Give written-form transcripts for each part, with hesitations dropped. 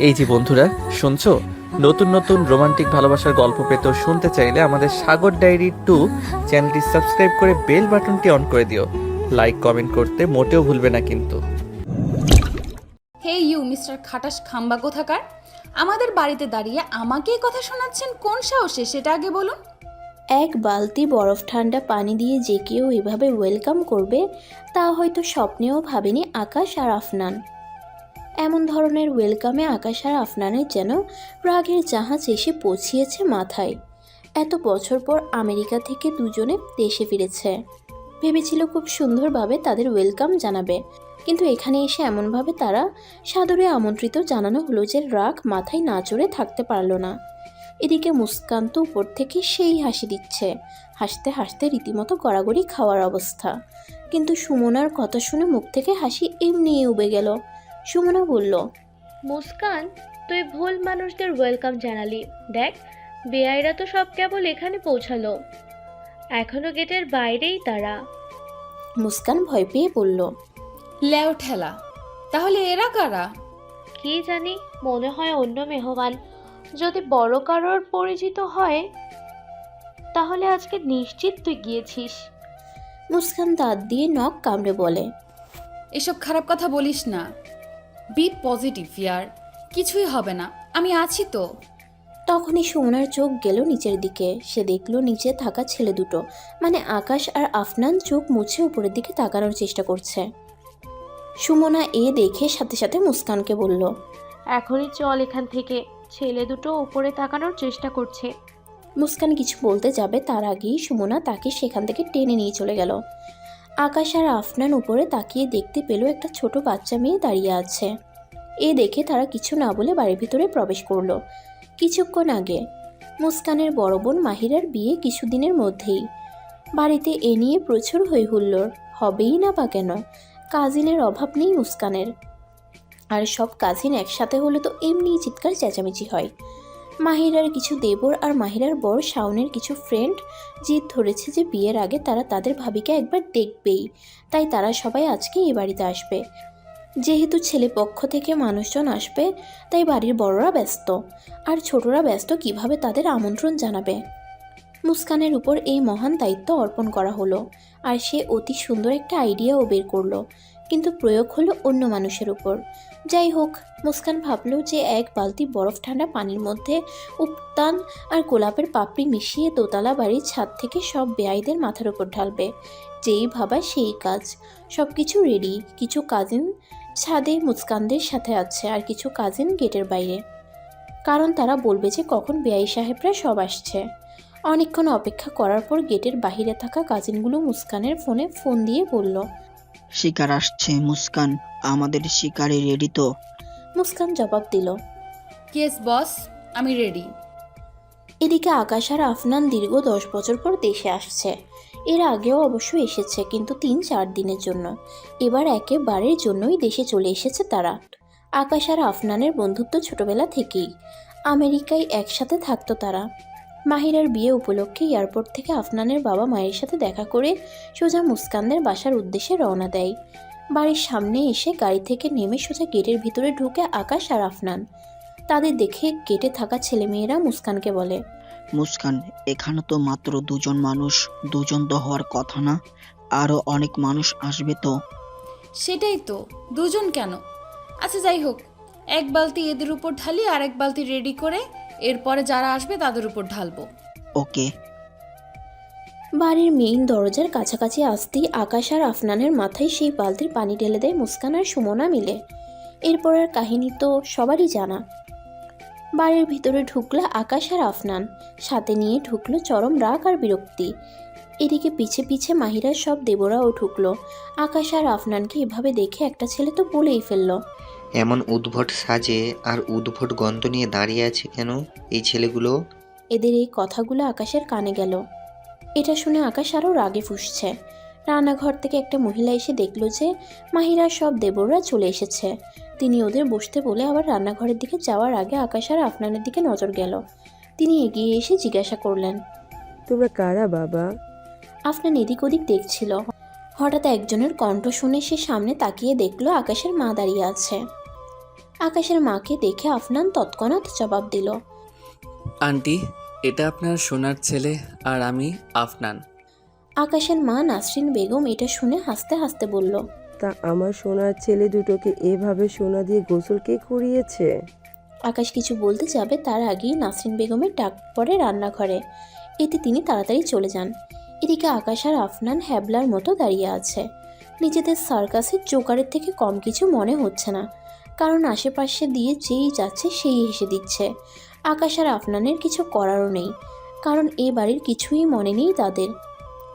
এই যে বন্ধুরা, শুনছো? নতুন নতুন রোমান্টিক ভালোবাসার গল্প পেতে ও শুনতে চাইলে আমাদের সাগর ডায়েরি 2 চ্যানেলটি সাবস্ক্রাইব করে বেল বাটনটি অন করে দিও। লাইক কমেন্ট করতে মোটেও ভুলবে না কিন্তু। হে ইউ মিস্টার খাটাস খাম্বা কোথাকার, আমাদের বাড়িতে দাঁড়িয়ে আমাকে এই কথা শোনাচ্ছেন কোন সাহসে সেটা আগে বলুন। এক বালতি বরফ ঠান্ডা পানি দিয়ে যে কেউ এভাবে ওয়েলকাম করবে তা হয়তো স্বপ্নেও ভাবেনি আকাশ আর আফনান। এমন ধরনের ওয়েলকামে আকাশ আর আফনানের যেন রাগের জাহাজ এসে পৌঁছিয়েছে মাথায়। এত বছর পর আমেরিকা থেকে দুজনে দেশে ফিরেছে, ভেবেছিল খুব সুন্দরভাবে তাদের ওয়েলকাম জানাবে, কিন্তু এখানে এসে এমনভাবে তারা সাদরে আমন্ত্রিত জানানো হলো যে রাগ মাথায় না চড়ে থাকতে পারল না। এদিকে মুস্কান তো উপর থেকে সেই হাসি দিচ্ছে, হাসতে হাসতে রীতিমতো গড়াগড়ি খাওয়ার অবস্থা। কিন্তু সুমনার কথা শুনে মুখ থেকে হাসি এমনিই উবে গেল। সুমনা বলল, মুস্কান, তুই ভুল মানুষদের ওয়েলকাম জানালি। দেখ, বেআইরা তো সব কেবল এখানে পৌঁছালো, এখনো গেটের বাইরেই তারা। মুস্কান ভয় পেয়ে বলল, লেও ঠেলা, তাহলে এরা কারা? কি জানি, মনে হয় অন্য মেহমান। যদি বড় কারোর পরিচিত হয় তাহলে আজকে নিশ্চিত তুই গিয়েছিস। মুস্কান দাঁত দিয়ে নখ কামড়ে বলে, এসব খারাপ কথা বলিস না, বি পজিটিভ ইয়ার, কিছুই হবে না, আমি আছি তো। তখনই সুমনার চোখ গেল নিচের দিকে। সে দেখল নিচে থাকা ছেলে দুটো, মানে আকাশ আর আফনান, চোখ মুছে উপরের দিকে তাকানোর চেষ্টা করছে। সুমনা এ দেখে সাথে সাথে মুস্কানকে বলল, এখনই চল এখান থেকে, ছেলে দুটো উপরে তাকানোর চেষ্টা করছে। মুস্কান কিছু বলতে যাবে তার আগেই সুমনা তাকে সেখান থেকে টেনে নিয়ে চলে গেল। আকাশ আর আফনান উপরে তাকিয়ে দেখতে পেল একটা ছোট বাচ্চা মেয়ে দাঁড়িয়ে আছে। এ দেখে তারা কিছু না বলে বাড়ির ভিতরে প্রবেশ করলো। কিছুক্ষণ আগে মুস্কানের বড় বোন মাহিরার বিয়ে কিছুদিনের মধ্যেই। বাড়িতে এ নিয়ে প্রচুর হইহুল্লোড়, হবেই না বা কেন, কাজিনের অভাব নেই মুস্কানের। আর সব কাজিন একসাথে হলে তো এমনিই চিৎকার চেঁচামেচি হয়। মাহিরার কিছু দেবর আর মাহিরার বর শাওনের কিছু ফ্রেন্ড জিদ ধরেছে যে বিয়ের আগে তারা তাদের ভাবিকে একবার দেখবেই, তাই তারা সবাই আজকে এই বাড়িতে আসবে। যেহেতু ছেলে পক্ষ থেকে মানুষজন আসবে, তাই বাড়ির বড়রা ব্যস্ত, আর ছোটরা ব্যস্ত কিভাবে তাদের আমন্ত্রণ জানাবে। মুস্কানের উপর এই মহান দায়িত্ব অর্পণ করা হলো, আর সে অতি সুন্দর একটা আইডিয়াও বের করলো, কিন্তু প্রয়োগ হলো অন্য মানুষের উপর। যাই হোক, মুস্কান ভাবল যে এক বালতি বরফ ঠান্ডা পানির মধ্যে উপতান আর গোলাপের পাপড়ি মিশিয়ে দোতলা বাড়ির ছাদ থেকে সব বেয়াইদের মাথার উপর ঢালবে। যেই ভাবা সেই কাজ, সব কিছু রেডি। কিছু কাজিন ছাদে মুস্কানদের সাথে আছে, আর কিছু কাজিন গেটের বাইরে, কারণ তারা বলবে যে কখন বেয়াই সাহেবরা সব আসছে। অনেকক্ষণ অপেক্ষা করার পর গেটের বাহিরে থাকা কাজিনগুলো মুস্কানের ফোনে ফোন দিয়ে বলল, শিকার আসছে মুস্কান, আমাদের শিকারে রেডি তো? মুস্কান জবাব দিল, কেস বস, আমি রেডি। এদিকে আকাশ আর আফনান দীর্ঘ 10 বছর পর দেশে আসছে। এর আগেও অবশ্য এসেছে, কিন্তু 3-4 দিনের জন্য। এবার একেবারের জন্যই দেশে চলে এসেছে তারা। আকাশ আর আফনানের বন্ধুত্ব ছোটবেলা থেকেই, আমেরিকায় একসাথে থাকতো তারা। মাহিরার বিয়ে উপলক্ষে এয়ারপোর্ট থেকে আফনানের বাবা মায়ের সাথে দেখা করে সোজা মুস্কানদের বাসার উদ্দেশ্যে রওনা দেয়। বাড়ির সামনে এসে গাড়ি থেকে নেমে সোজা গেটের ভিতরে ঢুকে আকাশ আর আফনান। তাদের দেখে গেটে থাকা ছেলেমেয়েরা মুস্কানকে বলে, মুস্কান, এখানে তো মাত্র দুজন মানুষ, দুজন তো হওয়ার কথা না, আরো অনেক মানুষ আসবে তো? সেটাই তো, দুজন কেন? আচ্ছা যাই হোক, এক বালতি এদের উপর ঢালি আর এক বালতি রেডি করে এরপরে যারা আসবে তাদের উপর ঢালবো। ওকে। বাড়ির মেইন দরজার কাছাকাছি আসতেই আকাশ আর আফনানের মাথায় সেই বালতির পানি ঢেলে দেয় মুস্কান আর সুমনা মিলে। এরপর আর কাহিনী তো সবারই জানা। বাড়ির ভিতরে ঢুকলো আকাশ আর আফনান, সাথে নিয়ে ঢুকলো চরম রাগ আর বিরক্তি। এদিকে পিছে পিছে মাহিরার সব দেবরাও ঢুকলো। আকাশ আর আফনানকে এভাবে দেখে একটা ছেলে তো বলেই ফেললো, এমন উদ্ভট সাজে আর উদ্ভট গন্ধ নিয়ে দাঁড়িয়ে আছে কেন এই ছেলেগুলো? এদের এই কথাগুলো আকাশের কানে গেল। এটা শুনে আকাশ আরও রাগে ফুঁসছে। রান্নাঘর থেকে একটা মহিলা এসে দেখল যে মাহিরার সব দেবররা চলে এসেছে। তিনি ওদের বসতে বলে আবার রান্নাঘরের দিকে যাওয়ার আগে আকাশ আর আফনানের দিকে নজর গেল। তিনি এগিয়ে এসে জিজ্ঞাসা করলেন, তোমরা কারা বাবা? আফনান এদিক ওদিক দেখছিল। হঠাৎ একজনের কণ্ঠ শুনে সে সামনে তাকিয়ে দেখলো আকাশের মা দাঁড়িয়ে আছে। আকাশের মাকে দেখে আফনান তৎক্ষণাৎ জবাব দিল। আন্টি, এটা আপনার সোনার ছেলে আর আমি আফনান। আকাশের মা নাসরিন বেগম এটা শুনে হাসতে হাসতে বলল, তা আমার সোনার ছেলে দুটোকে এভাবে সোনা দিয়ে গোসল কে করিয়েছে? আকাশ কিছু বলতে যাবে তার আগেই নাসরিন বেগমের ডাক পড়ে রান্নাঘরে। এতে তিনি তাড়াতাড়ি চলে যান। এদিকে আকাশ আর আফনান হ্যাবলার মতো দাঁড়িয়ে আছে। নিজেদের সার্কাসের জোকারের থেকে কম কিছু মনে হচ্ছে না, কারণ আশেপাশে দিয়ে যেই যাচ্ছে সেই হেসে দিচ্ছে। আকাশ আর আফনানের কিছু করারও নেই, কারণ এ বাড়ির কিছুই মনে নেই তাদের।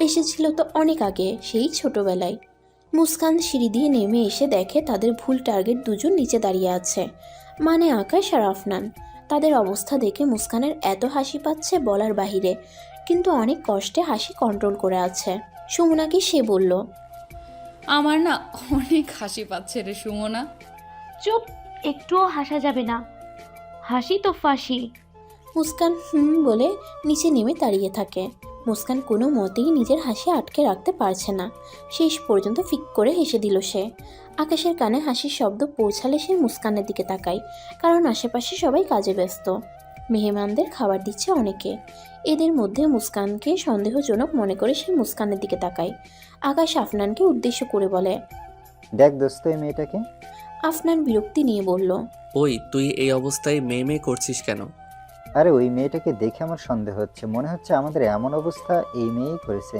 এসেছিল তো অনেক আগে, সেই ছোটবেলায়। মুস্কান সিঁড়ি দিয়ে নেমে এসে দেখে তাদের ভুল টার্গেট দুজন নিচে দাঁড়িয়ে আছে, মানে আকাশ আর আফনান। তাদের অবস্থা দেখে মুস্কানের এত হাসি পাচ্ছে বলার বাহিরে, কিন্তু অনেক কষ্টে হাসি কন্ট্রোল করে আছে। সুমনাকে সে বলল, আমার না অনেক হাসি পাচ্ছে রে সুমনা। চুপ, একটুও হাসা যাবে না, হাসি তো ফাঁসি। মুস্কান বলে নিচে নেমে দাঁড়িয়ে থাকে। মুস্কান কোনো মতেই নিজের হাসি আটকে রাখতে পারছে না। শেষ পর্যন্ত ফিক করে হেসে দিল সে। আকাশের কানে হাসির শব্দ পৌঁছালে সে মুস্কানের দিকে তাকায়, কারণ আশেপাশে সবাই কাজে ব্যস্ত। মেহমানদের খাবার দিচ্ছে অনেকে। এদের মধ্যে মুস্কানকে সন্দেহজনক মনে করে সে মুস্কানের দিকে তাকায়। আকাশ আফনানকে উদ্দেশ্য করে বলে, দেখ দোস্ত এই মেয়েটাকে। আফনান বিরক্তি নিয়ে বলল, ওই, তুই এই অবস্থায় মেয়ে করছিস কেন? আরে ওই মেয়েটাকে দেখে আমার সন্দেহ হচ্ছে, মনে হচ্ছে আমাদের এমন অবস্থা এই মেয়েই করেছে।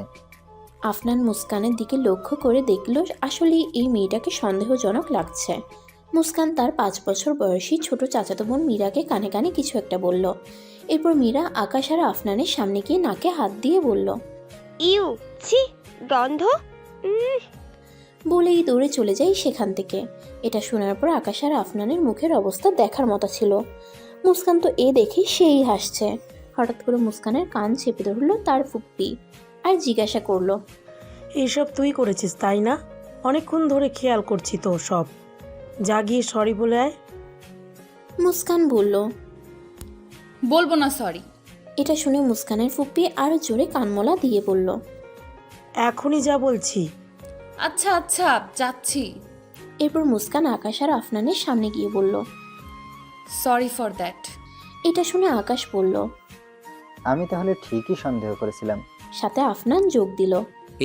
আফনান মুস্কানের দিকে লক্ষ্য করে দেখল আসলে এই মেয়েটাকে সন্দেহজনক লাগছে। মুস্কান তার 5 বছর বয়সী ছোট চাচাতো বোন মীরাকে কানে কানে কিছু একটা বলল। এরপর মীরা আকাশ আর আফনানের সামনে গিয়ে নাকে হাত দিয়ে বলল, ইউ, ছি, গন্ধ। বলেই দৌড়ে চলে যায় সেখান থেকে। এটা শোনার পর আকাশ আর আফনানের মুখের অবস্থা দেখার মতো ছিল। মুস্কান তো এ দেখে সেই হাসছে। হঠাৎ করে মুস্কানের কান চেপে ধরলো তার ফুপ্পি আর জিজ্ঞাসা করলো, এইসব তুই করেছিস তাই না? অনেকক্ষণ ধরে খেয়াল করছি তো সব। যা গিয়ে সরি বলে আয়। মুস্কান বলল, বলবো না সরি। এটা শুনে মুস্কানের ফুপ্পি আরো জোরে কানমলা দিয়ে বলল, এখনই যা বলছি। আচ্ছা আচ্ছা, যাচ্ছি। এরপর মুস্কান আকাশ আর আফনানের সামনে গিয়ে বলল, সরি ফর দ্যাট। এটা শুনে আকাশ বলল, আমি তাহলে ঠিকই সন্দেহ করেছিলাম। সাথে আফনান যোগ দিল,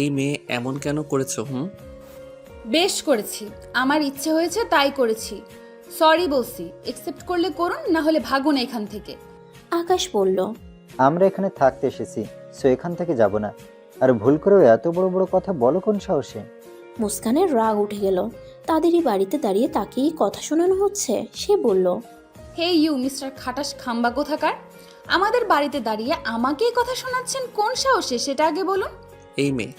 এই মেয়ে এমন কেন করেছো? বেশ করেছি, আমার ইচ্ছে হয়েছে তাই করেছি। সরি বলছি, একসেপ্ট করলে করুন, না হলে ভাগুন এখান থেকে। আকাশ বলল, আমরা এখানে থাকতে এসেছি, সো এখান থেকে যাব না। আর ভুল করেও এত বড় বড় কথা বলো কোন সাহসে? মুস্কানের রাগ উঠে গেল। তাদেরই বাড়িতে দাঁড়িয়ে তাকেই কথা শোনানো হচ্ছে। সে বলল, হে ইউ মিস্টার খাটাস খাম্বা কোথাকার, আমাদের বাড়িতে দাঁড়িয়ে আমাকেই কথা শোনাচ্ছেন কোন সাহসে সেটা আগে বলুন। এই মেয়ে,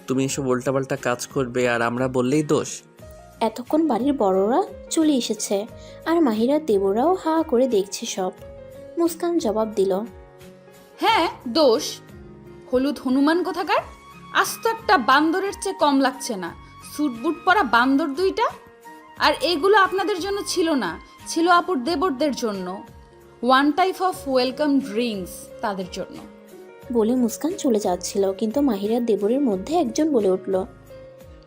তুমি এসব উল্টাপাল্টা কাজ করবে আর আমরা বললেই দোষ? এতক্ষণ বাড়ির বড়রা চলে এসেছে আর মাহিরার দেবরাও হা করে দেখছে সব। মুস্কান জবাব দিল, হ্যাঁ দোষ। হলুদ হনুমান কোথাকার, আস্ত একটা বান্দরের চেয়ে কম লাগছে না। স্যুটবুট পরা বান্দর দুইটা। আর এগুলো আপনাদের জন্য ছিল না, ছিল আপুর দেবরদের জন্য। One type of welcome drinks তাদের জন্য। বলে মুস্কান চলে যাচ্ছিল, কিন্তু মাহিরার দেবরের মধ্যে একজন বলে উঠল,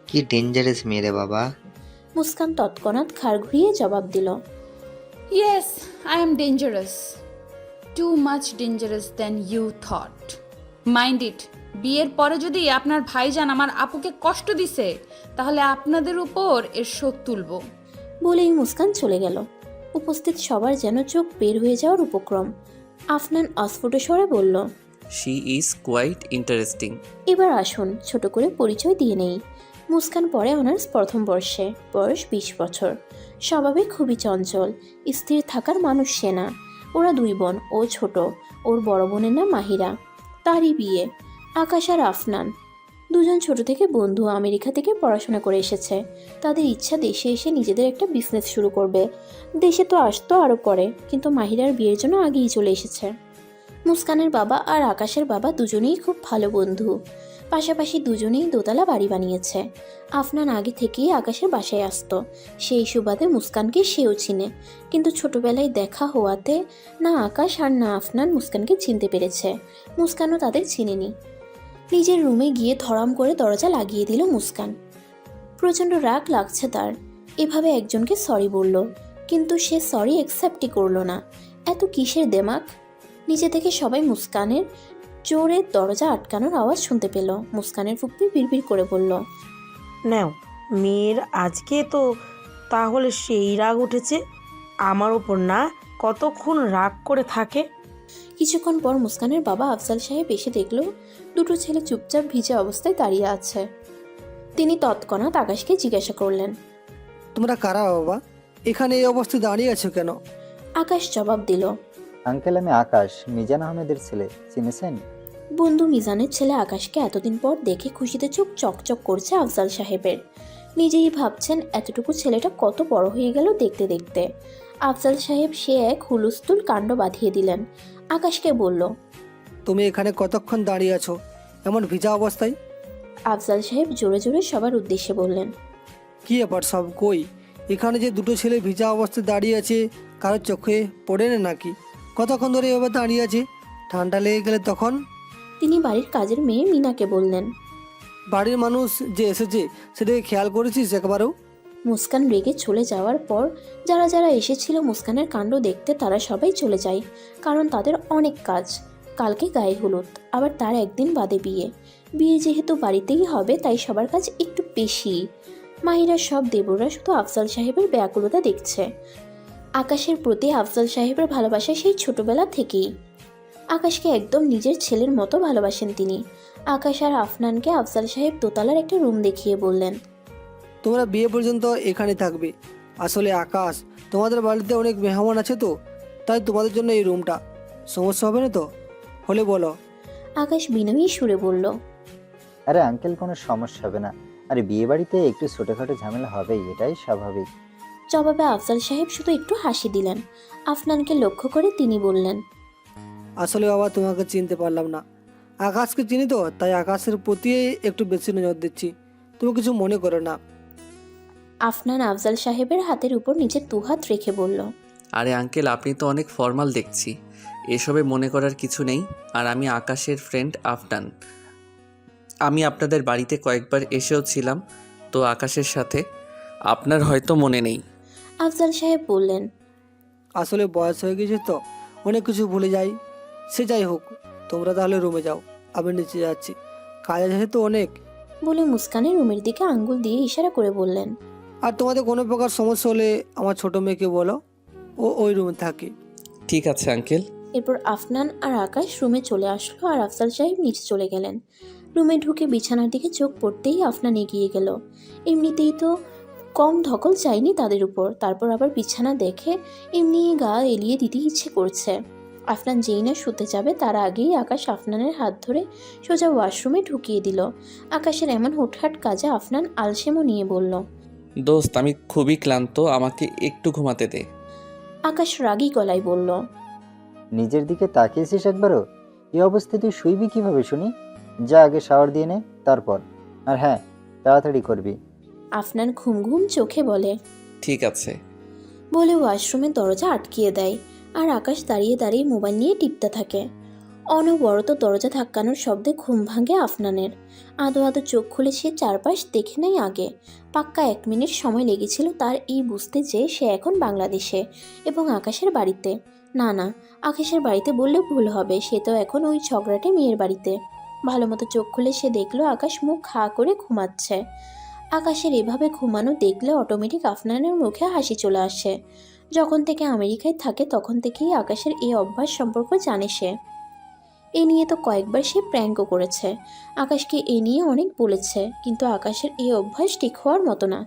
কি ডেঞ্জারাস মেয়ে রে বাবা। মুস্কান তৎক্ষণাৎ ঘাড় ঘুরিয়ে জবাব দিল, yes, I am dangerous, too much dangerous than you thought. Mind it, বিয়ের পরে যদি আপনার ভাইজান আমার আপুকে কষ্ট দিছে, তাহলে আপনাদের উপর এর শোধ তুলব। বলেই মুস্কান চলে গেল। উপস্থিত সবার যেন চোখ বের হয়ে যাওয়ার উপক্রম। আফনান অস্ফুট স্বরে বলল, শি ইজ কোয়াইট ইন্টারেস্টিং। এবার আসুন ছোট করে পরিচয় দিয়ে নেই। মুস্কান পড়ে অনার্স প্রথম বর্ষে, বয়স 20 বছর। স্বভাবে খুবই চঞ্চল, স্থির থাকার মানুষ সে না। ওরা 2 বোন, ও ছোট। ওর বড় বোনের নাম মাহিরা, তারই বিয়ে। আকাশ আর আফনান দুজন ছোট থেকে বন্ধু, আমেরিকা থেকে পড়াশোনা করে এসেছে। তাদের ইচ্ছা দেশে এসে নিজেদের একটা বিজনেস শুরু করবে। দেশে তো আসতো আরও পরে, কিন্তু মাহিরার বিয়ের জন্য আগেই চলে এসেছে। মুস্কানের বাবা আর আকাশের বাবা দুজনেই খুব ভালো বন্ধু। পাশাপাশি দুজনেই দোতলা বাড়ি বানিয়েছে। আফনান আগে থেকেই আকাশের বাসায় আসতো, সেই সুবাদে মুস্কানকে সেও চিনে। কিন্তু ছোটবেলায় দেখা হওয়াতে না আকাশ আর না আফনান মুস্কানকে চিনতে পেরেছে। মুস্কানও তাদের চিনেনি। নিজের রুমে গিয়ে ধরাম করে দরজা লাগিয়ে দিল মুস্কান। প্রচণ্ড রাগ লাগছে তার। এভাবে একজনকে সরি বলল, কিন্তু সে সরি অ্যাকসেপ্টই করলো না। এত কিসের দেমাক? নিচে থেকে সবাই মুস্কানের জোরে দরজা আটকানোর আওয়াজ শুনতে পেল। মুস্কানের ফুপ্পি বিড়বিড় করে বলল, নাও, মেয়ের আজকে তো তাহলে সেই রাগ উঠেছে আমার ওপর না? কতক্ষণ রাগ করে থাকে। কিছুক্ষণ পর মুস্কানের বাবা আফজাল সাহেব এসে দেখল দুটো ছেলে চুপচাপ ভিজে অবস্থায় দাঁড়িয়ে আছে। তিনি তৎক্ষণাৎ আকাশকে জিজ্ঞাসা করলেন, তোমরা কারা বাবা? এখানে এই অবস্থায় দাঁড়িয়ে আছো কেন? আকাশ জবাব দিল, আঙ্কেল, আমি আকাশ, মিজান আহমেদের ছেলে, চিনেছেন? বন্ধু মিজানের ছেলে আকাশকে এতদিন পর দেখে খুশিতে চোখ চকচক করছে আফজাল সাহেবের। নিজেই ভাবছেন এতটুকু ছেলেটা কত বড় হয়ে গেল দেখতে দেখতে। আফজাল সাহেব সে এক হুলস্থুল কাণ্ড বাঁধিয়ে দিলেন। আকাশকে বলল, তুমি এখানে কতক্ষণ দাঁড়িয়ে আছো এমন ভিজা অবস্থায়? আফজাল সাহেব জোরে জোরে সবার উদ্দেশ্যে বললেন, কি ব্যাপার সব কই? এখানে যে দুটো ছেলে ভিজা অবস্থায় দাঁড়িয়ে আছে, কারোর চোখে পড়ে না নাকি? কতক্ষণ ধরে এভাবে দাঁড়িয়ে আছে? ঠান্ডা লেগে গেলে তখন? তিনি বাড়ির কাজের মেয়ে মিনাকে বললেন। বাড়ির মানুষ যে এসেছে সেটাকে খেয়াল করেছিস একবারও? মুস্কান রেগে চলে যাওয়ার পর যারা যারা এসেছিল মুস্কানের কাণ্ড দেখতে তারা সবাই চলে যায়, কারণ তাদের অনেক কাজ। কালকে গায়ে হলুদ, আবার তার একদিন বাদে বিয়ে। বিয়ে যেহেতু বাড়িতেই হবে তাই সবার কাজ একটু বেশি। মাহিরা সব দেবররা শুধু আফজাল সাহেবের ব্যাকুলতা দেখছে। আকাশের প্রতি আফজাল সাহেবের ভালোবাসা সেই ছোটবেলা থেকেই। আকাশকে একদম নিজের ছেলের মতো ভালোবাসেন তিনি। আকাশ আর আফনানকে আফজাল সাহেব দোতলার একটা রুম দেখিয়ে বললেন, তোমরা বিয়ে পর্যন্ত এখানে থাকবে। আসলে আকাশ, তোমাদের বাড়িতে অনেক মেহমান আছে তো, তাই তোমাদের জন্য এই রুমটা। সমস্যা হবে না তো? হলে বলো। আকাশ বিনয়ী সুরে বলল, আরে আঙ্কেল, কোনো সমস্যা হবে না। আরে বিয়ে বাড়িতে একটু ছোটোখাটো ঝামেলা হবেই, এটাই স্বাভাবিক। জবাবে আফজাল সাহেব শুধু একটু হাসি দিলেন। আফনানকে লক্ষ্য করে তিনি বললেন, আসলে বাবা, তোমাকে চিনতে পারলাম না। আকাশকে চিনি তো, তাই আকাশের প্রতি একটু বেশি নজর দিচ্ছি। তুমি কিছু মনে করো না। আফনান আফজাল সাহেবের হাতের উপর নিজের দুহাত রেখে বলল, আরে আঙ্কেল, আপনি তো অনেক ফর্মাল দেখছি। এসবে মনে করার কিছু নেই। আর আমি আকাশের ফ্রেন্ড আফনান। আমি আপনাদের বাড়িতে কয়েকবার এসেও ছিলাম তো আকাশের সাথে। আপনার হয়তো মনে নেই। আফজাল সাহেব বললেন, আসলে বয়স হয়ে গেছে তো, অনেক কিছু ভুলে যাই। সে যাই হোক, তোমরা তাহলে রুমে যাও, আমি নিচে যাচ্ছি, কাজ আছে তো অনেক। বলে মুস্কানের রুমের দিকে আঙ্গুল দিয়ে ইশারা করে বললেন, আর তোমাদের কোনো প্রকার সমস্যা হলে আমার ছোট মেয়েকে বলো, ও ওই রুমে থাকে। ঠিক আছে আঙ্কেল। এরপর আফনান আর আকাশ রুমে চলে আসলো আর আফজাল সাহেব নিচে চলে গেলেন। রুমে ঢুকে বিছানার দিকে চোখ পড়তেই আফনান এগিয়ে গেল। এমনিতেই তো কম ধকল চাইনি তাদের উপর, তারপর আবার বিছানা দেখে এমনি গা এলিয়ে দিতে ইচ্ছে করছে। আফনান যেই না শুতে যাবে তার আগেই আকাশ আফনানের হাত ধরে সোজা ওয়াশরুমে ঢুকিয়ে দিল। আকাশের এমন হুটহাট কাজে আফনান আলসেমো নিয়ে বলল, দোস্ত, আমি খুবই ক্লান্ত, আমাকে একটু ঘুমাতে দে। আকাশ রাগী গলায় বলল, নিজের দিকে তাকিয়েছিস একবারও? এই অবস্থায় তুই শুইবি কিভাবে শুনি? যা আগে শাওয়ার দিয়ে নে, তারপর। আর হ্যাঁ, তাড়াতাড়ি করবি। আফনান ঘুম ঘুম চোখে বলে, ঠিক আছে। বলে ওয়াশরুমের দরজা আটকিয়ে দেয়। আর আকাশ দাঁড়িয়ে দাঁড়িয়ে মোবাইল নিয়ে টিপতে থাকে। অনবরত দরজা ধাক্কানোর শব্দে ঘুম ভাঙে আফনানের। আদো আদো চোখ খুলে সে চারপাশ দেখে নেয় আগে। পাক্কা 1 মিনিট সময় লেগেছিল তার এই বুঝতে যে সে এখন বাংলাদেশে এবং আকাশের বাড়িতে। না না, আকাশের বাড়িতে বললে ভুল হবে, সে তো এখন ওই ঝগড়াটে মেয়ের বাড়িতে। ভালো মতো চোখ খুলে সে দেখলো আকাশ মুখ খা করে ঘুমাচ্ছে। আকাশের এভাবে ঘুমানো দেখলে অটোমেটিক আফনানের মুখে হাসি চলে আসে। যখন থেকে আমেরিকায় থাকে তখন থেকেই আকাশের এই অভ্যাস সম্পর্ক জানে সে। এ নিয়ে তো কয়েকবার সে প্র্যাঙ্কও করেছে। আকাশকে এ নিয়ে অনেক বলেছে, কিন্তু আকাশের এই অভ্যাস ঠিক হওয়ার মতো না।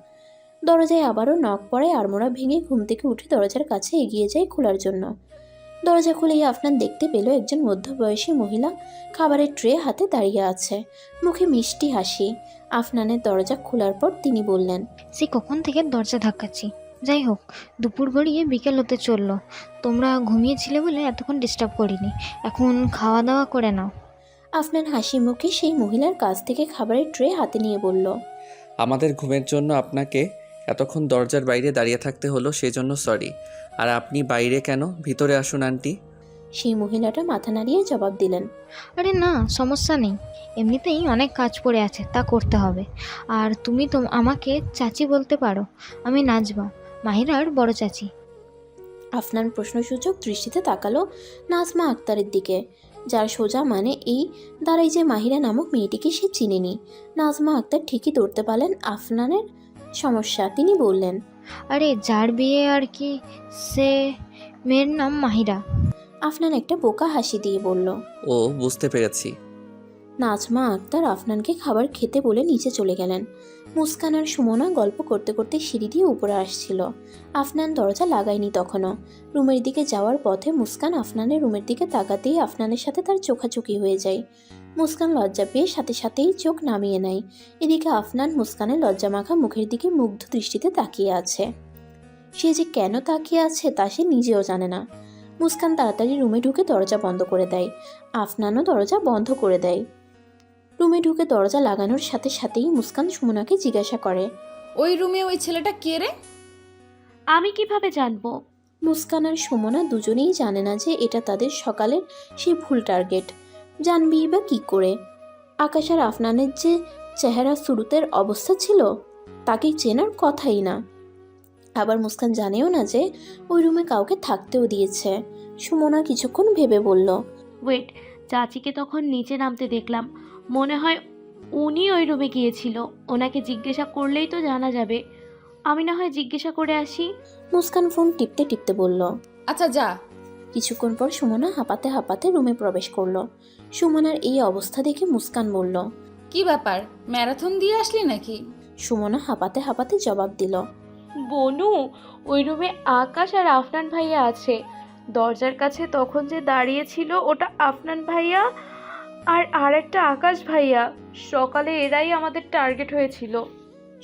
দরজায় আবারও নখ পড়ায় আড়মোড়া ভেঙে ঘুম থেকে উঠে দরজার কাছে এগিয়ে যায় খোলার জন্য। দরজা খুলেই আফনান দেখতে পেল একজন মধ্যবয়সী মহিলা খাবারের ট্রে হাতে দাঁড়িয়ে আছে, মুখে মিষ্টি হাসি। আফনানের দরজা খোলার পর তিনি বললেন, সে কখন থেকে দরজা ধাক্কাচ্ছি। যাই হোক, দুপুর গড়িয়ে বিকেল হতে চললো। তোমরা ঘুমিয়েছিলে বলে এতক্ষণ ডিস্টার্ব করিনি। এখন খাওয়া দাওয়া করে নাও। আফনান হাসি মুখে সেই মহিলার কাছ থেকে খাবারের ট্রে হাতে নিয়ে বলল, আমাদের ঘুমের জন্য আপনাকে এতক্ষণ দরজার বাইরে দাঁড়িয়ে থাকতে হলো, সেজন্য সরি। আর আপনি বাইরে কেন? ভিতরে আসুন আন্টি। সেই মহিলাটা মাথা নাড়িয়ে জবাব দিলেন, আরে না, সমস্যা নেই। এমনিতেই অনেক কাজ পড়ে আছে, তা করতে হবে। আর তুমি তো আমাকে চাচি বলতে পারো। আমি নাজবা, মাহিরার বড় চাচি। আফনান প্রশ্নসূচক দৃষ্টিতে তাকালো নাজমা আক্তারের দিকে, যার সোজা মানে এই দাঁড়াই যে মাহিরা নামক মেয়েটিকে সে চিনেনি। নাজমা আক্তার ঠিকই ধরতে পারলেন আফনানের সমস্যা। তিনি বললেন, আরে যার বিয়ে আর কি, সে মেয়ের নাম মাহিরা। আফনান একটা বোকা হাসি দিয়ে বলল। ও বুঝতে পেরেছি। নাজমা আক্তার আফনানকে খাবার খেতে বলে নিচে চলে গেলেন। মুস্কান আর সুমনা গল্প করতে করতে সিঁড়ি দিয়ে উপরে আসছিল। আফনান দরজা লাগায়নি তখনও। রুমের দিকে যাওয়ার পথে মুস্কান আফনানের রুমের দিকে তাকাতেই আফনানের সাথে তার চোখাচোখি হয়ে যায়। মুস্কান লজ্জা পেয়ে সাথে সাথেই চোখ নামিয়ে নেয়। এদিকে আফনান মুস্কানের লজ্জামাখা মুখের দিকে মুগ্ধ দৃষ্টিতে তাকিয়ে আছে। সে যে কেন তাকিয়ে আছে তা সে নিজেও জানে না। মুস্কান তাড়াতাড়ি রুমে ঢুকে দরজা বন্ধ করে দেয়। আফনানও দরজা বন্ধ করে দেয়। রুমে ঢুকে দরজা লাগানোর সাথে সাথেই মুস্কান সুমনাকে জিজ্ঞাসা করে, ওই রুমে ওই ছেলেটা কে রে? আমি কিভাবে জানবো? মুস্কান আর সুমনা দুজনেই জানে না যে এটা তাদের সকালের সেই ভুল টার্গেট। জানবি বা কী করে? আকাশ আর আফনানের যে চেহারা শুরুতের অবস্থা ছিল তাকে চেনার কথাই না। আবার মুস্কান জানেও না যে ওই রুমে কাউকে থাকতেও দিয়েছে। সুমনা কিছুক্ষণ ভেবে বলল, ওয়েট, চাচিকে তখন নিচে নামতে দেখলাম, মনে হয় উনি ওই রুমে গিয়েছিল। ওনাকে জিজ্ঞাসা করলেই তো জানা যাবে। আমি না হয় জিজ্ঞাসা করে আসি। মুস্কান ফোন টিপতে টিপতে বলল। আচ্ছা যা। কিছুক্ষণ পর সুমনা হাঁপাতে হাঁপাতে রুমে প্রবেশ করলো। সুমনার এই অবস্থা দেখে মুস্কান বলল, কি ব্যাপার, ম্যারাথন দিয়ে আসলি নাকি? সুমনা হাঁপাতে হাঁপাতে জবাব দিল, বনু, ওই রুমে আকাশ আর আফনান ভাইয়া আছে। দরজার কাছে তখন যে দাঁড়িয়ে ছিল ওটা আফনান ভাইয়া আর একটা আকাশ ভাইয়া। সকালে এরাই আমাদের টার্গেট হয়েছিল।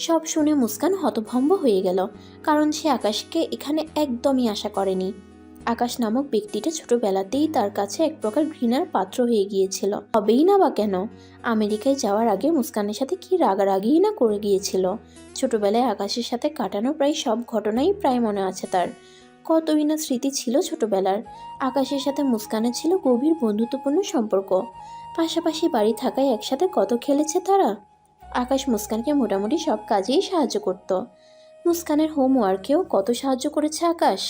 সব শুনে মুস্কান হতভম্ব হয়ে গেল, কারণ সে আকাশকে এখানে একদমই আশা করেনি। আকাশ নামক ব্যক্তিটা ছোটবেলাতেই তার কাছে এক প্রকার ঘৃণার পাত্র হয়ে গিয়েছিল। হবেই না বা কেন? আমেরিকায় যাওয়ার আগে মুস্কানের সাথে কি রাগারাগিই না করে গিয়েছিল। ছোটবেলায় আকাশের সাথে কাটানো প্রায় সব ঘটনাই প্রায় মনে আছে তার। কতই না স্মৃতি ছিল ছোটবেলার। আকাশের সাথে মুস্কানের ছিল গভীর বন্ধুত্বপূর্ণ সম্পর্ক। পাশাপাশি বাড়ি থাকায় একসাথে কত খেলেছে তারা। আকাশ মুস্কানকে মোটামুটি সব কাজেই সাহায্য করত। মুস্কানের হোমওয়ার্কেও কত সাহায্য করেছে আকাশ।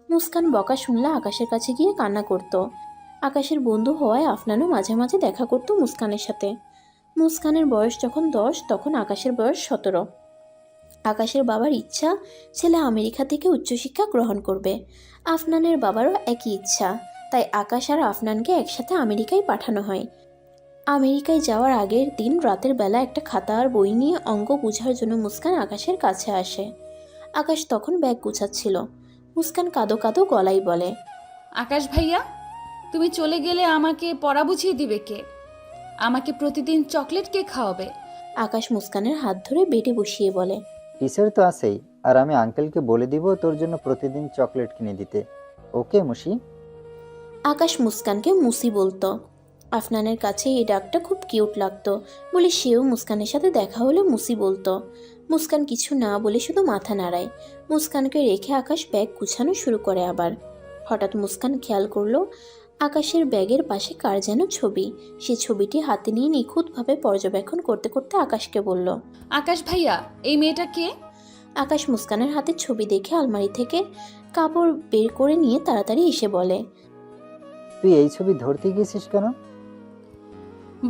মুস্কান বকা শুনলে আকাশের কাছে গিয়ে কান্না করত। আকাশের বন্ধু হওয়ায় আফনানও মাঝে মাঝে দেখা করত মুস্কানের সাথে। মুস্কানের বয়স যখন 10 তখন আকাশের বয়স 17। আকাশের বাবার ইচ্ছা ছেলে আমেরিকা থেকে উচ্চশিক্ষা গ্রহণ করবে। আফনানের বাবারও একই ইচ্ছা, তাই আকাশ আর আফনানকে একসাথে আমেরিকায় পাঠানো হয়। আমেরিকায় যাওয়ার আগের দিন রাতের বেলা একটা খাতা আর বই নিয়ে অঙ্ক বোঝার জন্য মুস্কান আকাশের কাছে আসে। আকাশ তখন ব্যাগ গুছাচ্ছিল। মুস্কান কাঁদো কাঁদো গলায় বলে, আকাশ ভাইয়া, তুমি চলে গেলে আমাকে পড়া বুঝিয়ে দিবে কে? আমাকে প্রতিদিন চকলেট কে খাওয়াবে? আকাশ মুস্কানের হাত ধরে বেডে বসিয়ে বলে, টিচার তো আছেই, আর আমি আঙ্কেলকে বলে দিব তোর জন্য প্রতিদিন চকলেট কিনে দিতে। ওকে মুশি? আকাশ মুস্কানকে মুসি বলতো। আফনানের কাছে এই ডাকটা খুব কিউট লাগতো বলে সেও মুস্কানের সাথে দেখা হলে মুসি বলতো। মুস্কান কিছু না বলে শুধু মাথা নাড়ায়। মুস্কানকে রেখে আকাশ ব্যাগ গুছানো শুরু করে আবার। হঠাৎ মুস্কান খেয়াল করলো আকাশের ব্যাগের পাশে কার যেন ছবি। সে ছবিটি হাতে নিয়ে নিখুঁতভাবে পর্যবেক্ষণ করতে করতে আকাশকে বলল, আকাশ ভাইয়া, এই মেয়েটা কে? আকাশ মুস্কানের হাতে ছবি দেখে আলমারি থেকে কাপড় বের করে নিয়ে তাড়াতাড়ি এসে বলে, তুই এই ছবি ধরতে গিয়েছিস কেন?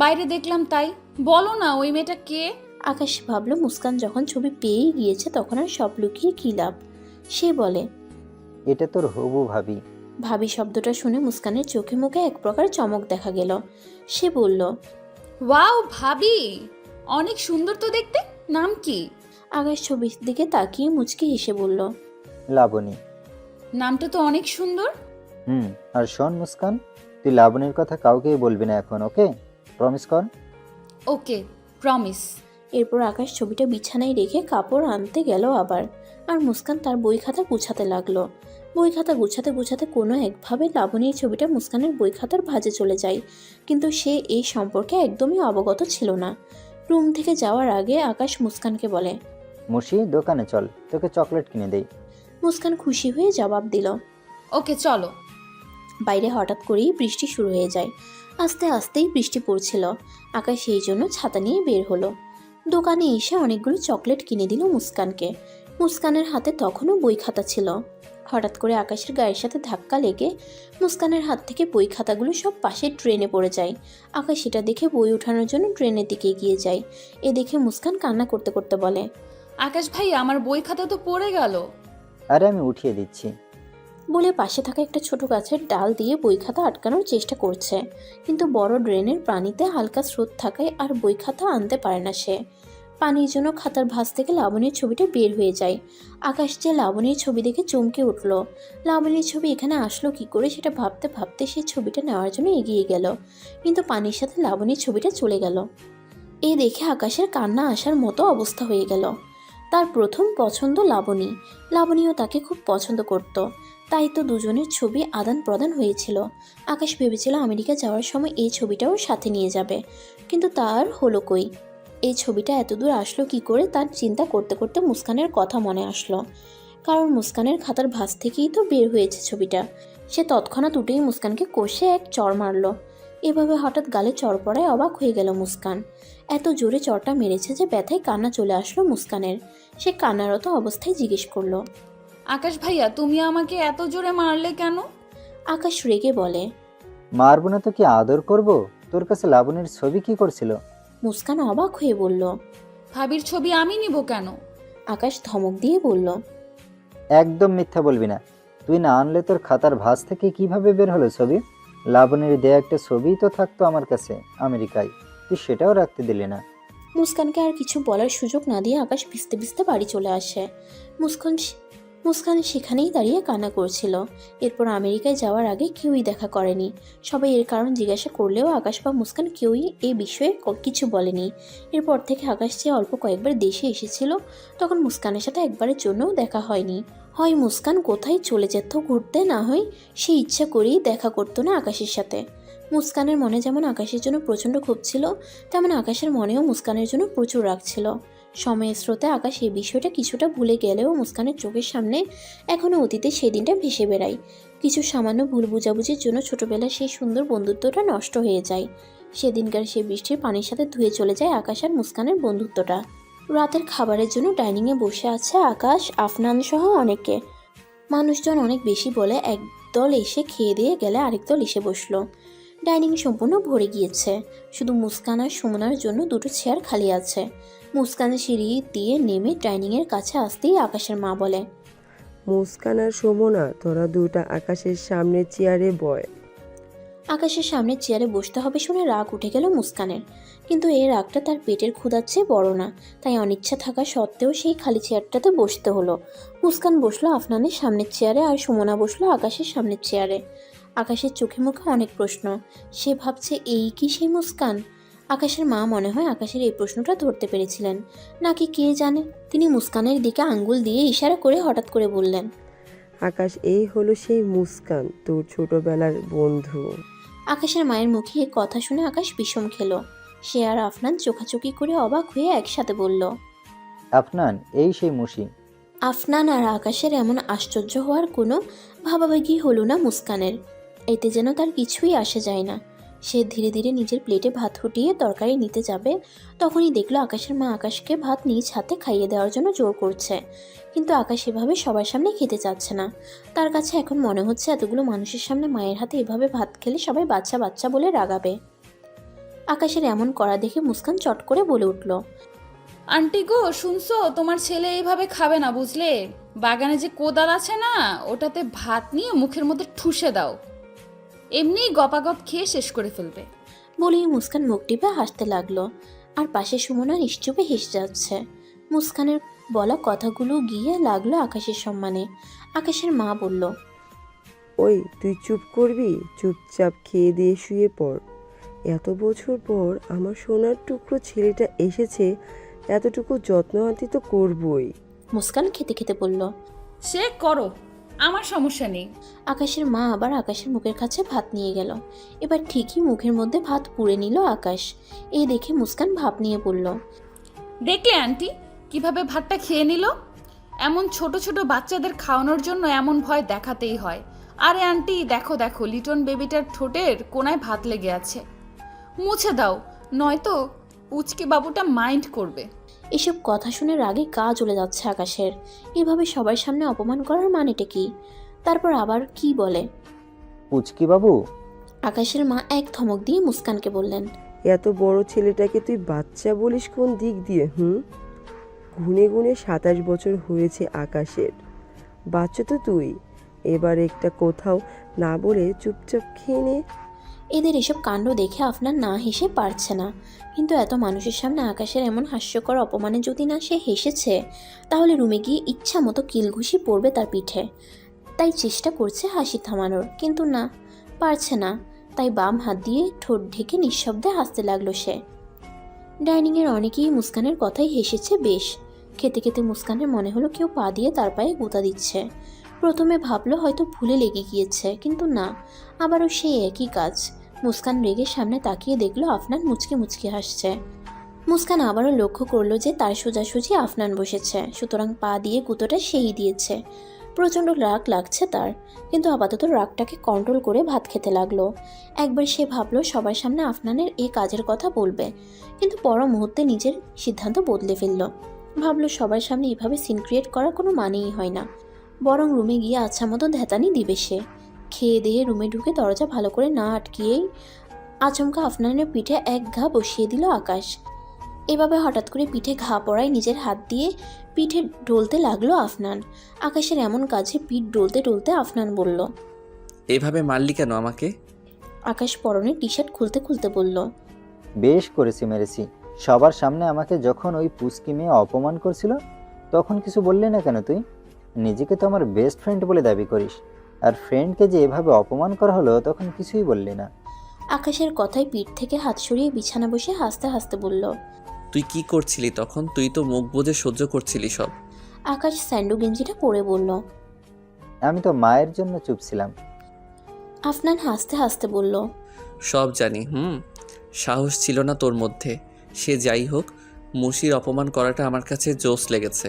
বাইরে দেখলাম তাই। বলো না ওই মেয়েটা কে? আকাশ ভাবলো মুস্কান যখন ছবি পেয়েই গিয়েছে তখন আর সব লুকিয়ে কী লাভ। সে বলে, এটা তোর হবু ভাবি। ভাবি শব্দটা শুনে মুস্কানের চোখে মুখে এক প্রকার চমক দেখা গেল। সে বলল, ওয়াও ভাবি, অনেক সুন্দর তো দেখতে। নাম কি? আকাশ ছবির দিকে তাকিয়ে মুচকি হেসে বলল, লাবণী। নামটা তো অনেক সুন্দর। আর শোন মুস্কান, তুই লাবণীর কথা কাউকেই বলবি না এখন, ওকে? প্রমিস কর। ওকে, প্রমিস। এরপর আকাশ ছবিটা বিছানায় রেখে কাপড় আনতে গেল আবার। আর মুস্কান তার বই খাতা গুছাতে লাগলো। বই খাতা গুছাতে গুছাতে কোনো একভাবে লাবণীর ছবিটা মুস্কানের বই খাতার ভাঁজে চলে যায়, কিন্তু সে এই সম্পর্কে একদমই অবগত ছিল না। রুম থেকে যাওয়ার আগে আকাশ মুস্কানকে বলে, মুশি, দোকানে চল, তোকে চকলেট কিনে দেই। মুস্কান খুশি হয়ে জবাব দিল, ওকে চলো। বাইরে হঠাৎ করেই বৃষ্টি শুরু হয়ে যায়। আস্তে আস্তেই বৃষ্টি পড়ছিল। আকাশ সেই জন্য ছাতা নিয়ে বের হলো। দোকানে এসে অনেকগুলো চকলেট কিনে দিল মুস্কানকে। মুস্কানের হাতে তখনও বই খাতা ছিল। হঠাৎ করে আকাশের গায়ের সাথে ধাক্কা লেগে মুস্কানের হাত থেকে বই খাতাগুলো সব পাশে ট্রেনে পড়ে যায়। আকাশ সেটা দেখে বই ওঠানোর জন্য ট্রেনের দিকে এগিয়ে যায়। এ দেখে মুস্কান কান্না করতে করতে বলে, আকাশ ভাই, আমার বই খাতা তো পড়ে গেল। আরে আমি উঠিয়ে দিচ্ছি। বলে পাশে থাকা একটা ছোট গাছের ডাল দিয়ে বই খাতা আটকানোর চেষ্টা করছে, কিন্তু বড় ড্রেনের পানিতে হালকা স্রোত থাকায় আর বই খাতা আনতে পারে না সে। পানির জন্য খাতার ভাঁজ থেকে লাবণীর ছবিটা বের হয়ে যায়। আকাশ যে লাবণীর ছবি দেখে চমকে উঠল। লাবণীর ছবি এখানে আসলো কি করে সেটা ভাবতে ভাবতে সেই ছবিটা নেওয়ার জন্য এগিয়ে গেল, কিন্তু পানির সাথে লাবণীর ছবিটা চলে গেল। এই দেখে আকাশের কান্না আসার মতো অবস্থা হয়ে গেল। তার প্রথম পছন্দ লাবণী, লাবণীও তাকে খুব পছন্দ করত, তাই তো দুজনের ছবি আদান প্রদান হয়েছিল। আকাশ ভেবেছিল আমেরিকা যাওয়ার সময় এই ছবিটাও সাথে নিয়ে যাবে, কিন্তু তার হলো কই। এই ছবিটা এতদূর আসলো কি করে তার চিন্তা করতে করতে মুস্কানের কথা মনে আসলো, কারণ মুস্কানের খাতার ভাঁজ থেকেই তো বের হয়েছে ছবিটা। সে তৎক্ষণাৎ উঠেই মুস্কানকে কষে এক চড় মারল। এভাবে হঠাৎ গালে চড় পড়ায় অবাক হয়ে গেল মুস্কান। এত জোরে চড়টা মেরেছে যে ব্যথায় কান্না চলে আসলো মুস্কানের। সে কান্নারত অবস্থায় জিজ্ঞেস করলো, আকাশ ভাইয়া, তুমি আমাকে এত জোরে মারলে কেন? আকাশ রেগে বলে, মারবো না তো কি আদর করব? তোর কাছে লাবণীর ছবি কি করছিল? মুস্কান অবাক হয়ে বলল, ভাবির ছবি আমি নিব কেন? আকাশ ধমক দিয়ে বলল, একদম মিথ্যা বলবি না। তুই না আনলে তোর খাতার ভাঁজ থেকে কিভাবে বের হলো ছবি? লাবণীর দেয়া একটা ছবিই তো থাকতো আমার কাছে আমেরিকায়, তুই সেটাও রাখতে দিলি না। মুস্কানকে আর কিছু বলার সুযোগ না দিয়ে আকাশ ভিজতে ভিজতে বাড়ি চলে আসে। মুস্কান সেখানেই দাঁড়িয়ে কান্না করছিল। এরপর আমেরিকায় যাওয়ার আগে কেউই দেখা করেনি। সবাই এর কারণ জিজ্ঞাসা করলেও আকাশ বা মুস্কান কেউই এই বিষয়ে কিছু বলেনি। এরপর থেকে আকাশ যে অল্প কয়েকবার দেশে এসেছিল, তখন মুস্কানের সাথে একবারের জন্যও দেখা হয়নি। হয় মুস্কান কোথায় চলে যেত ঘুরতে, না হয় সে ইচ্ছা করেই দেখা করতো না আকাশের সাথে। মুস্কানের মনে যেমন আকাশের জন্য প্রচণ্ড ক্ষোভ ছিল, তেমন আকাশের মনেও মুস্কানের জন্য প্রচুর রাগ ছিল। সময়ের স্রোতে আকাশ এই বিষয়টা কিছুটা ভুলে গেলেও মুস্কানের চোখের সামনে এখনও অতীতে সেই দিনটা ভেসে বেড়ায়। কিছু সামান্য ভুল বুঝাবুঝির জন্য ছোটবেলার সেই সুন্দর বন্ধুত্বটা নষ্ট হয়ে যায়। সেদিনকার সেই বৃষ্টির পানির সাথে ধুয়ে চলে যায় আকাশ আর মুস্কানের বন্ধুত্বটা। রাতের খাবারের জন্য ডাইনিংয়ে বসে আছে আকাশ, আফনান সহ অনেকে। মানুষজন অনেক বেশি বলে একদল এসে খেয়ে দিয়ে গেলে আরেক দল এসে বসলো। ডাইনিং সম্পূর্ণ ভরে গিয়েছে, শুধু মুস্কান আর সুমনার জন্য দুটো চেয়ার খালি আছে। মুস্কান সিঁড়ি দিয়ে নেমে ডাইনিংয়ের কাছে আসতেই আকাশের মা বলে, মুস্কান আর সুমনা, তোরা দুটা আকাশের সামনে চেয়ারে বয়। আকাশের সামনে চেয়ারে বসতে হবে শুনে রাগ উঠে গেল মুস্কানের, কিন্তু এই রাগটা তার পেটের ক্ষুধার চেয়ে বড় না, তাই অনিচ্ছা থাকা সত্ত্বেও সেই খালি চেয়ারটাতে বসতে হলো। মুস্কান বসলো আফনানের সামনের চেয়ারে আর সুমনা বসলো আকাশের সামনের চেয়ারে। আকাশের চোখে মুখে অনেক প্রশ্ন। সে ভাবছে এই কি সেই মুস্কান? আকাশের মা মনে হয় আকাশের এই প্রশ্নটা ধরতে পেরেছিলেন, নাকি কে জানে। তিনি মুস্কানের দিকে আঙ্গুল দিয়ে ইশারা করে হঠাৎ করে বললেন, আকাশ, এই হলো সেই মুস্কান, তোর ছোটবেলার বন্ধু। আকাশের মায়ের মুখে এই কথা শুনে আকাশ বিষম খেলো। সে আর আফনান চোখাচোখি করে অবাক হয়ে একসাথে বলল, আফনান, এই সেই মুশি। আফনান আর আকাশের এমন আশ্চর্য হওয়ার কোনো ভাবাভাবি হলো না মুস্কানের। এতে যেন তার কিছুই আসে যায় না। সে ধীরে ধীরে নিজের প্লেটে ভাত ফুটিয়ে তরকারি নিতে যাবে, তখনই দেখলো আকাশের মা আকাশকে ভাত নিজ হাতে খাইয়ে দেওয়ার জন্য জোর করছে, কিন্তু আকাশ এভাবে সবার সামনে খেতে চাচ্ছে না। তার কাছে এখন মনে হচ্ছে এতগুলো মানুষের সামনে মায়ের হাতে এভাবে ভাত খেলে সবাই বাচ্চা বাচ্চা বলে রাগাবে। আকাশের এমন করা দেখে মুস্কান চট করে বলে উঠল, আন্টি গো, শুনছো? তোমার ছেলে এইভাবে খাবে না, বুঝলে? বাগানে যে কোদাল আছে না, ওটাতে ভাত নিয়ে মুখের মধ্যে ঠুসে দাও, এমনি গপাগপ খেয়ে শেষ করে ফেলবে। বলেই মুস্কান মুখ টিপে হাসতে লাগলো, আর পাশে সুমনা নিশ্চুপে হেসে যাচ্ছে। মুস্কানের বলা কথাগুলো গিয়ে লাগলো আকাশের সম্মানে। আকাশের মা বলল, ওই, তুই চুপ করবি? চুপচাপ খেয়ে দিয়ে শুয়ে পড়। এত বছর পর আমার সোনার টুকরো ছেলেটা এসেছে, এতটুকু যত্ন আতি তো করবই। মুস্কান খেতে খেতে বলল, সে করো, আমার সমস্যা নেই। আকাশের মা আবার আকাশের মুখের কাছে ভাত নিয়ে গেল। এবার ঠিকই মুখের মধ্যে ভাত পুড়ে নিল আকাশ। এই দেখে মুস্কান ভাব নিয়ে বলল, দেখলে আন্টি কিভাবে ভাতটা খেয়ে নিল? এমন ছোট ছোট বাচ্চাদের খাওয়ানোর জন্য এমন ভয় দেখাতেই হয়। আরে আন্টি, দেখো দেখো, লিটন বেবিটার ঠোঁটের কোনায় ভাত লেগে আছে, মুছে দাও, নয়তো উচকে বাবুটা মাইন্ড করবে। এসব কথা শুনে রাগে গা জ্বলে যাচ্ছে আকাশের। এভাবে সবার সামনে অপমান করার মানেটা কি? তারপর আবার কি বলে। পুচকি বাবু, আকাশের মা এক ধমক দিয়ে মুস্কানকে বললেন, এত বড় ছেলেটাকে তুই বাচ্চা বলিস কোন দিক দিয়ে? গুনে গুনে 27 বছর হয়েছে আকাশের। বাচ্চা তো তুই। এবার একটা কোথাও না বলে চুপচাপ খেয়ে নে। এদের এসব কাণ্ড দেখে আফনান না হেসে পারছে না, কিন্তু এত মানুষের সামনে আকাশের এমন হাস্যকর অপমানে যদি না সে হেসেছে, তাহলে রুমে গিয়ে ইচ্ছা মতো কিলঘুষি পড়বে তার পিঠে। তাই চেষ্টা করছে হাসি থামানোর, কিন্তু না, পারছে না। তাই বাম হাত দিয়ে ঠোঁট ঢেকে নিঃশব্দে হাসতে লাগলো সে। ডাইনিংয়ের অনেকেই মুস্কানের কথাই হেসেছে বেশ। খেতে খেতে মুস্কানের মনে হলো কেউ পা দিয়ে তার পায়ে গুঁতা দিচ্ছে। প্রথমে ভাবলো হয়তো ভুলে লেগে গিয়েছে, কিন্তু না, আবারও সেই একই কাজ। মুস্কান রেগে সামনে তাকিয়ে দেখলো আফনান মুচকি মুচকি হাসছে। মুস্কান আবারও লক্ষ্য করলো যে তার সোজাসুজি আফনান বসেছে, সুতরাং পা দিয়ে গুঁতোটা সেই দিয়েছে। প্রচণ্ড রাগ লাগছে তার, কিন্তু আপাতত রাগটাকে কন্ট্রোল করে ভাত খেতে লাগলো। একবার সে ভাবলো সবার সামনে আফনানের এই কাজের কথা বলবে, কিন্তু পর মুহূর্তে নিজের সিদ্ধান্ত বদলে ফেললো। ভাবলো সবার সামনে এভাবে সিন ক্রিয়েট করার কোনো মানেই হয় না, বরং রুমে গিয়ে আচ্ছা মতো ধ্যাতানি দিবে সে। খেয়ে দিয়ে রুমে ঢুকে দরজা ভালো করে না আটকিয়েই আচমকা আফনানের পিঠে এক ঘা বসিয়ে দিল আকাশ। এভাবে হঠাৎ করে পিঠে ঘা পড়ায় নিজের হাত দিয়ে পিঠে ডলতে লাগলো আফনান। আকাশের এমন কাজে পিঠ ডলতে ডলতে আফনান বলল, এভাবে মারলি কেন আমাকে? আকাশ পরনের টি শার্ট খুলতে খুলতে বলল, বেশ করেছি, মেরেছি। সবার সামনে আমাকে যখন ওই পুচকি মেয়ে অপমান করছিল, তখন কিছু বললি না কেন তুই? নিজেকে তো আমার বেস্ট ফ্রেন্ড বলে দাবি করিস, আর ফ্রেন্ডকে যে এভাবে অপমান করা হলো তখন কিছুই বললি না। আকাশের কথায় পিঠ থেকে হাত সরিয়ে বিছানা বসে হাসতে হাসতে বলল, তুই কি করছিলি তখন? তুই তো মুখ বুজে সহ্য করছিলি সব। আকাশ স্যান্ডো গেঞ্জিটা পরে বলল, আমি তো মায়ের জন্য চুপ ছিলাম। আফনান হাসতে হাসতে বলল, সব জানি। সাহস ছিল না তোর মধ্যে। সে যাই হোক, মুশির অপমান করাটা আমার কাছে জোশ লেগেছে।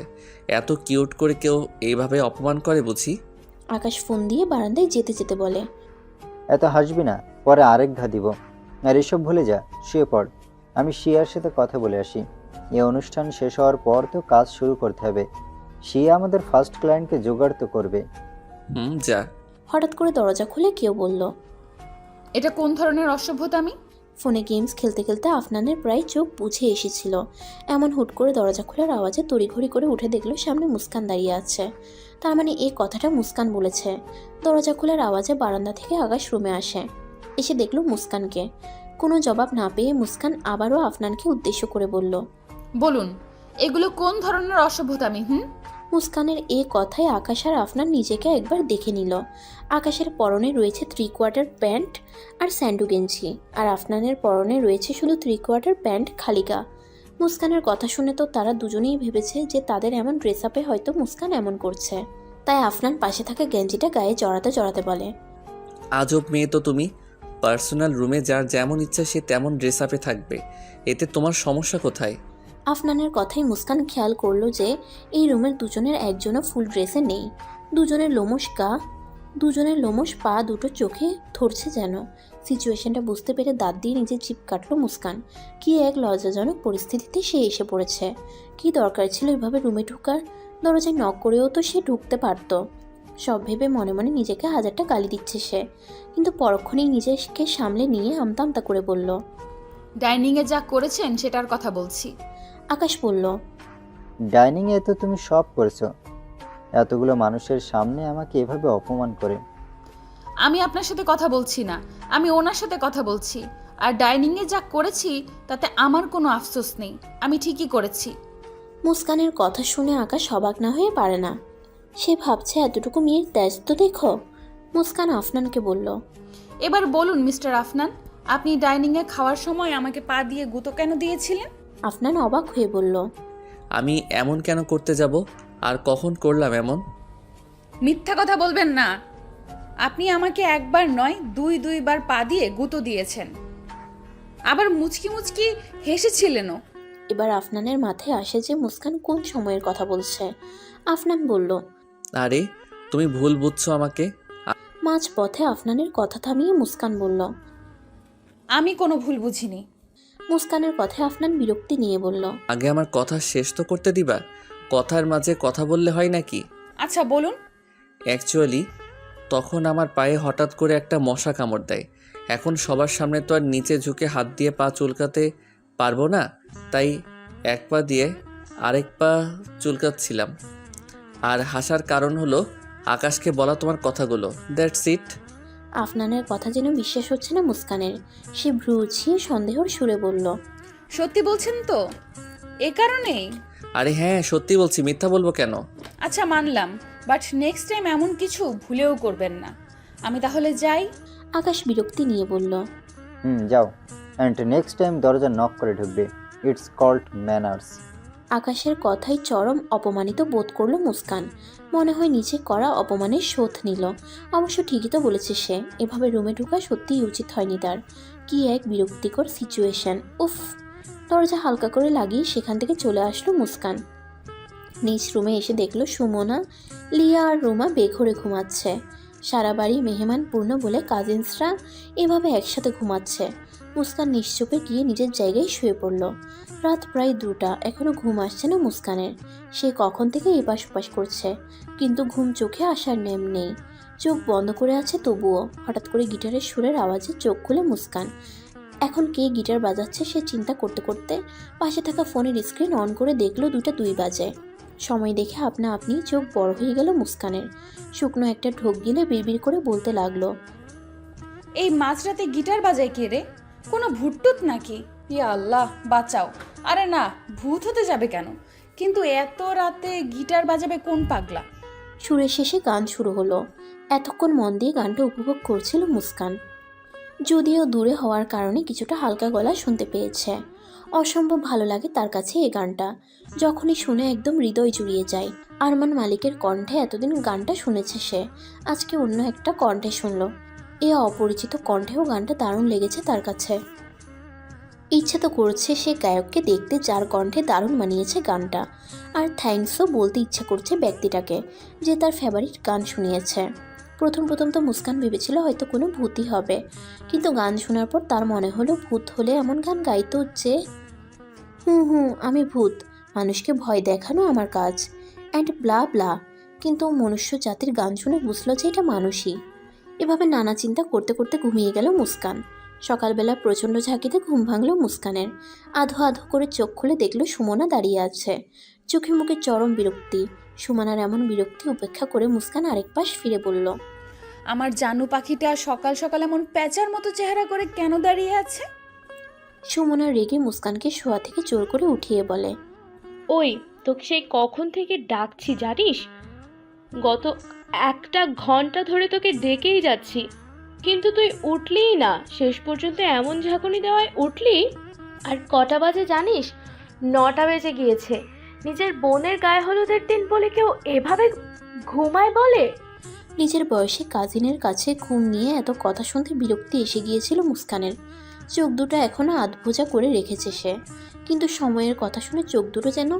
এত কিউট করে কেউ এইভাবে অপমান করে বুঝি? আকাশ ফোন দিয়ে বারান্দায় যেতে যেতে বলে, এত হাসবি না, পরে আরেক ঘা দিব। আর এসব ভুলে যা, শুয়ে পড়। আমি শিয়ার সাথে কথা বলে আসি। এই অনুষ্ঠান শেষ হওয়ার পর তো কাজ শুরু করতে হবে। শিয়া আমাদের ফার্স্ট ক্লায়েন্টকে জোগাড় তো করবে। যা। হঠাৎ করে দরজা খুলে কেউ বলল, এটা কোন ধরনের অসভ্যতামি? ফোনে গেমস খেলতে খেলতে আফনানের প্রায় চোখ বুঝে এসেছিল। এমন হুট করে দরজা খোলার আওয়াজে তড়িঘড়ি করে উঠে দেখলো সামনে মুস্কান দাঁড়িয়ে আছে। তার মানে এই কথাটা মুস্কান বলেছে। দরজা খোলার আওয়াজে বারান্দা থেকে আকাশ রুমে আসে। এসে দেখলো মুস্কানকে। কোনো জবাব না পেয়ে মুস্কান আবারও আফনানকে উদ্দেশ্য করে বলল, বলুন, এগুলো কোন ধরনের অসভ্যতামি? মুস্কানের এই কথায় আকাশ আর আফনান নিজেকে একবার দেখে নিল। আকাশের পরনে রয়েছে 3/4 প্যান্ট আর স্যান্ডো গেঞ্জি, আর আফনানের পরনে রয়েছে শুধু 3/4 প্যান্ট খালি গা। মুস্কানের কথা শুনে তো তারা দুজনেই ভেবেছে যে তাদের এমন ড্রেস আপে হয়তো মুস্কান এমন করছে। তাই আফনান পাশে থাকা গেঞ্জিটা গায়ে জড়াতে জড়াতে বলে, আজব মেয়ে তো তুমি। পার্সোনাল রুমে যার যেমন ইচ্ছা সে তেমন ড্রেস আপে থাকবে, এতে তোমার সমস্যা কোথায়? আফনানের কথাই মুস্কান খেয়াল করলো যে এই রুমের দুজনের একজনও ফুল ড্রেসে নেই। দুজনের লোমশ পা দুটো চোখে ধরছে যেন। সিচুয়েশনটা বুঝতে পেরে দাঁত দিয়ে নিজের জিভ কাটলো মুস্কান। কি এক লজ্জাজনক পরিস্থিতিতে সে এসে পড়েছে। কি দরকার ছিল এভাবে রুমে ঢোকার? দরজায় নক করেও তো সে ঢুকতে পারতো। সব ভেবে মনে মনে নিজেকে হাজারটা গালি দিচ্ছে সে, কিন্তু পরক্ষণেই নিজেকে সামলে নিয়ে আমতা আমতা করে বলল, ডাইনিংয়ে যা করেছেন সেটার কথা বলছি। আকাশ বলল, ডাইনিংয়ে তো তুমি সব করেছো, এতগুলো মানুষের সামনে আমাকে এভাবে অপমান করে। আমি আপনার সাথে কথা বলছি না, আমি ওনার সাথে কথা বলছি। আর ডাইনিংয়ে যা করেছি তাতে আমার কোনো আফসোস নেই, আমি ঠিকই করেছি। মুস্কানের কথা শুনে আকাশ অবাক না হয়ে পারে না। সে ভাবছে এতটুকু মেয়ের তেজ তো দেখো। মুস্কান আফনানকে বলল, এবার বলুন মিস্টার আফনান, আপনি ডাইনিংয়ে খাওয়ার সময় আমাকে পা দিয়ে গুঁতো কেন দিয়েছিলেন? আফনান অবাক হয়ে বলল, আমি এমন কেন করতে যাব? আর কখন করলাম এমন? মিথ্যা কথা বলবেন না। আপনি আমাকে একবার নয় দুইবার পা দিয়ে গুঁতো দিয়েছেন, আবার মুচকি মুচকি হেসেছিলেনও। এবার আফনানের মাথায় আসে যে মুস্কান কোন সময়ের কথা বলছে। আফনান বলল, আরে তুমি ভুল বুঝছো আমাকে। মাঝ পথে আফনানের কথা থামিয়ে মুস্কান বলল, আমি কোনো ভুল বুঝিনি। মুস্কানের কথায় আফনান বিরক্তি নিয়ে বলল, আগে আমার কথা শেষ তো করতে দিবা। কথার মাঝে কথা বললে হয় নাকি? আচ্ছা বলুন। অ্যাকচুয়ালি তখন আমার পায়ে হঠাৎ করে একটা মশা কামড় দেয়। এখন সবার সামনে তো আর নিচে ঝুঁকে হাত দিয়ে পা চুলকাতে পারবো না, তাই এক পা দিয়ে আরেক পা চুলকাচ্ছিলাম। আর হাসার কারণ হলো আকাশকে বলা তোমার কথাগুলো। That's it. আফনানের কথা যেন বিশ্বাস হচ্ছে না মুস্কানের। সে ভ্রু উঁচিয়ে সন্দেহর সুরে বলল, সত্যি বলছেন তো? এ কারণেই? আরে হ্যাঁ, সত্যি বলছি, মিথ্যা বলবো কেন? আচ্ছা মানলাম, বাট নেক্সট টাইম এমন কিছু ভুলেও করবেন না। আমি তাহলে যাই। আকাশ বিরক্তি নিয়ে বলল, যাও, অ্যান্ড নেক্সট টাইম দরজা নক করে ঢুকবে। It's called manners. আকাশের কথায় চরম অপমানিত বোধ করলো মুস্কান। মনে হয় নিচে করা অপমানের শোধ নিল। অবশ্য ঠিকই তো বলেছে সে, এভাবে রুমে ঢোকা সত্যিই উচিত হয়নি তার। কি এক বিরক্তিকর সিচুয়েশন! উফ! দরজা হালকা করে লাগিয়ে সেখান থেকে চলে আসলো মুস্কান। নিজ রুমে এসে দেখলো সুমনা, লিয়া আর রুমা বেঘরে ঘুমাচ্ছে। সারা বাড়ি মেহমানপূর্ণ বলে কাজিনসরা এভাবে একসাথে ঘুমাচ্ছে। মুস্কান নিশ্চুপে গিয়ে নিজের জায়গায় শুয়ে পড়ল। রাত প্রায় 2টা, এখনও ঘুম আসছে না মুস্কানের। সে কখন থেকে এপাশ ওপাশ করছে, কিন্তু ঘুম চোখে আসার নেম নেই। চোখ বন্ধ করে আছে তবুও। হঠাৎ করে গিটারের সুরের আওয়াজে চোখ খুলে মুস্কান। এখন কে গিটার বাজাচ্ছে সে চিন্তা করতে করতে পাশে থাকা ফোনের স্ক্রিন অন করে দেখলো 2টা 2 বাজে। সময় দেখে আপনা আপনি চোখ বড় হয়ে গেল মুস্কানের। শুকনো একটা ঢোক গিলে বিড়বিড় করে বলতে লাগলো, এই মাঝরাতে গিটার বাজায় কে রে? কোনো ভূতটুত নাকি? ইয়া আল্লাহ বাঁচাও। আরে না, ভূত হতে যাবে কেন, কিন্তু এত রাতে গিটার বাজাবে কোন পাগলা? সুরের শেষে গান শুরু হলো। এতক্ষণ মন দিয়ে গানটা উপভোগ করছিল মুস্কান, যদিও দূরে হওয়ার কারণে কিছুটা হালকা গলা শুনতে পেয়েছে। অসম্ভব ভালো লাগে তার কাছে এই গানটা। যখনই শুনে একদম হৃদয় জুড়িয়ে যায়। আরমান মালিকের কণ্ঠে এতদিন গানটা শুনেছে সে, আজকে অন্য একটা কণ্ঠে শুনলো। এ অপরিচিত কণ্ঠেও গানটা দারুণ লেগেছে তার কাছে। ইচ্ছে তো করছে সে গায়ককে দেখতে যার কণ্ঠে দারুণ মানিয়েছে গানটা। আর থ্যাঙ্কসও বলতে ইচ্ছে করছে ব্যক্তিটাকে যে তার ফেভারিট গান শুনিয়েছে। প্রথম তো মুস্কান ভেবেছিল হয়তো কোনো ভূতই হবে, কিন্তু গান শোনার পর তার মনে হলো ভূত হলে এমন গান গাইতো যে, আমি ভূত, মানুষকে ভয় দেখানো আমার কাজ, অ্যান্ড ব্লা ব্লা। কিন্তু মনুষ্য জাতির গান শুনে বুঝলো যে এটা মানুষই। এভাবে নানা চিন্তা করতে করতে ঘুমিয়ে গেল মুস্কান। সকালবেলা প্রচণ্ড ঝাঁকিতে ঘুম ভাঙলো মুস্কানের। আধো আধো করে চোখ খুলে দেখলো সুমনা দাঁড়িয়ে আছে। চোখে মুখে চরম বিরক্তি। সুমনার এমন বিরক্তি উপেক্ষা করে মুস্কান আরেক পাশ ফিরে বলল, আমার জানু পাখিটা সকাল সকাল এমন প্যাঁচার মতো চেহারা করে কেন দাঁড়িয়ে আছে? সুমনা রেগে মুস্কানকে শোয়া থেকে জোর করে উঠিয়ে বলে, ওই তোকে সেই কখন থেকে ডাকছি জানিস? গত 1 ঘন্টা ধরে তোকে ডেকেই যাচ্ছি, কিন্তু তুই উঠলিই না। শেষ পর্যন্ত এমন ঝাঁকুনি দেওয়ায় উঠলি। আর কটা বাজে জানিস? 9টা বেজে গিয়েছে। নিজের বোনের গায়ে হলুদের দিন বলে কেউ এভাবে ঘুমায় বলে? নিজের বয়সে কাজিনের কাছে ঘুম নিয়ে এত কথা শুনতে বিরক্তি এসে গিয়েছিল মুস্কানের। চোখ দুটো এখনও আধবোজা করে রেখেছে সে, কিন্তু সময়ের কথা শুনে চোখ দুটো যেন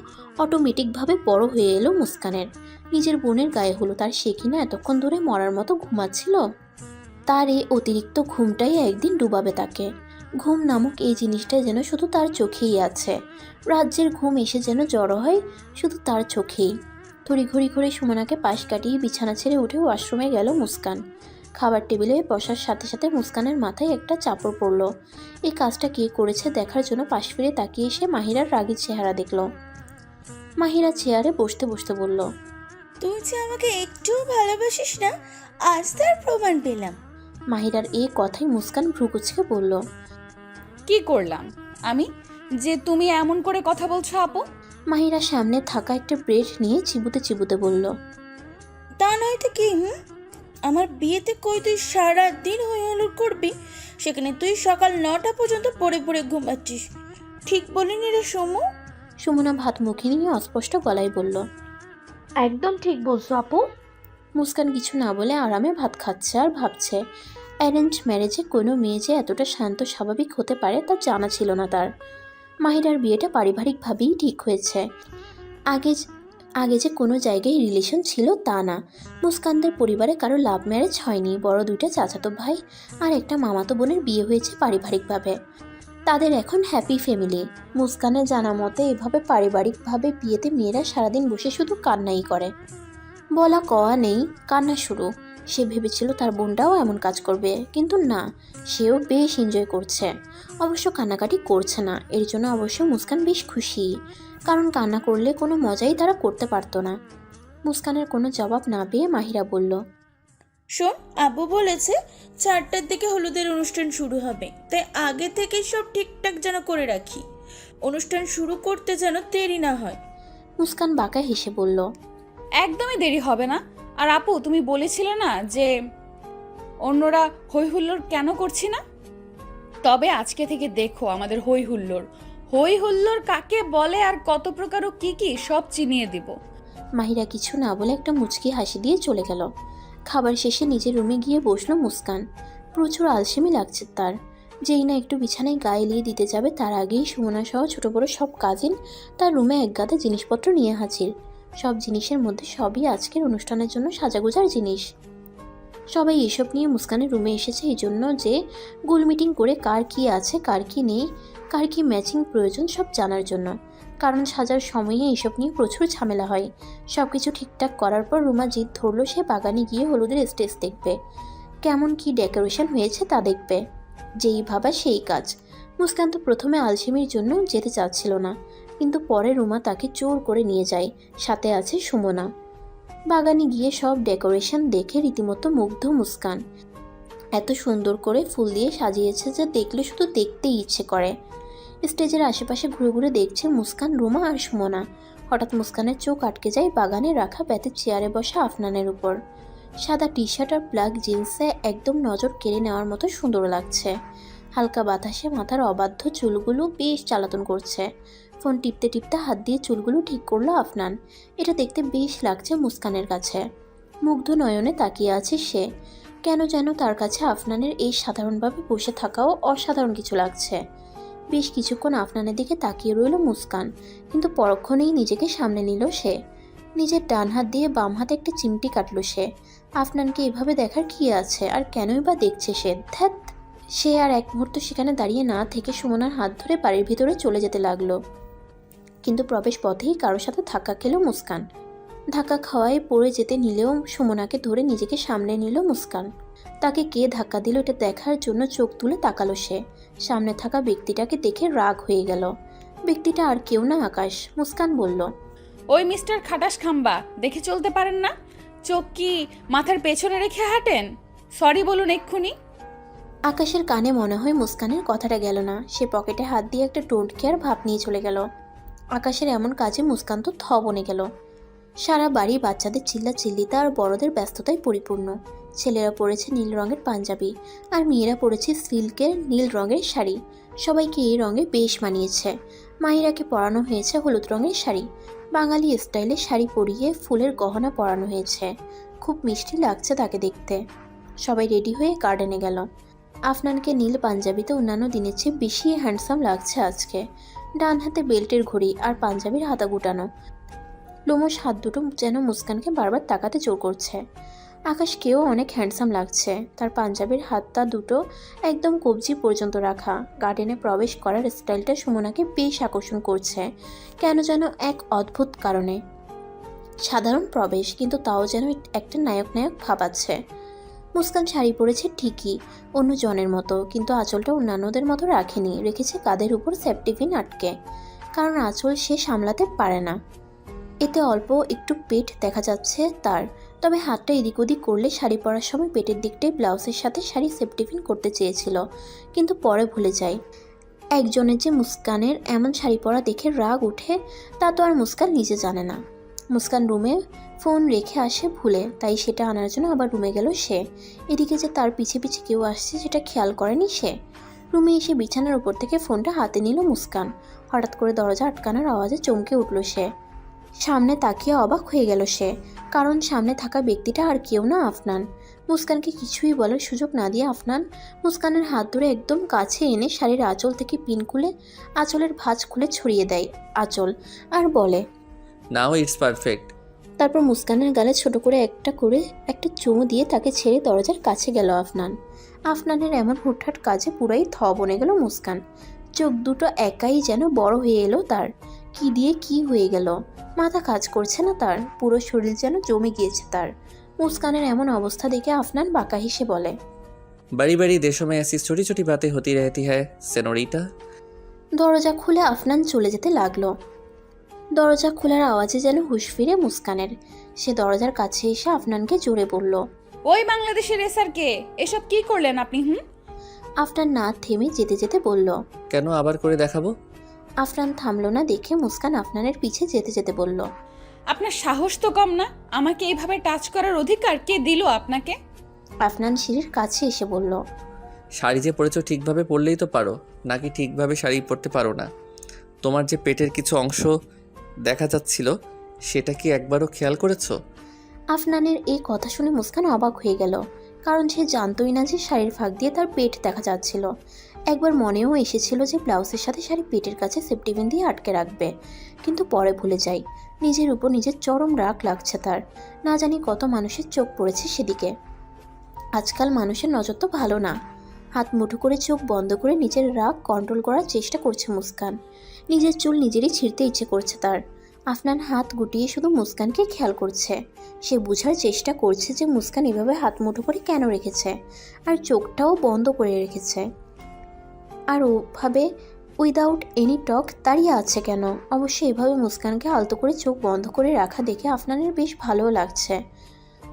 অটোমেটিকভাবে বড় হয়ে এলো মুস্কানের। নিজের বোনের গায়ে হলো তার, সে কিনা এতক্ষণ ধরে মরার মতো ঘুমাচ্ছিল। তার এই অতিরিক্ত ঘুমটাই একদিন ডুবাবে তাকে। ঘুম নামক এই জিনিসটা যেন শুধু তার চোখেই আছে। রাজ্যের ঘুম এসে যেন জড়ো হয় শুধু তার চোখেই। তড়িঘড়ি করে সুমনাকে পাশ কাটিয়ে বিছানা ছেড়ে উঠে ওয়াশরুমে গেল মুস্কান। খাবার টেবিলে বসার সাথে সাথে মুস্কানের মাথায় একটা চাপড় পড়ল। এই কাজটা কে করেছে দেখার জন্য পাশ ফিরে তাকিয়ে এসে মাহিরার রাগী চেহারা দেখল। মাহিরা চেয়ারে বসতে বসতে বলল, তুই যে আমাকে একটুও ভালোবাসিস না, আজ তার প্রমাণ পেলাম। মাহিরার এই কথাই মুস্কান ভ্রু কুঁচকে বলল, কি করলাম আমি যে তুমি এমন করে কথা বলছো আপু? মাহিরা সামনে থাকা একটা ব্রেড নিয়ে চিবুতে চিবুতে বলল, তা নয়তো কি? আমার বিয়েতে কই তুই সারা দিন হই হুল্লোড় করবি, সেখানে তুই সকাল 9টা পর্যন্ত পড়ে পড়ে ঘুমাচ্ছিস। ঠিক বলিনি রে সমু? সুমনা ভাত মুখে নিয়ে অস্পষ্ট গলায় বলল, একদম ঠিক বলছো আপু। মুস্কান কিছু না বলে আরামে ভাত খাচ্ছে আর ভাবছে, অ্যারেঞ্জ ম্যারেজে কোনো মেয়ে যে এতটা শান্ত স্বাভাবিক হতে পারে তা জানা ছিল না তার। মাহিরার বিয়েটা পারিবারিকভাবেই ঠিক হয়েছে, আগে যে কোনো জায়গায় রিলেশন ছিল তা না। মুস্কানদের পরিবারে কারো লাভ ম্যারেজ হয়নি, বড় 2টা চাচাতো ভাই আর একটা মামাতো বোনের বিয়ে হয়েছে পারিবারিকভাবে। তাদের এখন হ্যাপি ফ্যামিলি। মুস্কানের জানা মতে এভাবে পারিবারিকভাবে বিয়েতে মেয়েরা সারাদিন বসে শুধু কান্নাই করে। বলা কওয়া নেই, কান্না শুরু। সে ভেবেছিল তার বোনটাও এমন কাজ করবে, কিন্তু না, সেও বেশ এনজয় করছে। অবশ্য কান্নাকাটি করছে না, এর জন্য অবশ্য মুস্কান বেশ খুশি, কারণ কান্না করলে কোনো মজাই তারা করতে পারতো না। মুস্কানের কোনো জবাব না পেয়ে মাহিরা বলল, শোন, আব্বু বলেছে 4টার দিকে হলুদের অনুষ্ঠান শুরু হবে, তাই আগে থেকে সব ঠিকঠাক যেন করে রাখি, অনুষ্ঠান শুরু করতে যেন দেরি না হয়। মুস্কান বাঁকা হেসে বলল, একদমই দেরি হবে না। আর আপু, তুমি বলেছিলে না যে অন্যরা হই হুল্লোড় কেন করছি না? তবে আজকে থেকে দেখো আমাদের হই হুল্লোড় কাকে বলে আর কত প্রকার ও কি কি সব চিনিয়ে দিব। মাহিরা কিছু না বলে একটা মুচকি হাসি দিয়ে চলে গেল। খাবার শেষে নিজের রুমে গিয়ে বসলো মুস্কান। প্রচুর আলসেমি লাগছে তার। যেই না একটু বিছানায় গায়ে লিয়ে দিতে যাবে, তার আগেই সুমনা সহ ছোট বড় সব কাজিন তার রুমে একগাদা জিনিসপত্র নিয়ে হাজির। সব জিনিসের মধ্যে সবই আজকের অনুষ্ঠানের জন্য সাজাগোজার জিনিস। সবাই এসব নিয়ে মুস্কানের রুমে এসেছে এই জন্য যে গোল মিটিং করে কার কি আছে, কার কি নেই, কার কি ম্যাচিং প্রয়োজন সব জানার জন্য। কারণ সাজার সময়ে এসব নিয়ে প্রচুর ঝামেলা হয়। সব কিছু ঠিকঠাক করার পর রুমা জিদ ধরলো সে বাগানে গিয়ে হলুদের স্টেজ দেখবে, কেমন কি ডেকোরেশন হয়েছে তা দেখবে। যেই ভাবা সেই কাজ। মুস্কান তো প্রথমে আলসেমির জন্য যেতে চাচ্ছিল না, কিন্তু পরে রুমা তাকে জোর করে নিয়ে যায়, সাথে আছে সুমনা। বাগানে গিয়ে সব ডেকোরেশন দেখে রীতিমতো মুগ্ধ মুস্কান। এত সুন্দর করে ফুল দিয়ে সাজিয়েছে যে দেখলে শুধু দেখতেই ইচ্ছে করে। স্টেজের আশেপাশে ঘুরে ঘুরে দেখছে মুস্কান, রুমা আর সুমনা। হঠাৎ মুস্কানের চোখ আটকে যায় বাগানে রাখা বেতের চেয়ারে বসা আফনানের উপর। সাদা টি শার্ট আর ব্ল্যাক জিন্সে একদম নজর কেড়ে নেওয়ার মতো সুন্দর লাগছে। হালকা বাতাসে মাথার অবাধ্য চুলগুলো বেশ জ্বালাতন করছে। ফোন টিপতে টিপতে হাত দিয়ে চুলগুলো ঠিক করলো আফনান। এটা দেখতে বেশ লাগছে মুস্কানের কাছে। মুগ্ধ নয়নে তাকিয়ে আছে সে। কেন যেন তার কাছে আফনানের এই সাধারণভাবে বসে থাকাও অসাধারণ কিছু লাগছে। বেশ কিছুক্ষণ আফনানের দিকে তাকিয়ে রইল মুস্কান, কিন্তু পরক্ষণেই নিজেকে সামনে নিল সে। নিজের ডান হাত দিয়ে বাম হাতে একটা চিমটি কাটলো সে। আফনানকে এভাবে দেখার কি আছে, আর কেনই বা দেখছে সে? ধ্যাত! সে আর এক মুহূর্ত সেখানে দাঁড়িয়ে না থেকে সুমনার হাত ধরে বাড়ির ভিতরে চলে যেতে লাগলো। কিন্তু প্রবেশ পথেই কারোর সাথে ধাক্কা খেল মুস্কান। ধাক্কা খাওয়ায় পড়ে যেতে নিলেও সুমনাকে ধরে নিজেকে সামনে নিল মুস্কান। তাকে কে ধাক্কা দিল এটা দেখার জন্য চোখ তুলে তাকালো সে। সামনে থাকা ব্যক্তিটাকে দেখে রাগ হয়ে গেল। ব্যক্তিটা আর কেউ না, আকাশ। মুস্কান বলল, ওই মিস্টার খাটাস খাম্বা, দেখে চলতে পারেন না? চোখ কি মাথার পেছনে রেখে হাঁটেন? সরি বলুন এক্ষুনি। আকাশের কানে মনে হয় মুস্কানের কথাটা গেল না। সে পকেটে হাত দিয়ে একটা ডোন্ট কেয়ার ভাব নিয়ে চলে গেল। আকাশের এমন কাজে মুস্কান তো থ বনে গেল। সারা বাড়ি বাচ্চাদের চিল্লাচিল্লিতে আর বড়দের ব্যস্ততায় পরিপূর্ণ। ছেলেরা পরেছে নীল রঙের পাঞ্জাবি, আর মেয়েরা পরেছে সিল্কের নীল রঙের শাড়ি। সবাইকে এই রঙে বেশ মানিয়েছে। মাহিরাকে পরানো হয়েছে হলুদ রঙের শাড়ি। বাঙালি স্টাইলে শাড়ি পরিয়ে ফুলের গহনা পরানো হয়েছে। খুব মিষ্টি লাগছে তাকে দেখতে। সবাই রেডি হয়ে গার্ডেনে গেল। আফনানকে নীল পাঞ্জাবিতে অন্যান্য দিনের চেয়ে বেশি হ্যান্ডসাম লাগছে আজকে। ডান হাতে বেল্টের ঘড়ি আর পাঞ্জাবির হাতা গুটানো। লোমশ হাত দুটো যেন মুস্কানকে বারবার তাকাতে জোর করছে। আকাশকেও অনেক হ্যান্ডসাম লাগছে। তার পাঞ্জাবির হাতটা দুটো একদম কবজি পর্যন্ত রাখা। গার্ডেনে প্রবেশ করার স্টাইলটা সুমনাকে বেশ আকর্ষণ করছে, কেন যেন এক অদ্ভুত কারণে। সাধারণ প্রবেশ, কিন্তু তাও যেন একটা নায়ক নায়ক ভাবাচ্ছে। মুস্কান শাড়ি পরেছে ঠিকই, অন্য জনের মতো, কিন্তু আঁচলটা অন্যান্যদের মতো রাখেনি, রেখেছে কাঁধের উপর সেফটি পিন আটকে। কারণ আঁচল সে সামলাতে পারে না। এতে অল্প একটু পেট দেখা যাচ্ছে তার। তবে হাতটা এদিক ওদিক করলে শাড়ি পরার সময় পেটের দিকটাই ব্লাউজের সাথে শাড়ি সেফটি পিন করতে চেয়েছিল, কিন্তু পরে ভুলে যায়। একজনের যে মুস্কানের এমন শাড়ি পরা দেখে রাগ উঠে তা তো আর মুস্কান নিজে জানে না। মুস্কান রুমে ফোন রেখে আসে ভুলে, তাই সেটা আনার জন্য আবার রুমে গেল সে। এদিকে যে তার পিছে পিছে কেউ আসছে সেটা খেয়াল করেনি সে। রুমে এসে বিছানার উপর থেকে ফোনটা হাতে নিল মুস্কান। হঠাৎ করে দরজা আটকানোর আওয়াজে চমকে উঠল সে। সামনে তাকিয়ে অবাক হয়ে গেল সে, কারণ সামনে থাকা ব্যক্তিটা আর কেউ না, আফনান। মুস্কানকে কিছুই বলার সুযোগ না দিয়ে আফনান মুস্কানের হাত ধরে একদম কাছে এনে শাড়ির আঁচল থেকে পিন খুলে আঁচলের ভাঁজ খুলে ছড়িয়ে দেয় আঁচল, আর বলে, নাও ইটস পারফেক্ট। তারপর মুস্কানের গালে ছোট করে একটা চুমু দিয়ে তাকে ছেড়ে দরজার কাছে গেল আফনান। আফনানের এমন হুটহাট কাজে পুরাই থ বনে গেল মুস্কান। চোখ দুটো একাই যেন বড় হয়ে এলো তার। কি দিয়ে কি হয়ে গেল, মাথা কাজ করছে না তার, পুরো শরীর যেন জমে গিয়েছে তার। মুস্কানের এমন অবস্থা দেখে আফনান বাঁকা হেসে বলে, बड़ी बड़ी देशों में ऐसी छोटी छोटी बातें होती रहती है सेनोरिटा। দরজা খুলে আফনান চলে যেতে লাগলো। দরজা খোলার আওয়াজে যেন হুঁশ ফিরে মুস্কানের। সে দরজার কাছে এসে আফনানকে জোরে বলল, ওই বাংলাদেশের রেসারকে এসব কি করলেন আপনি? আফনান না থেমে যেতে যেতে বলল। কেন আবার করে দেখাবো? আফনান থামলো না দেখে মুস্কান আফনানের পিছে যেতে যেতে বলল, আপনার সাহস তো কম না, আমাকে এইভাবে টাচ করার অধিকার কে দিল আপনাকে? আফনান সিঁড়ির কাছে এসে বলল, শাড়ি যে পরেছো ঠিকভাবে পরলেই তো পারো, নাকি ঠিকভাবে শাড়ি পরতে পারো না? তোমার যে পেটের কিছু অংশ দেখা যাচ্ছিল সেটা কি একবারও খেয়াল করেছো? আফনানের এই কথা শুনে মুস্কান অবাক হয়ে গেল, কারণ সে জানতোই না যে শাড়ির ফাঁক দিয়ে তার পেট দেখা যাচ্ছিল। একবার মনেও এসেছিল যে ব্লাউজের সাথে শাড়ি পেটের কাছে সেফটি পিন দিয়ে আটকে রাখবে, কিন্তু পরে ভুলে যায়। নিজের উপর নিজের চরম রাগ লাগছে তার। না জানি কত মানুষের চোখ পড়েছে সেদিকে। আজকাল মানুষের নজর তো ভালো না। হাত মুঠো করে চোখ বন্ধ করে নিজের রাগ কন্ট্রোল করার চেষ্টা করছে মুস্কান। নিজের চুল নিজেরই ছিঁড়তে ইচ্ছে করছে তার। আফনান হাত গুটিয়ে শুধু মুস্কানকে খেয়াল করছে। সে বোঝার চেষ্টা করছে যে মুস্কান এভাবে হাত মুঠো করে কেন রেখেছে, আর চোখটাও বন্ধ করে রেখেছে, আর ওভাবে উইদাউট এনি টক দাঁড়িয়ে আছে কেন। অবশ্যই এভাবে মুস্কানকে আলতো করে চোখ বন্ধ করে রাখা দেখে আফনানের বেশ ভালো লাগছে।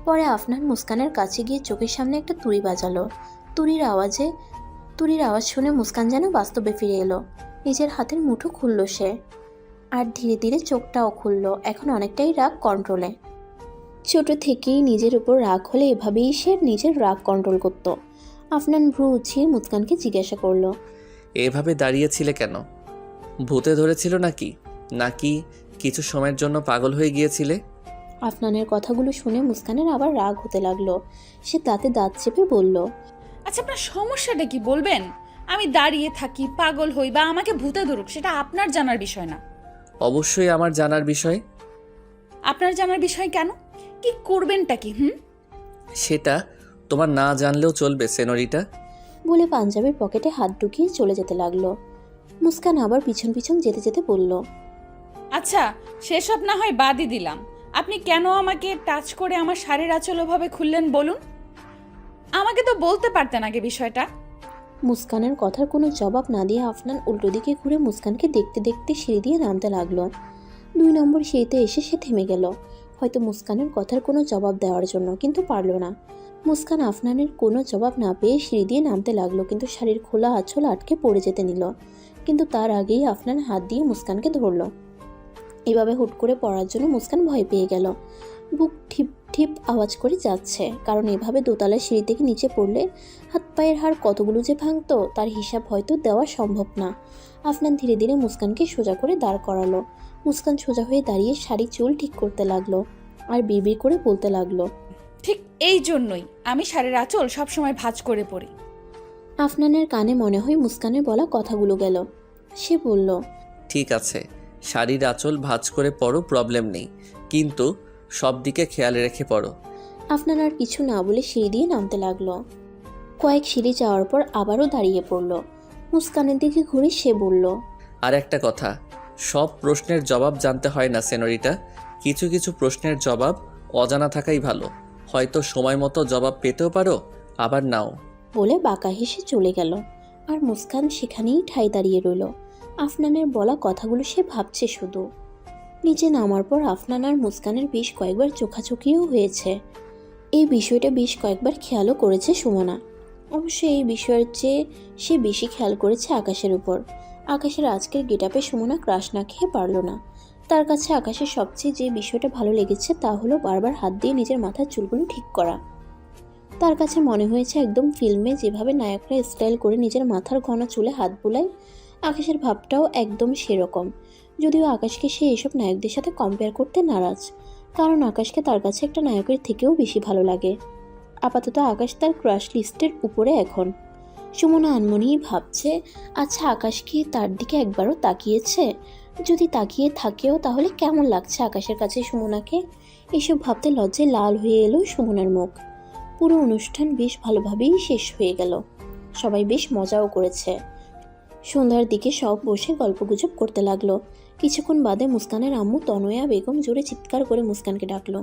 পরে আফনান মুস্কানের কাছে গিয়ে চোখের সামনে একটা তুড়ি বাজালো। তুড়ির আওয়াজ শুনে মুস্কান যেন বাস্তবে ফিরে এলো। নিজের হাতের মুঠো খুলল সে, আর ধীরে ধীরে চোখটাও খুলল। এখন অনেকটাই রাগ কন্ট্রোলে। ছোট থেকেই নিজের উপর রাগ হলে এভাবেই সে নিজের রাগ কন্ট্রোল করত। আফনান ভ্রু উঁচিয়ে মুস্কানকে জিজ্ঞাসা করলো, এভাবে দাঁড়িয়েছিলে কেন? ভূতে ধরেছিল নাকি, নাকি কিছু সময়ের জন্য পাগল হয়ে গিয়েছিলে? আফনানের কথাগুলো শুনে মুস্কানের আবার রাগ হতে লাগলো। সে দাঁতে দাঁত চেপে বলল, আচ্ছা আপনার সমস্যাটা কি বলবেন? আমি দাঁড়িয়ে থাকি, পাগল হই বা আমাকে ভূতে ধরুক, সেটা আপনার জানার বিষয় না। অবশ্যই আমার জানার বিষয়। আপনার জানার বিষয় কেন? কি করবেনটা কি? সেটা তোমার না জানলেও চলবে সেনরিটা। বলে পাঞ্জাবির পকেটে হাত ঢুকিয়ে চলে যেতে লাগলো। মুস্কান আবার পিছন পিছন যেতে যেতে বলল, আচ্ছা সেসব না হয় বাদই দিলাম, আপনি কেন আমাকে টাচ করে আমার শাড়ির আঁচল ওভাবে খুললেন বলুন? আমাকে তো বলতে পারতেন আগে বিষয়টা। মুস্কানের কথার কোনো জবাব না দিয়ে আফনান উল্টো দিকে ঘুরে মুস্কানকে দেখতে দেখতে সিঁড়ি দিয়ে নামতে লাগলো। 2 নম্বর সিঁড়িতে এসে সে থেমে গেল, হয়তো মুস্কানের কথার কোনো জবাব দেওয়ার জন্য, কিন্তু পারল না। মুস্কান আফনানের কোনো জবাব না পেয়ে সিঁড়ি দিয়ে নামতে লাগলো, কিন্তু শাড়ির খোলা আঁচল আটকে পড়ে যেতে নিল। কিন্তু তার আগেই আফনান হাত দিয়ে মুস্কানকে ধরল। এভাবে হুট করে পড়ার জন্য মুস্কান ভয় পেয়ে গেল। বুক ঠিপ ঠিপ আওয়াজ করে যাচ্ছে, কারণ এভাবে দোতলার সিঁড়ি থেকে নিচে পড়লে হাত পায়ের হাড় কতগুলো যে ভাঙতো তার হিসাব হয়তো দেওয়া সম্ভব না। আফনান ধীরে ধীরে মুস্কানকে সোজা করে দাঁড় করালো। মুস্কান সোজা হয়ে দাঁড়িয়ে শাড়ি চুল ঠিক করতে লাগলো, আর বিড়বিড় করে বলতে লাগলো, ঠিক এই জন্যই আমি শাড়ির আঁচল সবসময় ভাঁজ করে পরি। আফনানের কানে মনে হয় মুস্কানের বলা কথাগুলো গেল। সে বলল, ঠিক আছে, শাড়ির আঁচল ভাঁজ করে পরো, প্রবলেম নেই, কিন্তু সব দিকে খেয়াল রেখে পড়ো। আফনান আর কিছু না বলে সিঁড়ি দিয়ে নামতে লাগলো। কয়েক সিঁড়ি যাওয়ার পর আবারও দাঁড়িয়ে পড়ল। মুস্কানের দিকে ঘুরে সে বলল, আর একটা কথা, সব প্রশ্নের জবাব জানতে হয় না সেনরিটা। কিছু কিছু প্রশ্নের জবাব অজানা থাকাই ভালো। হয়তো সময় মতো জবাব পেতেও পারো, আবার নাও। বলে বাঁকা হেসে চলে গেল। আর মুস্কান সেখানেই ঠাই দাঁড়িয়ে রইল। আফনানের বলা কথাগুলো সে ভাবছে শুধু। নিচে নামার পর আফনান আর মুস্কানের বেশ কয়েকবার চোখাচোখিও হয়েছে। এই বিষয়টা বেশ কয়েকবার খেয়ালও করেছে সুমনা। অবশ্য এই বিষয়ের চেয়ে সে বেশি খেয়াল করেছে আকাশের উপর। আকাশের আজকের গেটআপে সুমনা ক্রাশ না খেয়ে পারল না। তার কাছে আকাশের সবচেয়ে যে বিষয়টা ভালো লেগেছে তা হলো বারবার হাত দিয়ে নিজের মাথার চুলগুলো ঠিক করা। তার কাছে মনে হয়েছে একদম ফিল্মে যেভাবে নায়করা স্টাইল করে নিজের মাথার ঘন চুলে হাত বুলায়, আকাশের ভাবটাও একদম সেরকম। যদিও আকাশকে সে এসব নায়কদের সাথে কম্পেয়ার করতে নারাজ, কারণ আকাশকে তার কাছে একটা নায়কের থেকেও বেশি ভালো লাগে। আপাতত আকাশ তার ক্রাশ লিস্টের উপরে এখন। সুমনা আনমনেই ভাবছে, আচ্ছা আকাশ কি তার দিকে একবারও তাকিয়েছে? যদি তাকিয়ে থাকেও তাহলে কেমন লাগছে আকাশের কাছে সুমনাকে? এসব ভাবতে লজ্জায় লাল হয়ে এলো সুমনার মুখ। পুরো অনুষ্ঠান বেশ ভালোভাবেই শেষ হয়ে গেল। সবাই বেশ মজাও করেছে। সন্ধ্যার দিকে সব বসে গল্পগুজব করতে লাগলো। কিছুক্ষণ বাদে মুস্কানের আম্মু তনয়া বেগম জোরে চিৎকার করে মুস্কানকে ডাকলো।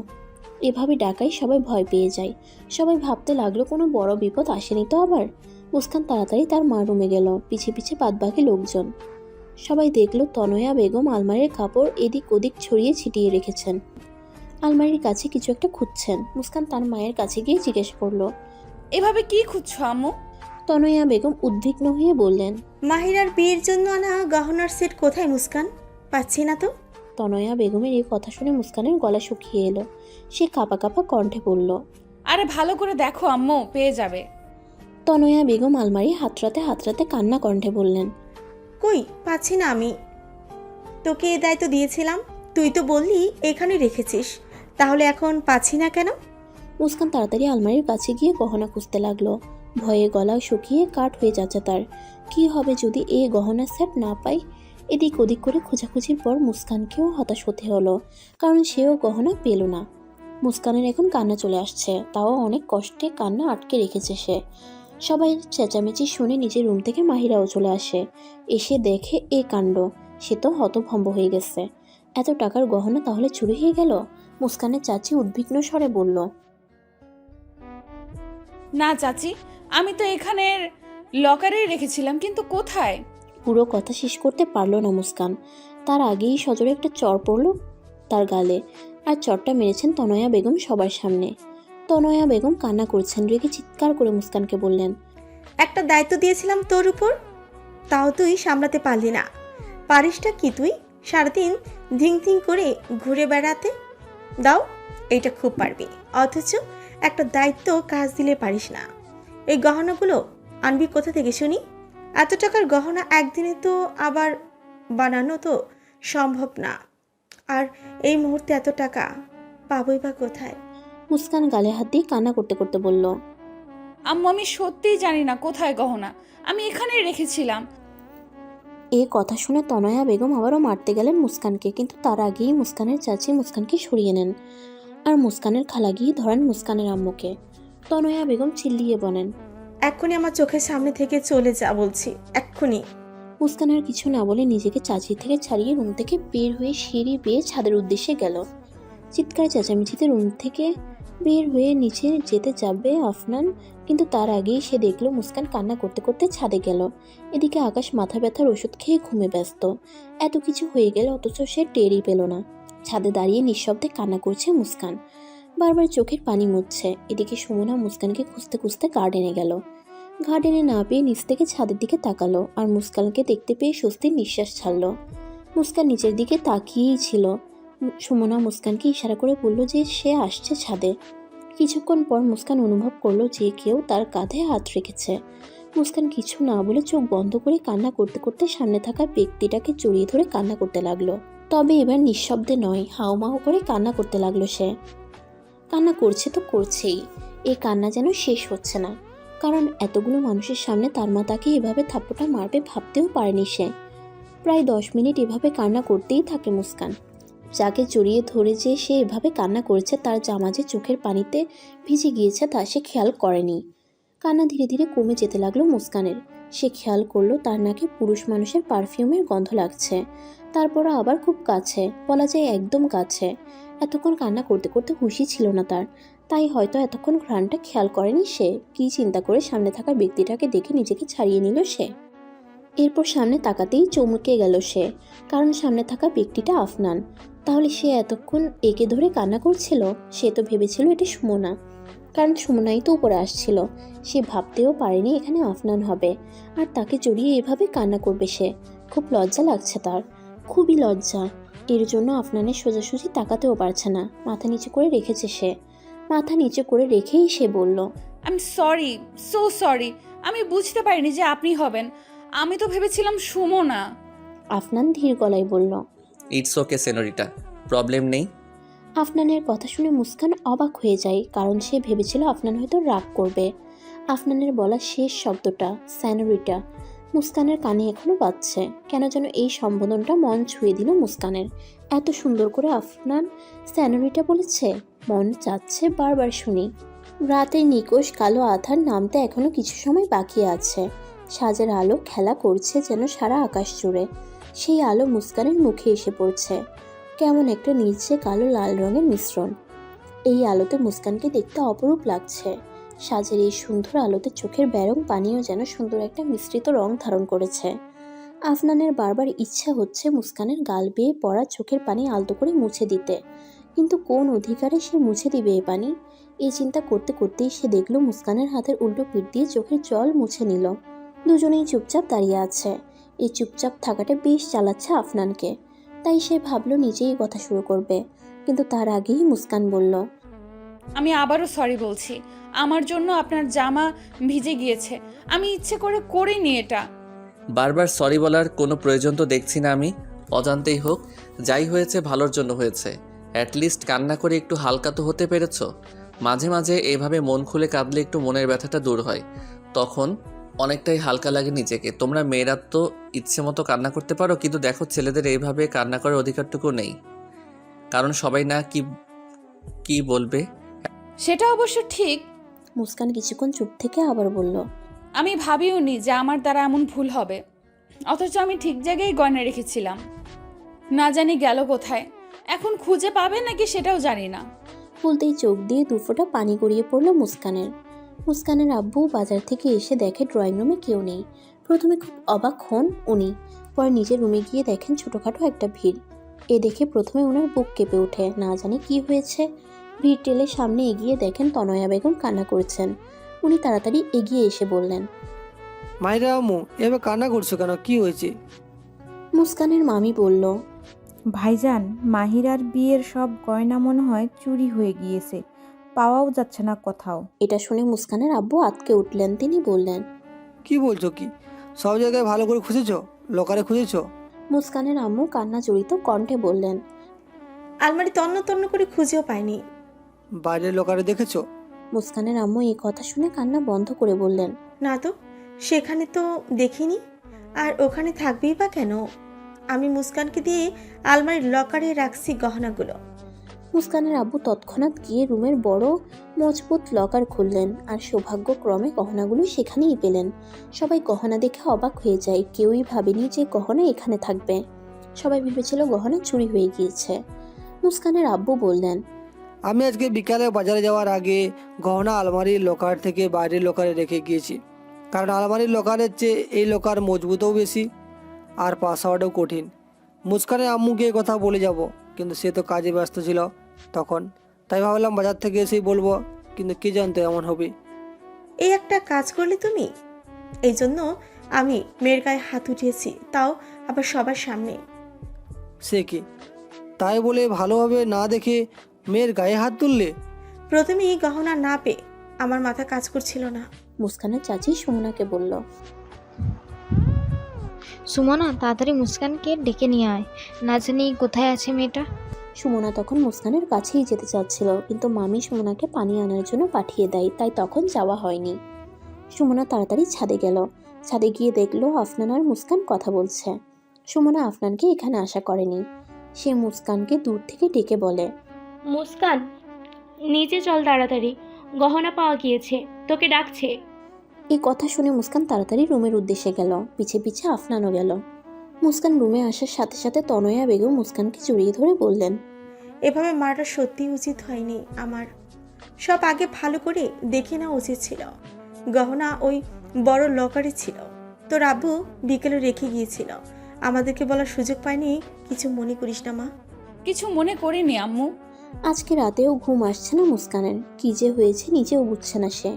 এভাবে ডাকাই সবাই ভয় পেয়ে যায়। সবাই ভাবতে লাগলো কোনো বড় বিপদ আসেনি তো আবার। মুস্কান তাড়াতাড়ি তার মা রুমে গেল, পিছে পিছে বাদবাকি লোকজন। সবাই দেখলো তনয়া বেগম আলমারির কাপড় এদিক ওদিক ছড়িয়ে ছিটিয়ে রেখেছেন। আলমারির কাছে কিছু একটা খুঁজছেন। মুস্কান তার মায়ের কাছে গিয়ে জিজ্ঞেস করলো, এভাবে কি খুঁজছো আম্মু? তনয়া বেগম উদ্বিগ্ন হয়ে বললেন, মাহিরার বিয়ের জন্য আনা গহনার সেট কোথায় মুস্কান? পাচ্ছি না তো। তনয়া বেগমের এই কথা শুনে মুস্কানের গলা শুকিয়ে এলো। সে কাঁপা কাঁপা কণ্ঠে বলল, আরে ভালো করে দেখো আম্মু, পেয়ে যাবে। তনয়া বেগম আলমারি হাতড়াতে কান্না কণ্ঠে বললেন, কই পাচ্ছি না আমি। তোকে এ দায়িত্ব দিয়েছিলাম, তুই তো বললি এখানে রেখেছিস, তাহলে এখন পাচ্ছি না কেন? মুস্কান তাড়াতাড়ি আলমারির কাছে গিয়ে গহনা খুঁজতে লাগলো। ভয়ে গলা শুকিয়ে কাঠ হয়ে যাচ্ছে তার। কি হবে যদি এই গহনার সেট না পাই? এদিক ওদিক করে খোঁজাখুঁজির পর মুস্কানকেও হতাশ হতে হলো, কারণ সেও গহনা পেল না। মুস্কানের এখন কান্না চলে আসছে, তাও অনেক কষ্টে কান্না আটকে রেখেছে সে। সবাই চেঁচামেচি শুনে নিজের রুম থেকে মাহিরাও চলে আসে। এসে দেখে এই কাণ্ড, সে তো হতভম্ব হয়ে গেছে। এত টাকার গহনা তাহলে চুরি হয়ে গেল? মুস্কানের চাচি উদ্বিগ্ন স্বরে বলল, না চাচি, আমি তো এখানের লকারেই রেখেছিলাম, কিন্তু কোথায়? পুরো কথা শেষ করতে পারলো না মুস্কান। তার আগেই সজোরে একটা চড় পড়ল তার গালে, আর চড়টা মেরেছেন তনয়া বেগম সবার সামনে। তনয়া বেগম কান্না করছেন, রেগে চিৎকার করে মুস্কানকে বললেন, একটা দায়িত্ব দিয়েছিলাম তোর উপর, তাও তুই সামলাতে পারলি না। পারিসটা কি তুই সারাদিন ধিং ধিং করে ঘুরে বেড়াতে? দাও, এইটা খুব পারবি, অথচ একটা দায়িত্ব কাজ দিলে পারিস না। এই গহনাগুলো আনবি কোথা থেকে শুনি? এত টাকার গহনা একদিনে তো আবার বানানো তো সম্ভব না, আর এই মুহূর্তে এত টাকা পাবোই বা কোথায়? মুস্কান গালে হাত দিয়ে কান্না করতে করতে বলল, আম্মু আমি সত্যিই জানি না কোথায় গহনা, আমি এখানেই রেখেছিলাম। এ কথা শুনে তনয়া বেগম আবারও মারতে গেলেন মুস্কানকে, কিন্তু তার আগেই মুস্কানের চাচি মুস্কানকে সরিয়ে নেন, আর মুস্কানের খালা গিয়ে ধরেন মুস্কানের আম্মুকে। তনয়া বেগম চিল্লিয়ে বলেন, এক্ষুনি আমার চোখের সামনে থেকে চলে যা বলছি, এক্ষুনি। মুস্কান আর কিছু না বলে নিজেকে চাচি থেকে ছাড়িয়ে রুম থেকে বের হয়ে সিঁড়ি বেয়ে ছাদের উদ্দেশ্যে গেল। চিৎকার চেঁচামেচিতে রুম থেকে বের হয়ে নিচে যেতে যাবে আফনান, কিন্তু তার আগেই সে দেখলো মুস্কান কান্না করতে করতে ছাদে গেল। এদিকে আকাশ মাথা ব্যথার ওষুধ খেয়ে ঘুমে ব্যস্ত। এত কিছু হয়ে গেল অথচ সে টেরই পেল না। ছাদে দাঁড়িয়ে নিঃশব্দে কান্না করছে মুস্কান, বারবার চোখের পানি মুছছে। এদিকে সুমনা মুস্কানকে খুঁজতে খুঁজতে গার্ডেনে গেল। গার্ডেনে না পেয়ে নিচ থেকে ছাদের দিকে তাকালো, আর মুস্কানকে দেখতে পেয়ে স্বস্তির নিঃশ্বাস ছাড়লো। মুস্কান নিচের দিকে তাকিয়েই ছিল। সুমনা মুস্কানকে ইশারা করে বলল যে সে আসছে ছাদে। কিছুক্ষণ পর মুস্কান অনুভব করলো যে কেউ তার কাঁধে হাত রেখেছে। মুস্কান কিছু না বলে চোখ বন্ধ করে কান্না করতে করতে সামনে থাকা ব্যক্তিটাকে জড়িয়ে ধরে কান্না করতে লাগলো। তবে এবার নিঃশব্দে নয়, হাউমাউ করে কান্না করতে লাগলো সে। কান্না করছে তো করছেই, এই কান্না যেন শেষ হচ্ছে না, কারণ এতগুলো মানুষের সামনে তার মা তাকে এভাবে থাপ্পড়টা মারবে ভাবতেও পারেনি সে। প্রায় 10 মিনিট এভাবে কান্না করতেই থাকে মুস্কান। যাকে জড়িয়ে ধরে যে সে এভাবে কান্না করেছে তার জামা যে চোখের পানিতে ভিজে গিয়েছে তা সে খেয়াল করেনি। কান্না ধীরে ধীরে কমে যেতে লাগলো মুস্কানের। সে খেয়াল করলো তার নাকে পুরুষ মানুষের পারফিউমের গন্ধ লাগছে, তারপর আবার খুব কাছে, বলা যায় একদম কাছে। এতক্ষণ কান্না করতে করতে হুঁশই ছিল না তার, তাই হয়তো এতক্ষণ ঘ্রাণটা খেয়াল করেনি সে। কী চিন্তা করে সামনে থাকা ব্যক্তিটাকে দেখে নিজেকে ছাড়িয়ে নিল সে। এরপর সামনে তাকাতেই চমকে গেল সে, কারণ সামনে থাকা ব্যক্তিটা আফনান। তাহলে সে এতক্ষণ একে ধরে কান্না করছিল? সে তো ভেবেছিল এটা সুমনা, কারণ সুমনাই তো উপরে আসছিল। সে ভাবতেও পারেনি এখানে আফনান হবে, আর তাকে জড়িয়ে এভাবে কান্না করবে সে। খুব লজ্জা লাগছে তার, খুবই লজ্জা। এর জন্য আফনানের সোজাসুজি তাকাতেও পারছে না, মাথা নিচু করে রেখেছে সে। মাথা নিচু করে রেখেই সে বলল, I am sorry, so sorry, আমি বুঝতে পারিনি যে আপনি হবেন, আমি তো ভেবেছিলাম সুমনা। আফনান ধীর গলায় বলল, ইটস ওকে সেনোরিটা, প্রবলেম নেই। আফনানের কথা শুনে মুস্কান অবাক হয়ে যায়, কারণ সে ভেবেছিল আফনান হয়তো রাগ করবে। আফনানের বলা শেষ শব্দটা স্যানোরিটা মুস্কানের কানে এখনো বাজছে। কেন যেন এই সম্বোধনটা মন ছুঁয়ে দিল মুস্কানের। এত সুন্দর করে আফনান স্যানোরিটা বলেছে, মন চাচ্ছে বারবার শুনি। রাতের নিকোষ কালো আধার নামতে এখনো কিছু সময় বাকি আছে। সাজের আলো খেলা করছে যেন সারা আকাশ জুড়ে। সেই আলো মুস্কানের মুখে এসে পড়ছে, কেমন একটা নীলচে কালো লাল রঙের মিশ্রণ। এই আলোতে মুস্কানকে দেখতে অপরূপ লাগছে। সাজের এই সুন্দর আলোতে চোখের ব্যারং পানিও যেন সুন্দর একটা মিশ্রিত রং ধারণ করেছে। আফনানের বারবার ইচ্ছা হচ্ছে মুস্কানের গাল বেয়ে পড়া চোখের পানি আলতো করে মুছে দিতে, কিন্তু কোন অধিকারে সে মুছে দিবে এ পানি? এই চিন্তা করতে করতেই সে দেখল মুস্কানের হাতের উল্টো পিঠ দিয়ে চোখের জল মুছে নিল। দুজনেই চুপচাপ দাঁড়িয়ে আছে। এই চুপচাপ থাকাটা বেশ জ্বালাচ্ছে আফনানকে, তাই সে ভাবলো নিজেই কথা শুরু করবে, কিন্তু তার আগেই মুস্কান বলল, আমি আবারও সরি বলছি, আমার জন্য আপনার জামা ভিজে গিয়েছে, আমি ইচ্ছে করে করিনি এটা। বারবার সরি বলার কোনো প্রয়োজন তো দেখছি না আমি। অজান্তেই হোক, যাই হয়েছে ভালোর জন্য হয়েছে। অ্যাটলিস্ট কান্না করে একটু হালকা তো হতে পেরেছ। মাঝে মাঝে এভাবে মন খুলে কাঁদলে একটু মনের ব্যথাটা দূর হয়, তখন অনেকটাই হালকা লাগে নিজেকে। তোমরা মেয়েরা তো ইচ্ছে মতো কান্না করতে পারো, কিন্তু দেখো ছেলেদের এইভাবে কান্না করার অধিকারটুকু নেই, কারণ সবাই না কি বলবে। সেটা অবশ্য ঠিক। মুস্কান কিছুক্ষণ চুপ থেকে আবার বলল, আমি ভাবিও নি যে আমার দ্বারা এমন ভুল হবে, অথচ আমি ঠিক জায়গায় গয়না রেখেছিলাম, না জানি গেল কোথায়। এখন খুঁজে পাবে নাকি সেটাও জানি না। বলতেই চোখ দিয়ে দুফোঁটা পানি গড়িয়ে পড়ল মুস্কানের। মুস্কানের আব্বু বাজার থেকে এসে দেখে ড্রয়িং রুমে কেউ নেই। প্রথমে খুব অবাক হন উনি, পরে নিজের রুমে গিয়ে দেখেন ছোটোখাটো একটা ভিড়। এ দেখে প্রথমে ওনার বুক কেঁপে ওঠে, না জানি কি হয়েছে। ভিড় টেলে সামনে এগিয়ে দেখেন তনয়া বেগম কান্না করছেন। উনি তাড়াতাড়ি এগিয়ে এসে বললেন, মাইরা আম্মু, এভাবে কান্না করছো কেন, কি হয়েছে? মুস্কানের মামি বলল, ভাইজান, মাহিরার বিয়ের সব গয়না মনে হয় চুরি হয়ে গিয়েছে, পাওয়াও যাচ্ছে না কোথাও। এটা শুনে মুস্কানের আব্বু আঁতকে উঠলেন। তিনি বললেন, কি বলছো কি? সব জায়গায় ভালো করে খুঁজেছো? লকারে খুঁজেছো? মুস্কানের আম্মু কান্না জড়িত কণ্ঠে বললেন, আলমারি তন্ন তন্ন করে খুঁজেও পাইনি। বাইরের লকারে দেখেছো? মুস্কানের আম্মু এই কথা শুনে কান্না বন্ধ করে বললেন, না তো, সেখানে তো দেখিনি। আর ওখানে থাকবেই বা কেন? আমি মুস্কানকে দিয়ে আলমারির লকারে রাখছি গহনাগুলো। মুস্কানের আব্বু তৎক্ষণাৎ গিয়ে রুমের বড় মজবুত লকার খুললেন, আর সৌভাগ্যক্রমে গহনাগুলো সেখানেই পেলেন। সবাই গহনা দেখে অবাক হয়ে যায়। কেউই ভাবেনি যে গহনা এখানে থাকবে। সবাই ভেবেছিল গহনা চুরি হয়ে গিয়েছে। মুস্কানের আব্বু বললেন, আমি আজকে বিকালে বাজারে যাওয়ার আগে গহনা আলমারির লকার থেকে বাইরের লকারে রেখে গিয়েছি, কারণ আলমারির লকারের চেয়ে এই লকার মজবুতও বেশি আর পাসওয়ার্ডও কঠিন। মুস্কানের আম্মুকে কথা বলে যাব, কিন্তু সে তো কাজে ব্যস্ত ছিল তখন, তাই ভাবলাম বাজার থেকে এসেই বলবো, কিন্তু কে জানতো এমন হবে। এই একটা কাজ করলে তুমি। এই জন্য আমি মেয়ের গায়ে হাত উঠিয়েছি, তাও আবার সবার সামনে। সে কি, তাই বলে ভালোভাবে না দেখে মেয়ের গায়ে হাত তুললে? প্রথমেই গহনা না পেয়ে আমার মাথা কাজ করছিল না। মুস্কানের চাচি সুমনাকে বলল, সুমনা, তাড়াতাড়ি মুস্কানকে ডেকে নিয়ে আয়, না জানি কোথায় আছে মেয়েটা। সুমনা তখন মুস্কানের কাছেই যেতে চাচ্ছিল, কিন্তু মামি সুমনাকে পানি আনার জন্য পাঠিয়ে দেয়, তাই তখন যাওয়া হয়নি। সুমনা তাড়াতাড়ি ছাদে গেল। ছাদে গিয়ে দেখলো আফনান আর মুস্কান কথা বলছে। সুমনা আফনানকে এখানে আশা করেনি। সে মুস্কানকে দূর থেকে ডেকে বলে, মুস্কান, নিচে চল তাড়াতাড়ি, গহনা পাওয়া গিয়েছে, তোকে ডাকছে। এই কথা শুনে মুস্কান তাড়াতাড়ি রুমের উদ্দেশ্যে গেল। পিছে পিছে আফনানও গেল। মুস্কান রুমে আসার সাথে সাথে তনয়া বেগম মুস্কানকে জড়িয়ে ধরে বললেন, এভাবে মারাটা সত্যিই উচিত হয়নি আমার। সব আগে ভালো করে দেখে নেওয়া উচিত ছিল। গহনা ওই বড় লকারে ছিল, তোর আব্বু বিকেলে রেখে গিয়েছিল, আমাদেরকে বলার সুযোগ পায়নি। কিছু মনে করিস না মা। কিছু মনে করিনি আম্মু। আজকে রাতেও ঘুম আসছে না মুস্কানের। কি যে হয়েছে নিজেও বুঝছে না সে।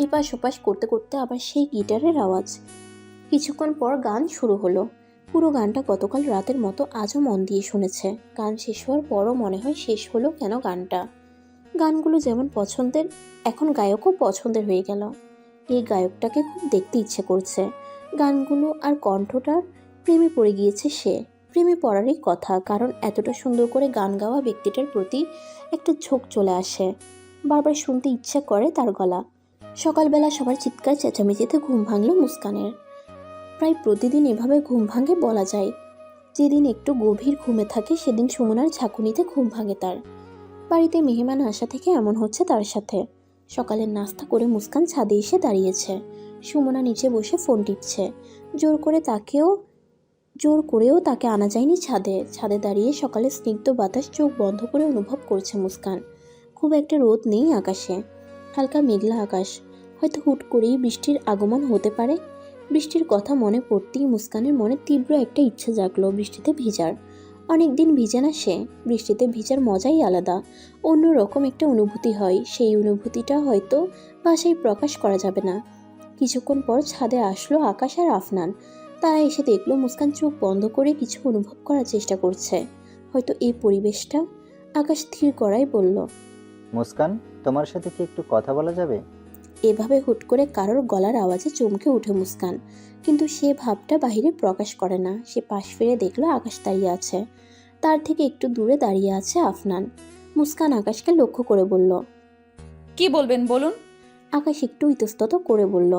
এপাশ ওপাশ করতে করতে আবার সেই গিটারের আওয়াজ। কিছুক্ষণ পর গান শুরু হলো। পুরো গানটা গতকাল রাতের মতো আজও মন দিয়ে শুনেছে। গান শেষ হওয়ার পরও মনে হয় শেষ হলো কেন গানটা। গানগুলো যেমন পছন্দের, এখন গায়কও পছন্দের হয়ে গেল। এই গায়কটাকে খুব দেখতে ইচ্ছে করছে। গানগুলো আর কণ্ঠটার প্রেমে পড়ে গিয়েছে সে। প্রেমে পড়ারই কথা, কারণ এতটা সুন্দর করে গান গাওয়া ব্যক্তিটার প্রতি একটা ঝোঁক চলে আসে। বারবার শুনতে ইচ্ছা করে তার গলা। সকালবেলা সবার চিৎকার চেঁচামেচিতে ঘুম ভাঙল মুস্কানের। প্রায় প্রতিদিন এভাবে ঘুম ভাঙে বলা যায়। যেদিন একটু গভীর ঘুমে থাকে সেদিন সুমনার ঝাঁকুনিতে ঘুম ভাঙে তার। বাড়িতে মেহমান আসা থেকে এমন হচ্ছে তার সাথে। সকালের নাস্তা করে মুস্কান ছাদে এসে দাঁড়িয়েছে। সুমনা নিচে বসে ফোন টিপছে। জোর করেও তাকে আনা যায়নি ছাদে। ছাদে দাঁড়িয়ে সকালে স্নিগ্ধ বাতাস চোখ বন্ধ করে অনুভব করছে মুস্কান। খুব একটা রোদ নেই আকাশে, হালকা মেঘলা আকাশ। হয়তো হুট করেই বৃষ্টির আগমন হতে পারে। বৃষ্টির কথা মনে পড়তেই মুস্কানের মনে তীব্র একটা ইচ্ছা জাগলো বৃষ্টিতে ভিজার। অনেক দিন ভিজে না সে। বৃষ্টিতে ভিজার মজাই আলাদা, অন্য রকম একটা অনুভূতি হয়। সেই অনুভূতিটা হয়তো ভাষায় প্রকাশ করা যাবে না। কিছুক্ষণ পর ছাদে আসলো আকাশ আর আফনান। তারা এসে দেখলো মুস্কান চোখ বন্ধ করে কিছু অনুভব করার চেষ্টা করছে, হয়তো এই পরিবেশটা। আকাশ স্থির করাই বলল, মুস্কান, তোমার সাথে কি একটু কথা বলা যাবে? এভাবে হুট করে কারোর গলার আওয়াজে চমকে উঠে মুস্কান, কিন্তু সে ভাবটা বাহিরে প্রকাশ করে না। সে পাশ ফিরে দেখলো আকাশ দাঁড়িয়ে আছে, তার থেকে একটু দূরে দাঁড়িয়ে আছে আফনান। মুস্কান আকাশকে লক্ষ্য করে বলল, কি বলবেন বলুন। আকাশ একটু ইতস্তত করে বলল,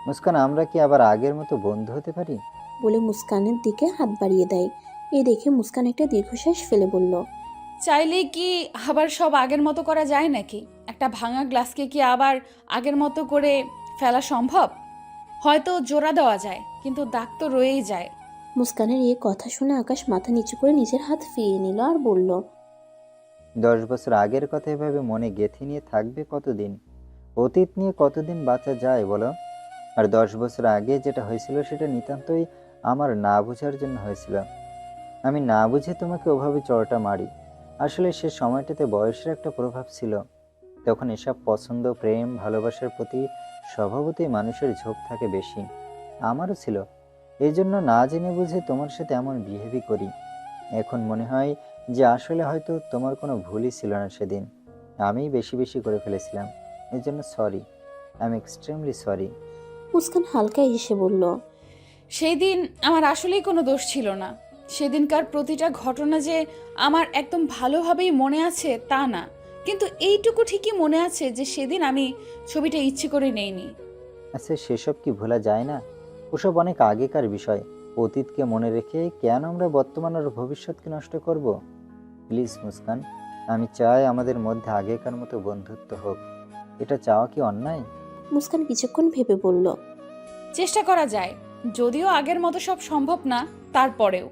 মুস্কান, আমরা কি আবার আগের মতো বন্ধু হতে পারি? বলে মুস্কানের দিকে হাত বাড়িয়ে দেয়। এ দেখে মুস্কান একটা দীর্ঘশ্বাস ফেলে বলল, চাইলে কি আবার সব আগের মতো করা যায় নাকি? একটা ভাঙা গ্লাসকে কি আবার আগের মতো করে ফেলা সম্ভব? হয়তো জোড়া দেওয়া যায়, কিন্তু দাগ তো রয়েই যায়। মুস্কানের এই কথা শুনে আকাশ মাথা নিচু করে নিজের হাত ফিরিয়ে নিল আর বলল, 10 বছর আগের কথা এভাবে মনে গেঁথে নিয়ে থাকবে কতদিন? অতীত নিয়ে কতদিন বাঁচা যায় বলো? আর 10 বছর আগে যেটা হয়েছিল সেটা নিতান্তই আমার না বোঝার জন্য হয়েছিল। আমি না বুঝে তোমাকে ওভাবে চড়টা মারি। আসলে সে সময়টাতে বয়সের একটা প্রভাব ছিল। তখন এসব পছন্দ, প্রেম, ভালোবাসার প্রতি স্বভাবতই মানুষের ঝোঁক থাকে বেশি। আমারও ছিল। এই জন্য না জেনে বুঝে তোমার সাথে এমন বিহেভই করি। এখন মনে হয় যে আসলে হয়তো তোমার কোনো ভুলই ছিল না সেদিন। আমি বেশি বেশি করে ফেলেছিলাম। এর জন্য sorry. I am extremely sorry. Muskan হালকা হেসে বলল, সেই দিন আমার আসলেই কোনো দোষ ছিল না। সেদিনকার প্রতিটা ঘটনা যে আমার একদম ভালোভাবেই মনে আছে তা না, কিন্তু এইটুকু ঠিকই মনে আছে যে সেদিন আমি ছবিটা ইচ্ছে করে নেইনি। আচ্ছা, সেসব কি ভোলা যায় না? ওসব অনেক আগেকার বিষয়। অতীতকে মনে রেখে কেন আমরা বর্তমান আর ভবিষ্যৎকে নষ্ট করব? প্লিজ মুস্কান, আমি চাই আমাদের মধ্যে আগেকার মতো বন্ধুত্ব হোক। এটা চাওয়া কি অন্যায়? মুস্কান কিছুক্ষণ ভেবে বলল, চেষ্টা করা যায়, যদিও আগের মতো সব সম্ভব না, তারপরেও।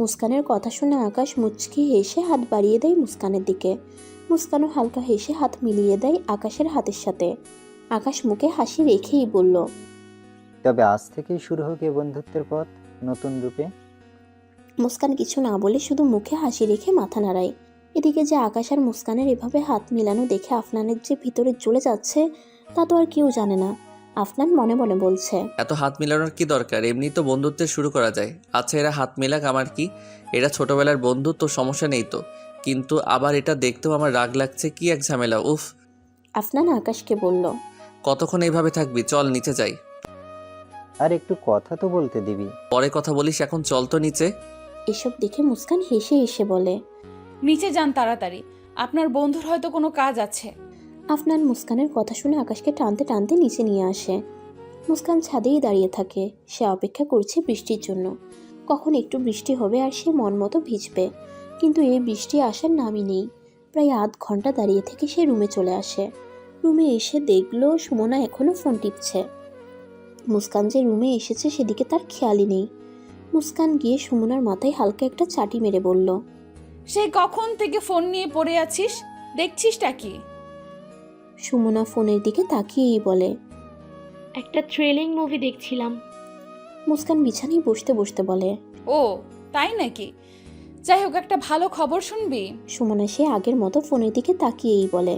মুস্কানের কথা শুনে আকাশ মুচকি হেসে হাত বাড়িয়ে দেয় মুস্কানের দিকে। মুস্কানও হালকা হেসে হাত মিলিয়ে দেয় আকাশের হাতের সাথে। আকাশ মুখে হাসি রেখেই বলল, তবে আজ থেকেই শুরু হোক এই বন্ধুত্বের পথ নতুন রূপে। মুস্কান কিছু না বলে শুধু মুখে হাসি রেখে মাথা নাড়ায়। এদিকে যে আকাশ আর মুস্কানের এভাবে হাত মিলানো দেখে আফনানের যে ভিতরে জ্বলে যাচ্ছে তা তো আর কেউ জানে না। আফনান মনে মনে বলছে, এত হাত মেলানোর কি দরকার? এমনি তো বন্ধুত্বের শুরু করা যায়। আচ্ছা, এরা হাত মেলাক, আমার কি? এরা ছোটবেলার বন্ধু, তো সমস্যা নেই তো। কিন্তু আবার এটা দেখতেও আমার রাগ লাগছে, কি এক ঝামেলা, উফ। আফনান আকাশকে বলল, কতক্ষণ এইভাবে থাকবি? চল নিচে যাই। আর একটু কথা তো বলতে দিবি। পরে কথা বলিস, এখন চল তো নিচে। এসব দেখে মুস্কান হেসে হেসে বলে, নিচে যান তাড়াতাড়ি, আপনার বন্ধুর হয়তো কোনো কাজ আছে। আফনান মুস্কানের কথা শুনে আকাশকে টানতে টানতে নিচে নিয়ে আসে। মুস্কান ছাদেই দাঁড়িয়ে থাকে। সে অপেক্ষা করছে বৃষ্টির জন্য। কখন একটু বৃষ্টি হবে আর সে মন মতো ভিজবে, কিন্তু এই বৃষ্টি আসার নামই নেই। প্রায় আধ ঘন্টা দাঁড়িয়ে থেকে সে রুমে চলে আসে। রুমে এসে দেখলো সুমনা এখনো ফোন টিপছে। মুস্কান যে রুমে এসেছে সেদিকে তার খেয়ালই নেই। মুস্কান গিয়ে সুমনার মাথায় হালকা একটা চাটি মেরে বলল, সেই কখন থেকে ফোন নিয়ে পড়ে আছিস, দেখছিসটা কি? সুমনা ফোনের দিকে তাকিয়েই বলে, একটা থ্রিলিং মুভি দেখছিলাম। মুস্কান বিছানায় বসতে বসতে বলে, ও তাই নাকি? যাই হোক, একটা ভালো খবর শুনবি? সুমনা সে আগের মতো ফোনের দিকে তাকিয়েই বলে,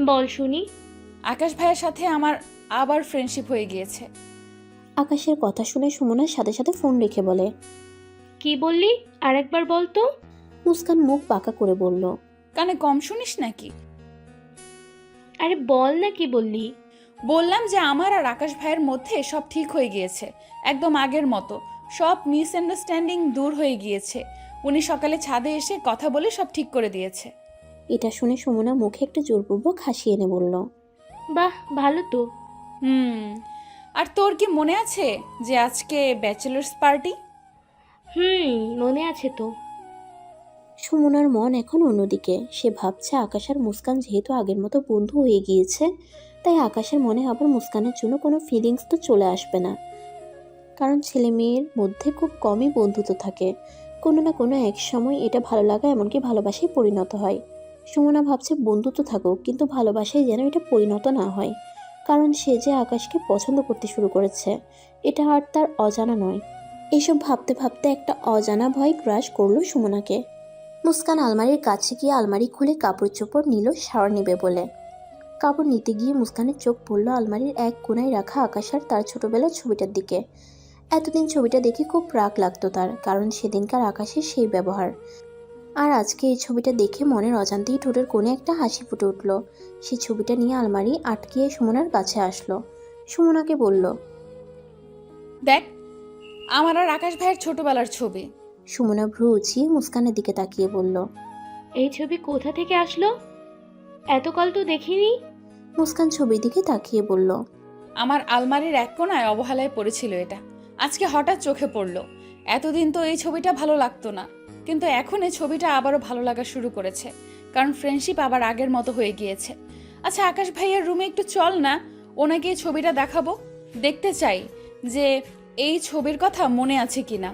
বল শুনি। আকাশ ভাইয়ের সাথে আমার আবার ফ্রেন্ডশিপ হয়ে গিয়েছে। আকাশের কথা শুনে সুমনার সাথে সাথে ফোন রেখে বলে, কি বললি? আরেকবার বল তো। মুস্কান মুখ বাঁকা করে বলল, কানে কম শুনিস নাকি? আরে বল না, কি বললি? বললাম যে আমার আর আকাশ ভাইয়ের মধ্যে সব ঠিক হয়ে গিয়েছে, একদম আগের মতো। সব মিসআন্ডারস্ট্যান্ডিং দূর হয়ে গিয়েছে। উনি সকালে ছাদে এসে কথা বলে সব ঠিক করে দিয়েছে। এটা শুনে সুমনা মুখে একটা জোরপূর্বক হাসি এনে বলল, বাহ, ভালো তো। আর তোর কি মনে আছে যে আজকে ব্যাচেলার্স পার্টি? মনে আছে তো। সুমনার মন এখন অন্যদিকে। সে ভাবছে আকাশ আর মুস্কান যেহেতু আগের মতো বন্ধু হয়ে গিয়েছে, তাই আকাশের মনে আবার মুস্কানের জন্য কোনো ফিলিংস তো চলে আসবে না। কারণ ছেলে মেয়ের মধ্যে খুব কমই বন্ধুত্ব থাকে, কোনো না কোনো এক সময় এটা ভালো লাগা এমনকি ভালোবাসায় পরিণত হয়। সুমনা ভাবছে বন্ধুত্ব থাকুক, কিন্তু ভালোবাসায় যেন এটা পরিণত না হয়, কারণ সে যে আকাশকে পছন্দ করতে শুরু করেছে, এটা আর তার অজানা নয়। এসব ভাবতে ভাবতে একটা অজানা ভয় গ্রাস করলো সুমনাকে। মুস্কান আলমারির কাছে গিয়ে আলমারি খুলে কাপড় চোপড় নিল শাওয়ার নেবে বলে। কাপড় নিতে গিয়ে মুস্কানের চোখ পড়ল আলমারির এক কোণায় রাখা আকাশ আর তার ছোটবেলার ছবিটার দিকে। এতদিন ছবিটা দেখে খুব রাগ লাগতো তার, কারণ সেদিনকার আকাশের সেই ব্যবহার। আর আজকে এই ছবিটা দেখে মনের অজান্তেই ঠোঁটের কোণে একটা হাসি ফুটে উঠল। সেই ছবিটা নিয়ে আলমারি আটকিয়ে সুমনার কাছে আসলো। সুমনাকে বলল, দেখ, আমার আর আকাশ ভাইয়ের ছোটবেলার ছবি। সুমনা ভ্রু উঁচিয়ে মুস্কানের দিকে তাকিয়ে বলল, এই ছবি কোথা থেকে আসলো? এতকাল তো দেখিনি। মুস্কান ছবির দিকে তাকিয়ে বলল, আমার আলমারির এক কোণায় অবহেলায় পড়েছিল এটা, আজকে হঠাৎ চোখে পড়লো। এতদিন তো এই ছবিটা ভালো লাগতো না, কিন্তু এখন এই ছবিটা আবারও ভালো লাগা শুরু করেছে, কারণ ফ্রেন্ডশিপ আবার আগের মতো হয়ে গিয়েছে। আচ্ছা আকাশ ভাইয়ের রুমে একটু চল না, ওনাকে এই ছবিটা দেখাবো, দেখতে চাই যে এই ছবির কথা মনে আছে কিনা।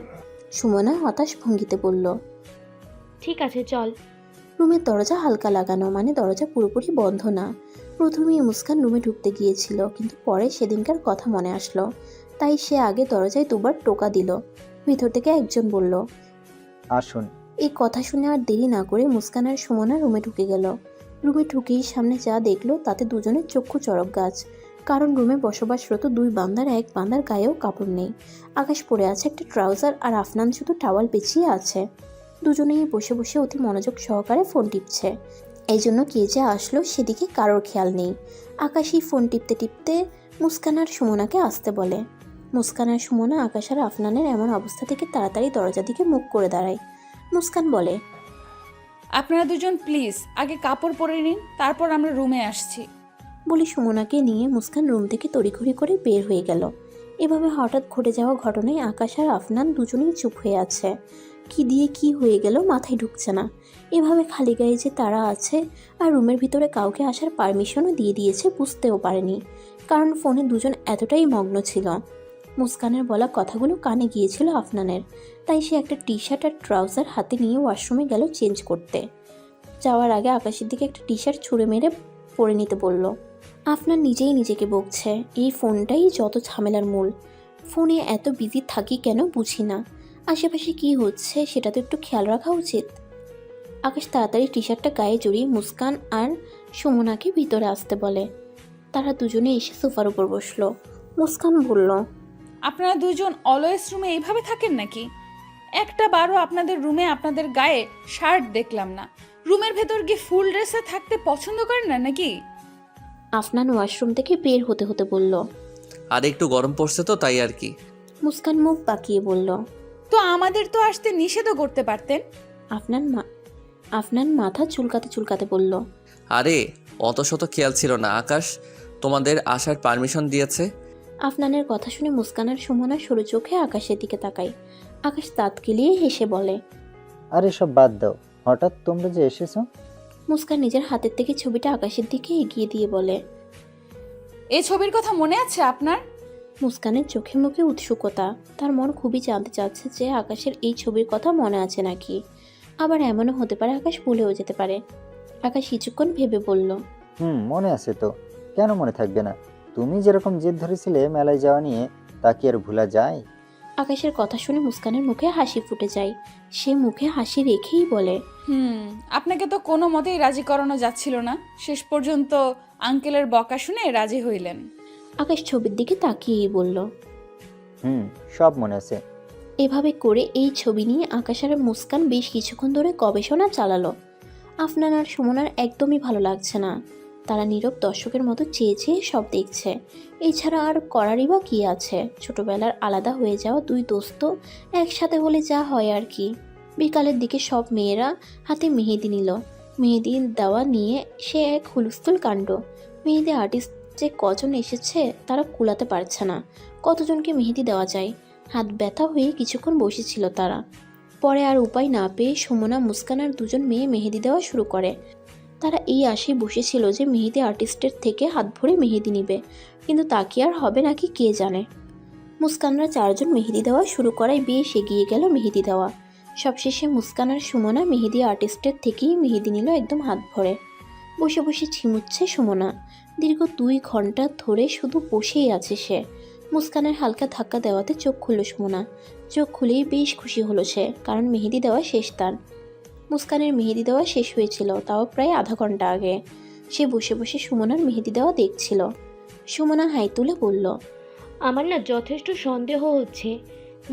সুমনা হতাশ ভঙ্গিতে বলল, ঠিক আছে চল। রুমের দরজা হালকা লাগানো, মানে দরজা পুরোপুরি বন্ধ না। প্রথমেই মুস্কান রুমে ঢুকতে গিয়েছিল, কিন্তু পরে সেদিনকার কথা মনে আসলো, তাই সে আগে দরজায় দুবার টোকা দিল। ভিতর থেকে একজন বলল, আসুন। এই কথা শুনে আর দেরি না করে মুস্কান আর সুমনা রুমে ঢুকে গেল। রুমে ঢুকেই সামনে যা দেখলো তাতে দুজনের চক্ষু চড়ক গাছ, কারণ রুমে বসবাসরত দুই বান্দার এক বান্দার গায়েও কাপড় নেই। আকাশ পরে আছে একটা ট্রাউজার আর আফনান শুধু টাওয়াল পেঁচিয়ে আছে। দুজনেই বসে বসে অতি মনোযোগ সহকারে ফোন টিপছে। এই জন্য কে যে আসলো সেদিকে কারোর খেয়াল নেই। আকাশই ফোন টিপতে টিপতে মুস্কান আর সুমনাকে আসতে বলে। মুস্কান আর সুমনা আকাশ আর আফনানের এমন অবস্থা থেকে তাড়াতাড়ি দরজা দিকে মুখ করে দাঁড়ায়। মুস্কান বলে, আপনারা দুজন প্লিজ আগে কাপড় পরে নিন, তারপর আমরা রুমে আসছি। বলে সুমনাকে নিয়ে মুস্কান রুম থেকে তড়িঘড়ি করে বের হয়ে গেল। এভাবে হঠাৎ ঘটে যাওয়া ঘটনায় আকাশ আর আফনান দুজনেই চুপ হয়ে আছে। কি দিয়ে কি হয়ে গেল মাথায় ঢুকছে না। এভাবে খালি গায়ে যে তারা আছে আর রুমের ভিতরে কাউকে আসার পারমিশনও দিয়ে দিয়েছে বুঝতেও পারেনি, কারণ ফোনে দুজন এতটাই মগ্ন ছিল। মুস্কানের বলা কথাগুলো কানে গিয়েছিল আফনানের, তাই সে একটা টি শার্ট আর ট্রাউজার হাতে নিয়ে ওয়াশরুমে গেল চেঞ্জ করতে। যাওয়ার আগে আকাশের দিকে একটা টি শার্ট ছুঁড়ে মেরে পরে নিতে বলল। আফনান নিজেই নিজেকে বকছে, এই ফোনটাই যত ঝামেলার মূল। ফোনে এত বিজি থাকি কেন বুঝি না, আশেপাশে কি হচ্ছে সেটা তো একটু খেয়াল রাখা উচিত। আকাশ তাড়াতাড়ি টি শার্টটা গায়ে জড়িয়ে মুস্কান আর সুমনাকে ভিতরে আসতে বলে। তারা দুজনে এসে সোফার উপর বসলো। মুস্কান বলল, আপনারা দুজন অলওয়েজ রুমে এইভাবে থাকেন নাকি? একটা বারও আপনাদের রুমে আপনাদের গায়ে শার্ট দেখলাম না। রুমের ভেতর গিয়ে ফুল ড্রেসে থাকতে পছন্দ করেন না নাকি? আফনান ওয়াশরুম থেকে বের হতে হতে বলল। আর একটু গরম পড়ছে তো তাই আর কি। মুস্কান মুখ বাঁকিয়ে বলল, তো আমাদের তো আসতে নিষেধও করতে পারতেন। আফনান মাথা চুলকাতে চুলকাতে বলল, আরে অত শত খেয়াল ছিল না, আকাশ তোমাদের আসার পারমিশন দিয়েছে। আফনানের কথা শুনে মুস্কান আর সুমনা সরু চোখে আকাশের দিকে তাকায়। আকাশ দাঁত গিলিয়ে হেসে বলে, আরে সব বাদ দাও, হঠাৎ তোমরা যে এসেছো। মুস্কান নিজের হাতের থেকে ছবিটা আকাশের দিকে এগিয়ে দিয়ে বলে, এই ছবির কথা মনে আছে আপনার? মুস্কানের চোখে মুখে উৎসুকতা, তার মন খুবই জানতে চাচ্ছে যে আকাশের এই ছবির কথা মনে আছে নাকি। আবার এমনও হতে পারে আকাশ ভুলেও যেতে পারে। আকাশ কিছুক্ষণ ভেবে বলল, মনে আছে তো, কেন মনে থাকবে না? তুমি যেরকম জেদ ধরেছিলে মেলায় যাওয়া নিয়ে, তা কি আর ভোলা যায়? আকাশের কথা শুনে মুস্কানের মুখে হাসি ফুটে যায়। সে মুখে হাসি রেখেই বলে, আপনাকে তো কোনো মতেই রাজি করানো যাচ্ছিল না, শেষ পর্যন্ত আঙ্কেলের বকা শুনে রাজি হইলেন। আকাশ ছবির দিকে তাকিয়েই বলল, সব মনে আছে। এভাবে করে এই ছবি নিয়ে আকাশ আর মুস্কান বেশ কিছুক্ষণ ধরে গবেষণা চালালো। আফনান আর সুমনার একদমই ভালো লাগছে না। তারা নীরব দর্শকের মতো চেয়ে চেয়ে সব দেখছে। এছাড়া আর করারই বা কী আছে? ছোটবেলার আলাদা হয়ে যাওয়া দুই দোস্ত একসাথে হলে যা হয় আর কি। বিকালের দিকে সব মেয়েরা হাতে মেহেদি নিল। মেহেদি দেওয়া নিয়ে সে এক হুলস্থুল কাণ্ড। মেহেদি আর্টিস্ট যে কজন এসেছে তারা কুলাতে পারছে না, কতজনকে মেহেদি দেওয়া যায়। হাত ব্যথা হয়ে কিছুক্ষণ বসেছিল তারা। পরে আর উপায় না পেয়ে সুমনা, মুস্কান আর দুজন মেয়ে মেহেদি দেওয়া শুরু করে। তারা এই আশায় বসেছিল যে মেহেদি আর্টিস্টের থেকে হাত ভরে মেহেদি নিবে, কিন্তু তা কি আর হবে নাকি কে জানে। মুস্কানরা চারজন মেহেদি দেওয়া শুরু করায় বেশ এগিয়ে গেল মেহেদি দেওয়া। সবশেষে মুস্কান আর সুমনা মেহেদি আর্টিস্টের থেকেই মেহেদি নিল একদম হাত ভরে। বসে বসে ঝিমুচ্ছে সুমনা। দীর্ঘ 2 ঘন্টা ধরে শুধু বসেই আছে সে। মুস্কানের হালকা ধাক্কা দেওয়াতে চোখ খুলল সুমনা। চোখ খুলেই বেশ খুশি হলো সে, কারণ মেহেদি দেওয়া শেষ তার। মুস্কানের মেহেদি দেওয়া শেষ হয়েছিল, তাও প্রায় আধা ঘন্টা আগে। সে বসে বসে সুমনার মেহেদি দেওয়া দেখছিল। সুমনা হাই তুলে বলল, আমার না যথেষ্ট সন্দেহ হচ্ছে